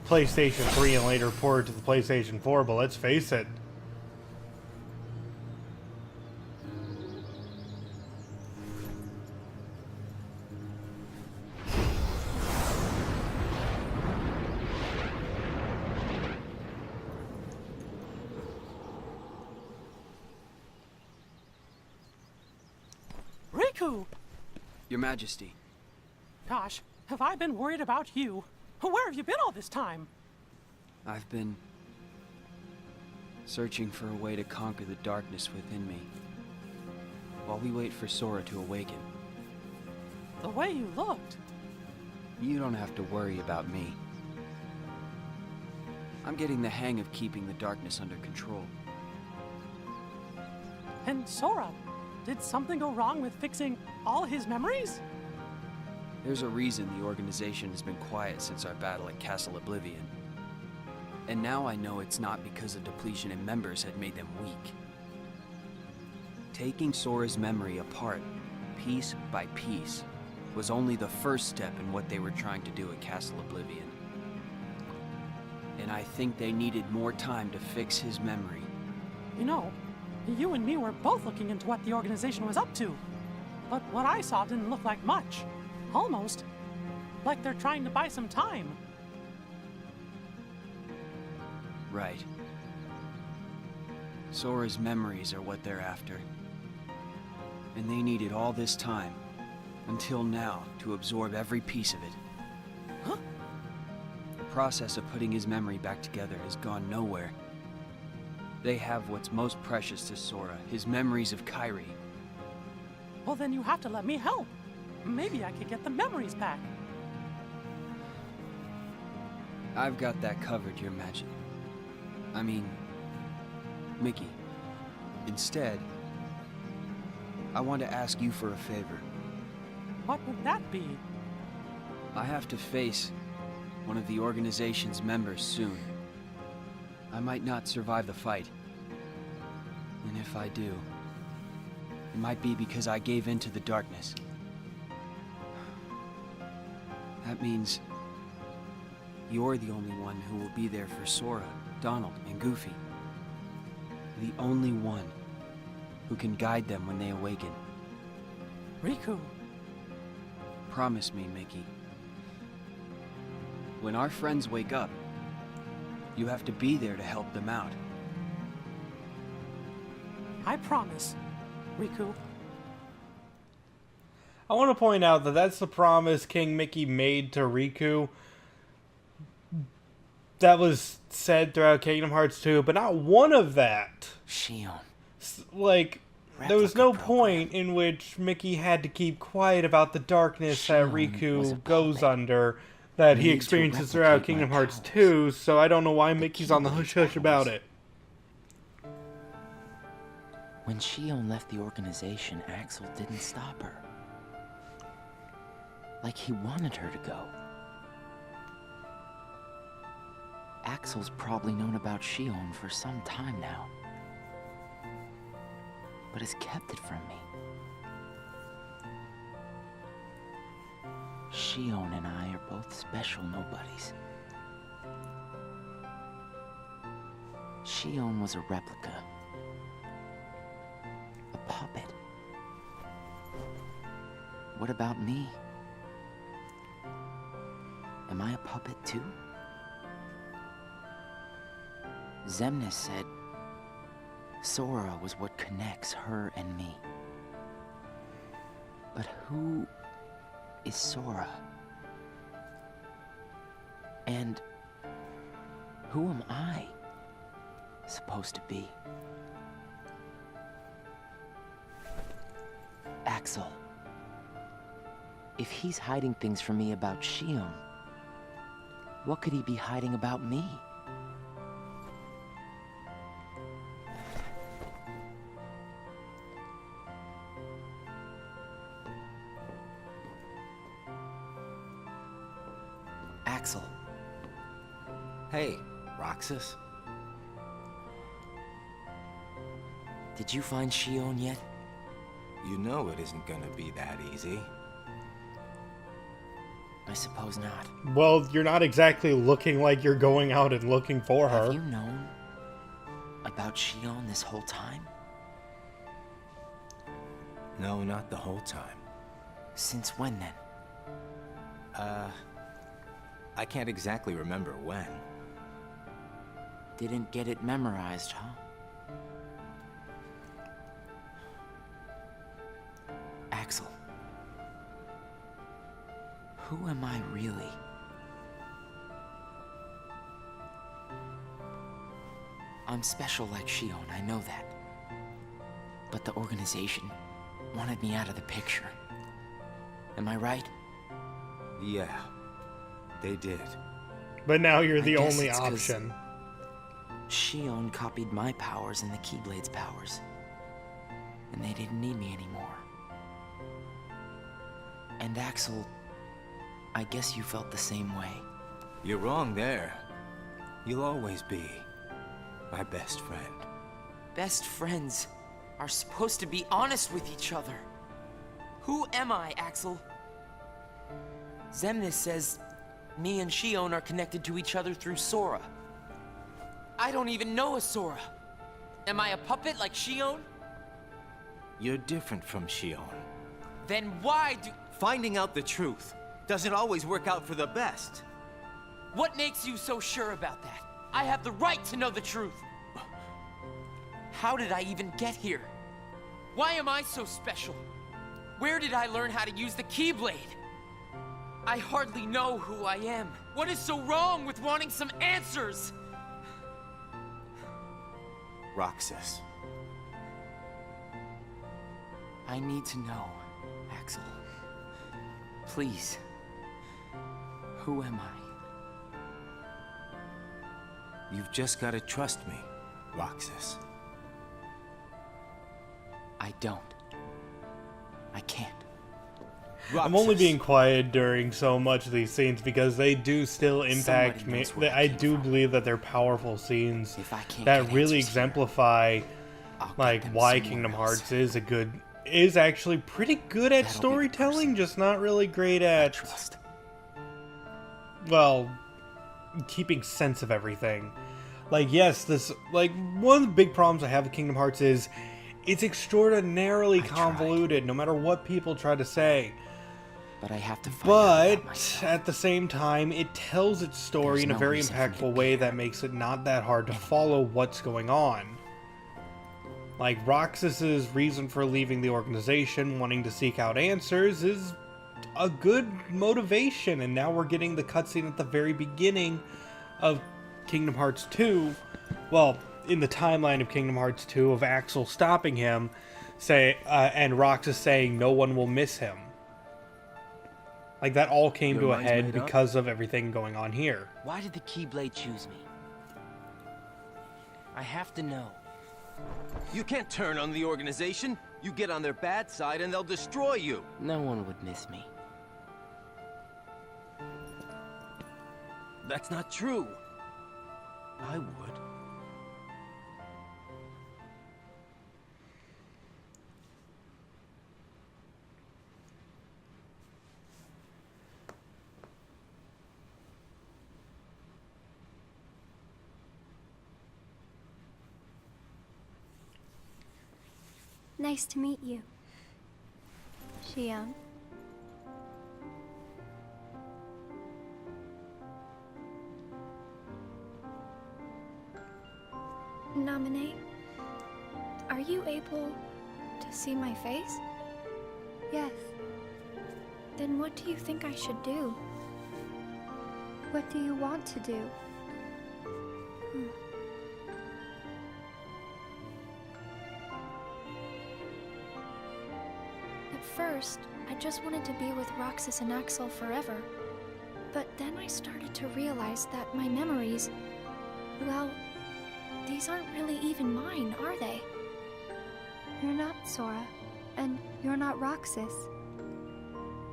PlayStation 3 and later ported to the PlayStation 4, but let's face it. Riku! Your Majesty. Gosh, have I been worried about you? Where have you been all this time? I've been searching for a way to conquer the darkness within me, while we wait for Sora to awaken. The way you looked. You don't have to worry about me. I'm getting the hang of keeping the darkness under control. And Sora, did something go wrong with fixing all his memories? There's a reason the organization has been quiet since our battle at Castle Oblivion. And now I know it's not because a depletion in members had made them weak. Taking Sora's memory apart, piece by piece, was only the first step in what they were trying to do at Castle Oblivion. And I think they needed more time to fix his memory. You know, you and me were both looking into what the organization was up to. But what I saw didn't look like much. Almost like they're trying to buy some time. Right. Sora's memories are what they're after. And they needed all this time, until now, to absorb every piece of it. Huh? The process of putting his memory back together has gone nowhere. They have what's most precious to Sora, his memories of Kairi. Well, then you have to let me help. Maybe I could get the memories back. I've got that covered, Your Majesty. I mean, Mickey. Instead, I want to ask you for a favor. What would that be? I have to face one of the organization's members soon. I might not survive the fight. And if I do, it might be because I gave in to the darkness. That means you're the only one who will be there for Sora, Donald, and Goofy. The only one who can guide them when they awaken. Riku. Promise me, Mickey. When our friends wake up, you have to be there to help them out. I promise, Riku. I want to point out that that's the promise King Mickey made to Riku. That was said throughout Kingdom Hearts 2, but not one of that. Shion. Like, there was no point in which Mickey had to keep quiet about the darkness that Riku goes under, that he experiences throughout Kingdom Hearts 2, so I don't know why Mickey's on the hush-hush about it. When Shion left the organization, Axel didn't stop her. Like he wanted her to go. Axel's probably known about Shion for some time now, but has kept it from me. Shion and I are both special nobodies. Shion was a replica. A puppet. What about me? Am I a puppet too? Xemnas said Sora was what connects her and me. But who is Sora? And who am I supposed to be? Axel. If he's hiding things from me about Shion, what could he be hiding about me? Axel. Hey, Roxas. Did you find Shion yet? You know it isn't gonna be that easy. I suppose not. Well, you're not exactly looking like you're going out and looking for her. Have you known about Shion this whole time? No, not the whole time. Since when then? I can't exactly remember when. Didn't get it memorized, huh? Axel. Who am I really? I'm special like Shion, I know that. But the organization wanted me out of the picture. Am I right? Yeah, They did. But now you're I the guess only it's 'cause option. Shion copied my powers and the Keyblade's powers. And they didn't need me anymore. And Axel, I guess you felt the same way. You're wrong there. You'll always be my best friend. Best friends are supposed to be honest with each other. Who am I, Axel? Xemnas says me and Shion are connected to each other through Sora. I don't even know a Sora. Am I a puppet like Shion? You're different from Shion. Then why do... Finding out the truth doesn't always work out for the best. What makes you so sure about that? I have the right to know the truth. How did I even get here? Why am I so special? Where did I learn how to use the Keyblade? I hardly know who I am. What is so wrong with wanting some answers? Roxas. I need to know, Axel. Please. Who am I? You've just got to trust me, Roxas. I don't. I can't. I'm only being quiet during so much of these scenes because they do still impact me. I do believe that they're powerful scenes that really exemplify like why Kingdom Hearts is actually pretty good at storytelling, just not really great at well, keeping sense of everything. Like, yes, one of the big problems I have with Kingdom Hearts is it's extraordinarily convoluted, no matter what people try to say. But I have to find out But at the same time, it tells its story in a very impactful way that makes it not that hard to follow what's going on. Like, Roxas's reason for leaving the organization, wanting to seek out answers, is a good motivation, and now we're getting the cutscene at the very beginning of Kingdom Hearts 2, well, in the timeline of Kingdom Hearts 2, of Axel stopping him, and Roxas saying no one will miss him. Like, that all came to a head because of everything going on here. Why did the Keyblade choose me? I have to know. You can't turn on the organization. You get on their bad side and they'll destroy you. No one would miss me. That's not true. I would. Nice to meet you, Shion. Nominate, are you able to see my face? Yes. Then what do you think I should do? What do you want to do? At first, I just wanted to be with Roxas and Axel forever. But then I started to realize that my memories, well, these aren't really even mine, are they? You're not Sora, and you're not Roxas.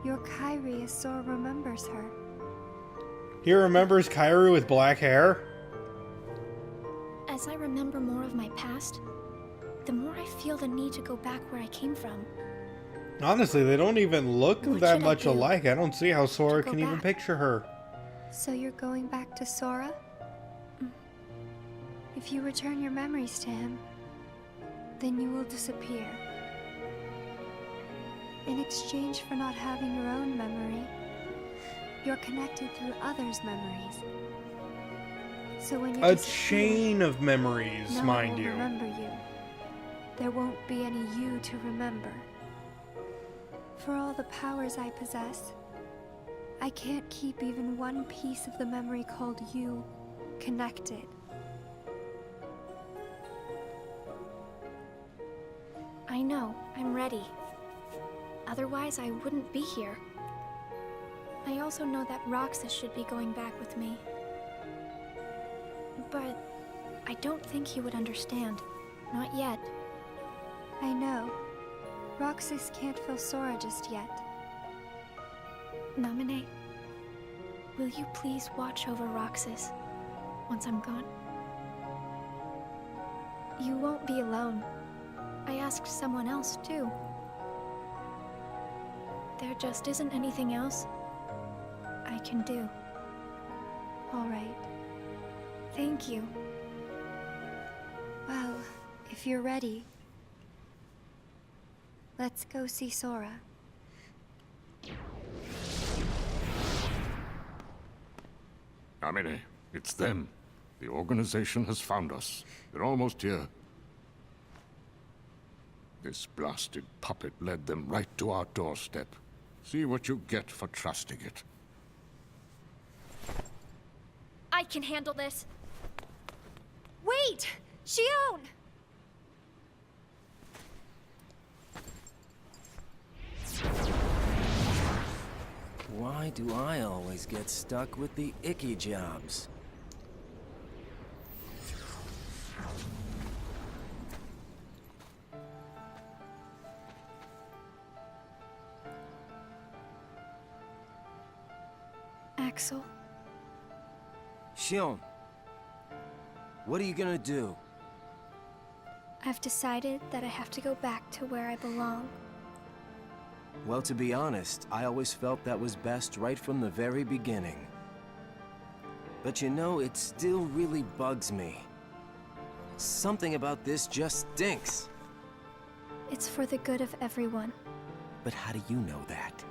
You're Kairi as Sora remembers her. He remembers Kairi with black hair? As I remember more of my past, the more I feel the need to go back where I came from. Honestly, they don't even look that much do alike. I don't see how Sora go can even back? picture her. So you're going back to Sora? If you return your memories to him, then you will disappear. In exchange for not having your own memory, you're connected through others' memories. So when you A disappear, chain of memories, no one mind will you. remember you. There won't be any you to remember. For all the powers I possess, I can't keep even one piece of the memory called you connected. I know, I'm ready. Otherwise, I wouldn't be here. I also know that Roxas should be going back with me. But I don't think he would understand. Not yet. I know. Roxas can't feel Sora just yet. Namine, will you please watch over Roxas once I'm gone? You won't be alone. I asked someone else, too. There just isn't anything else I can do. All right. Thank you. Well, if you're ready, let's go see Sora. Amine, it's them. The organization has found us. They're almost here. This blasted puppet led them right to our doorstep. See what you get for trusting it. I can handle this. Wait! Shion! Why do I always get stuck with the icky jobs? Axel, Shion, what are you gonna do? I've decided that I have to go back to where I belong. Well, to be honest, I always felt that was best right from the very beginning. But you know, it still really bugs me. Something about this just stinks. It's for the good of everyone. But how do you know that?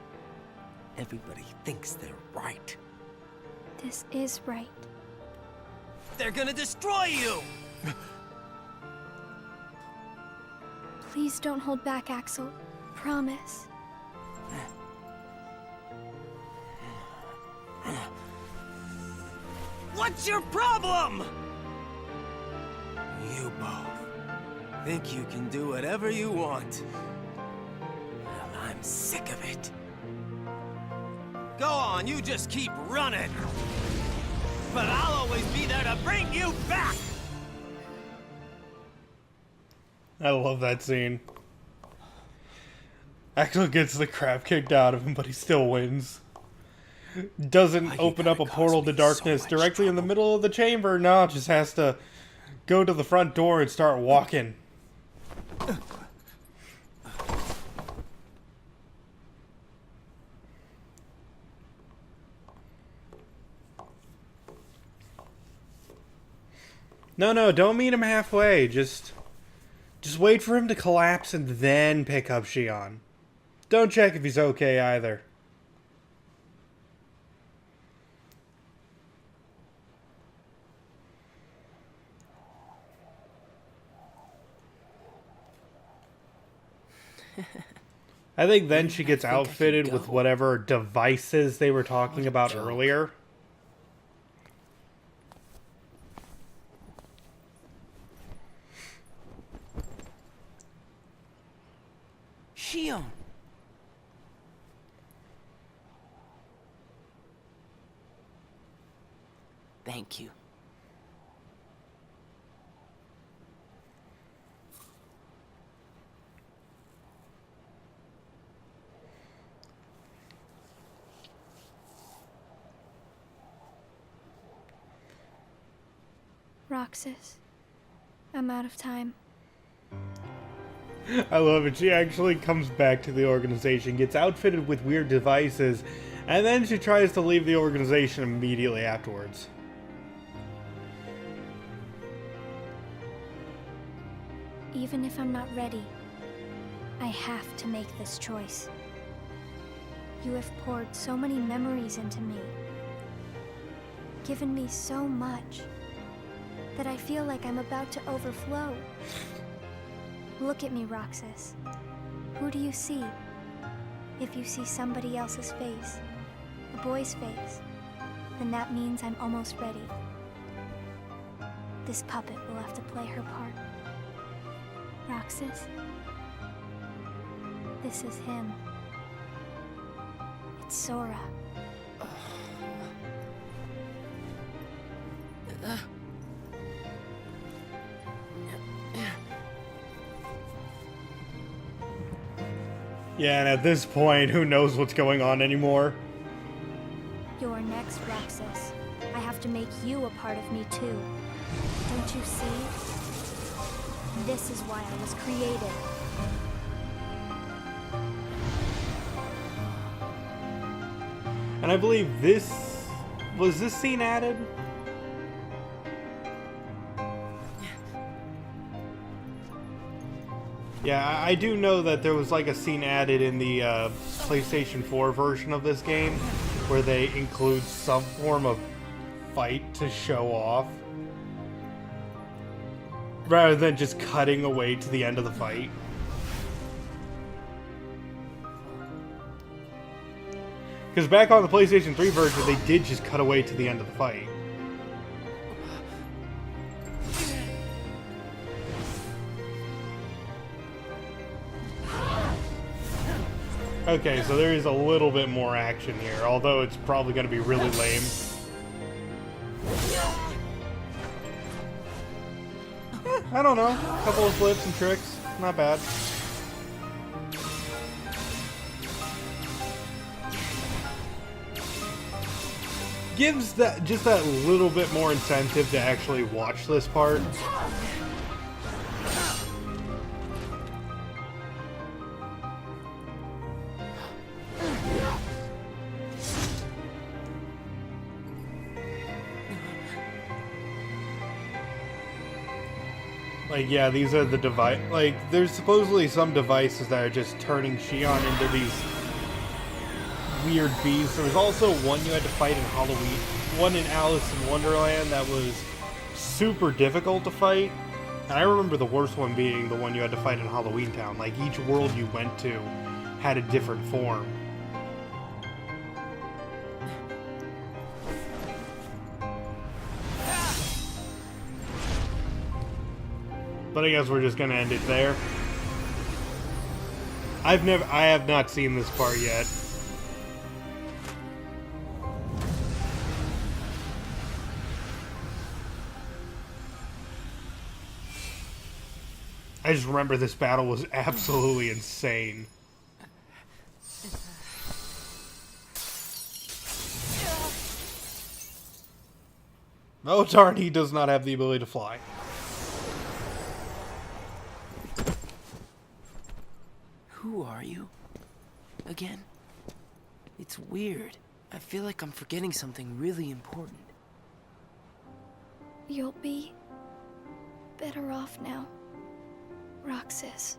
Everybody thinks they're right. This is right. They're gonna destroy you! Please don't hold back, Axel. Promise. What's your problem? You both think you can do whatever you want. Well, I'm sick of it. Go on, you just keep running. But I'll always be there to bring you back! I love that scene. Axel gets the crap kicked out of him, but he still wins. Doesn't open up a portal to darkness directly in the middle of the chamber. No, just has to go to the front door and start walking. No, don't meet him halfway. Just wait for him to collapse and then pick up Shion. Don't check if he's okay either. I think then she gets outfitted with whatever devices they were talking about earlier. Shion! Thank you. Roxas, I'm out of time. I love it. She actually comes back to the organization, gets outfitted with weird devices, and then she tries to leave the organization immediately afterwards. Even if I'm not ready, I have to make this choice. You have poured so many memories into me, given me so much, that I feel like I'm about to overflow. Look at me, Roxas. Who do you see? If you see somebody else's face, a boy's face, then that means I'm almost ready. This puppet will have to play her part. Roxas, this is him. It's Sora. Yeah, and at this point, who knows what's going on anymore? You're next, Roxas. I have to make you a part of me too. Don't you see? This is why I was created. And I believe was this scene added? Yeah, I do know that there was like a scene added in the PlayStation 4 version of this game where they include some form of fight to show off rather than just cutting away to the end of the fight. Because back on the PlayStation 3 version, they did just cut away to the end of the fight. Okay, so there is a little bit more action here, although it's probably going to be really lame. I don't know. A couple of flips and tricks. Not bad. Gives that just that little bit more incentive to actually watch this part. Like, yeah, these are the device. Like, there's supposedly some devices that are just turning Shion into these weird beasts. There was also one you had to fight in Halloween, one in Alice in Wonderland that was super difficult to fight. And I remember the worst one being the one you had to fight in Halloween Town. Like, each world you went to had a different form. But I guess we're just gonna end it there. I have not seen this part yet. I just remember this battle was absolutely insane. Oh darn, he does not have the ability to fly. Who are you? Again? It's weird. I feel like I'm forgetting something really important. You'll be better off now, Roxas.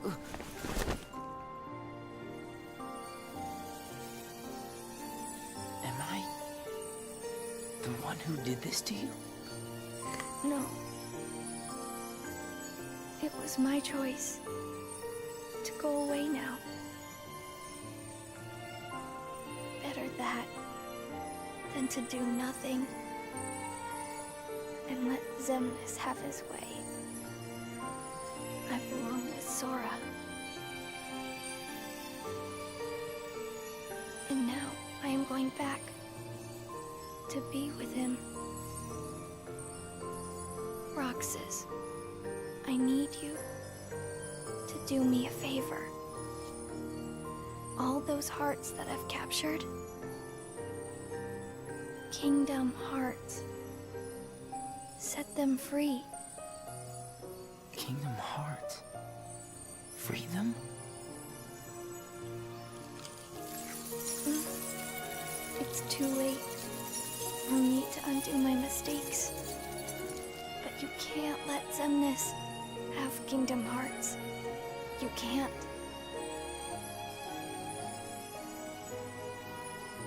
Am I the one who did this to you? No. It was my choice to go away now. Better that than to do nothing and let Xemnas have his way. I belong with Sora. And now I am going back to be with him. Roxas, I need you to do me a favor. All those hearts that I've captured, Kingdom Hearts, set them free. Kingdom Hearts? Free them? It's too late. I'll need to undo my mistakes. But you can't let Xemnas have Kingdom Hearts. You can't.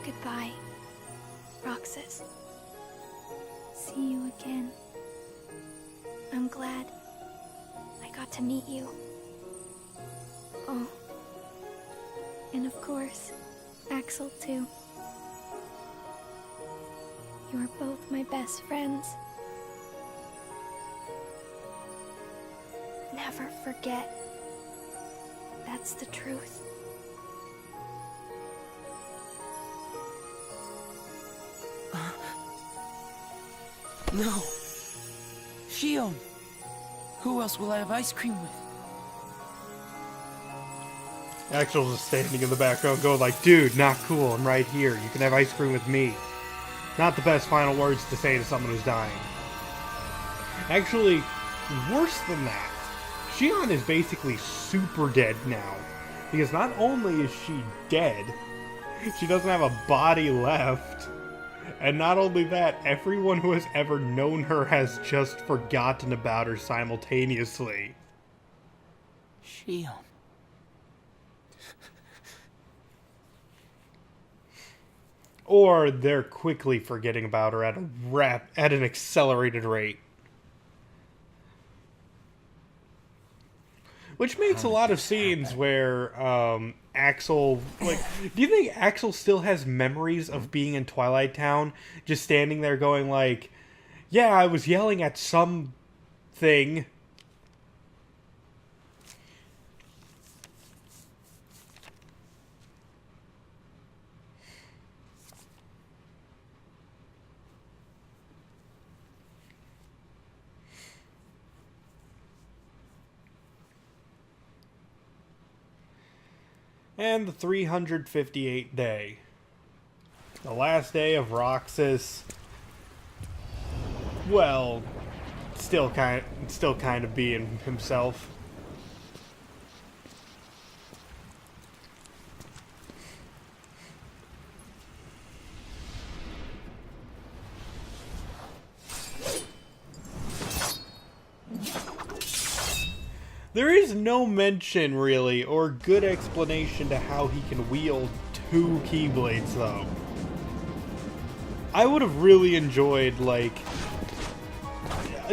Goodbye, Roxas. See you again. I'm glad I got to meet you. Oh, and of course, Axel too. You're both my best friends. Never forget. That's the truth. No. Shion. Who else will I have ice cream with? Axel's just standing in the background going like, dude, not cool, I'm right here. You can have ice cream with me. Not the best final words to say to someone who's dying. Actually, worse than that, Shion is basically super dead now. Because not only is she dead, she doesn't have a body left. And not only that, everyone who has ever known her has just forgotten about her simultaneously. Shion. Or they're quickly forgetting about her at an accelerated rate. Which makes a lot of scenes where Axel, like, do you think Axel still has memories of being in Twilight Town, just standing there going like, yeah, I was yelling at something. And the 358th day. The last day of Roxas. Well, still kind of being himself. There is no mention, really, or good explanation to how he can wield two Keyblades, though. I would have really enjoyed, like,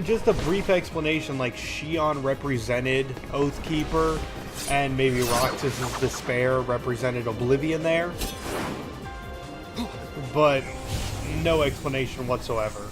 just a brief explanation, like Shion represented Oathkeeper, and maybe Roxas's Despair represented Oblivion there. But no explanation whatsoever.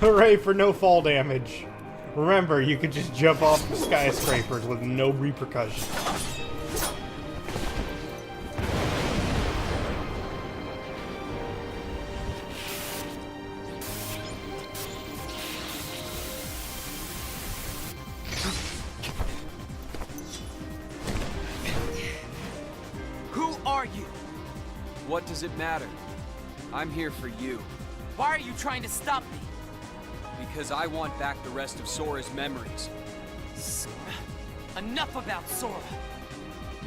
Hooray for no fall damage. Remember, you could just jump off the skyscrapers with no repercussions. Who are you? What does it matter? I'm here for you. Why are you trying to stop me? Because I want back the rest of Sora's memories. Sora. Enough about Sora.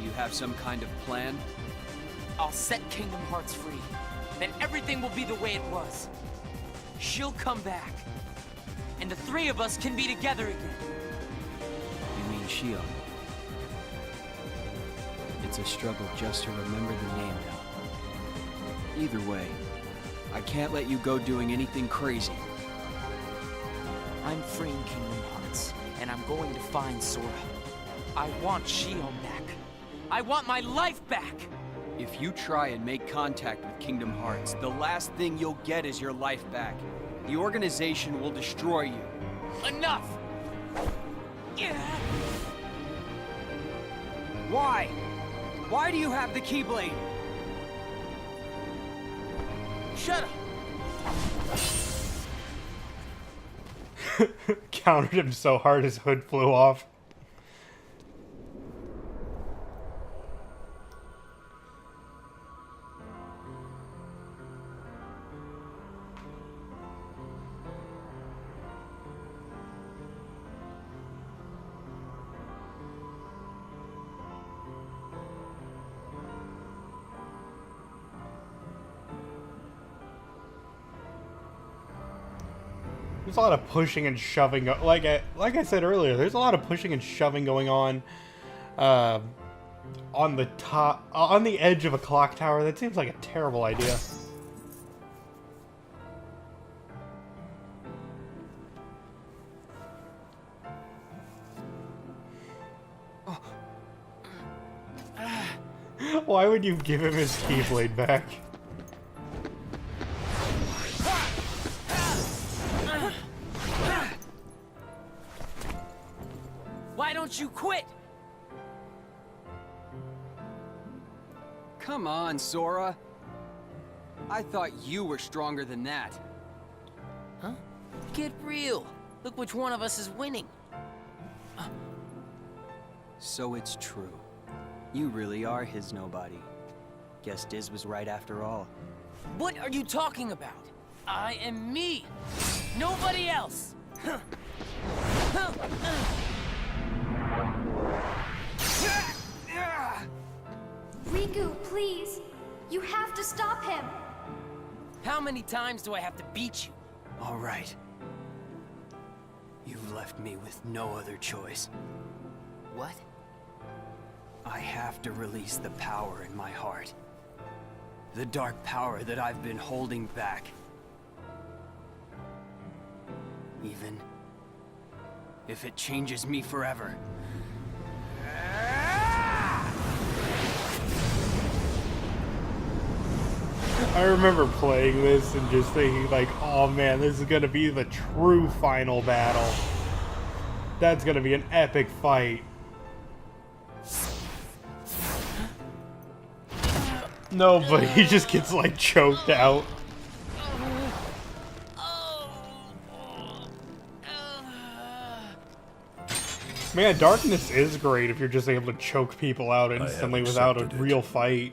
You have some kind of plan? I'll set Kingdom Hearts free. Then everything will be the way it was. She'll come back. And the three of us can be together again. You mean Shion? It's a struggle just to remember the name now. Either way, I can't let you go doing anything crazy. I'm freeing Kingdom Hearts, and I'm going to find Sora. I want Shion back. I want my life back! If you try and make contact with Kingdom Hearts, the last thing you'll get is your life back. The organization will destroy you. Enough! Yeah. Why? Why do you have the Keyblade? Shut up! Countered him so hard his hood flew off. There's a lot of pushing and shoving. Like I said earlier, there's a lot of pushing and shoving going on the top, on the edge of a clock tower. That seems like a terrible idea. Why would you give him his Keyblade back? Why don't you quit? Come on, Sora. I thought you were stronger than that. Huh? Get real. Look which one of us is winning. So it's true. You really are his nobody. Guess Diz was right after all. What are you talking about? I am me. Nobody else. Riku, please! You have to stop him! How many times do I have to beat you? All right. You've left me with no other choice. What? I have to release the power in my heart. The dark power that I've been holding back. Even if it changes me forever. I remember playing this and just thinking like, oh man, this is gonna be the true final battle. That's gonna be an epic fight. No, but he just gets like choked out. Man, darkness is great if you're just able to choke people out instantly without a real fight.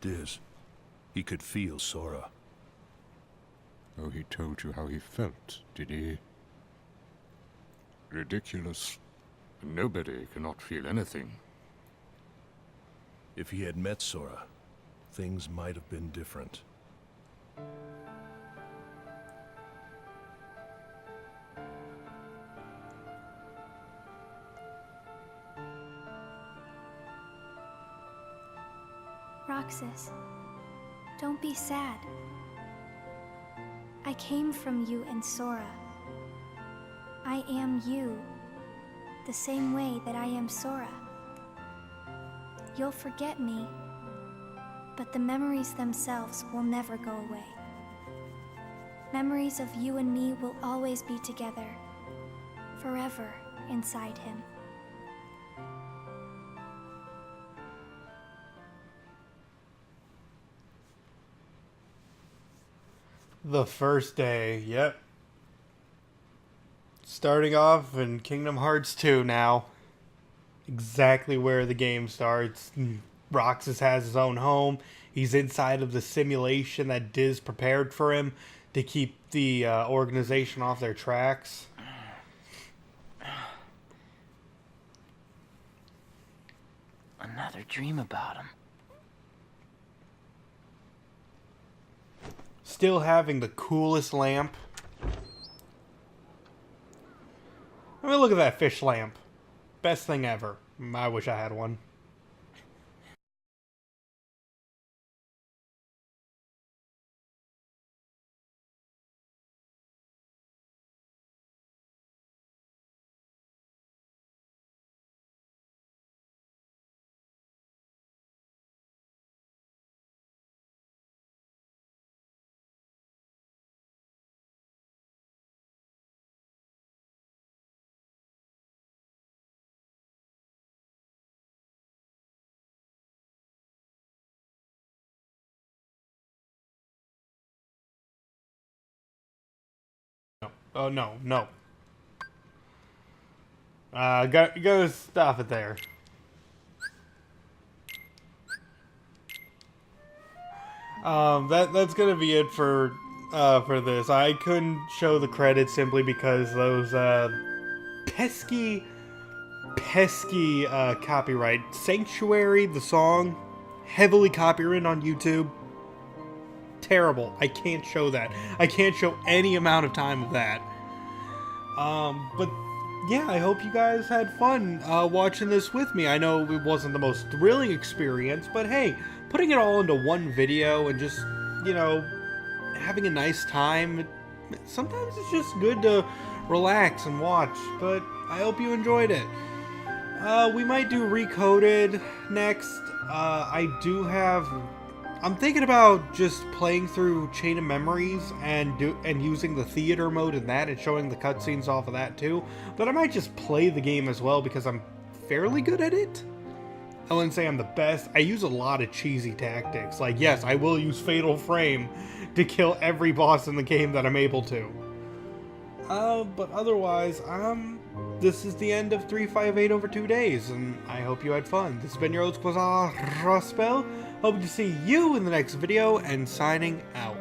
Diz, he could feel Sora. Oh, he told you how he felt, did he? Ridiculous. Nobody cannot feel anything. If he had met Sora, things might have been different. Roxas, don't be sad. I came from you and Sora. I am you, the same way that I am Sora. You'll forget me, but the memories themselves will never go away. Memories of you and me will always be together, forever inside him. The first day, yep. Starting off in Kingdom Hearts 2 now. Exactly where the game starts. Roxas has his own home. He's inside of the simulation that Diz prepared for him to keep the organization off their tracks. Another dream about him. Still having the coolest lamp. I mean, look at that fish lamp. Best thing ever. I wish I had one. Oh, no, no. Gotta stop it there. That's gonna be it for this. I couldn't show the credits simply because those pesky copyright. Sanctuary, the song, heavily copyrighted on YouTube. Terrible. I can't show that. I can't show any amount of time of that. But yeah, I hope you guys had fun watching this with me. I know it wasn't the most thrilling experience, but hey, putting it all into one video and just, you know, having a nice time, sometimes it's just good to relax and watch, but I hope you enjoyed it. We might do Recoded next. I'm thinking about just playing through Chain of Memories and using the theater mode in that and showing the cutscenes off of that too. But I might just play the game as well because I'm fairly good at it. I wouldn't say I'm the best. I use a lot of cheesy tactics. Like, yes, I will use Fatal Frame to kill every boss in the game that I'm able to. But otherwise, this is the end of 358 over 2 days, and I hope you had fun. This has been your host, Qaza. Hope to see you in the next video, and signing out.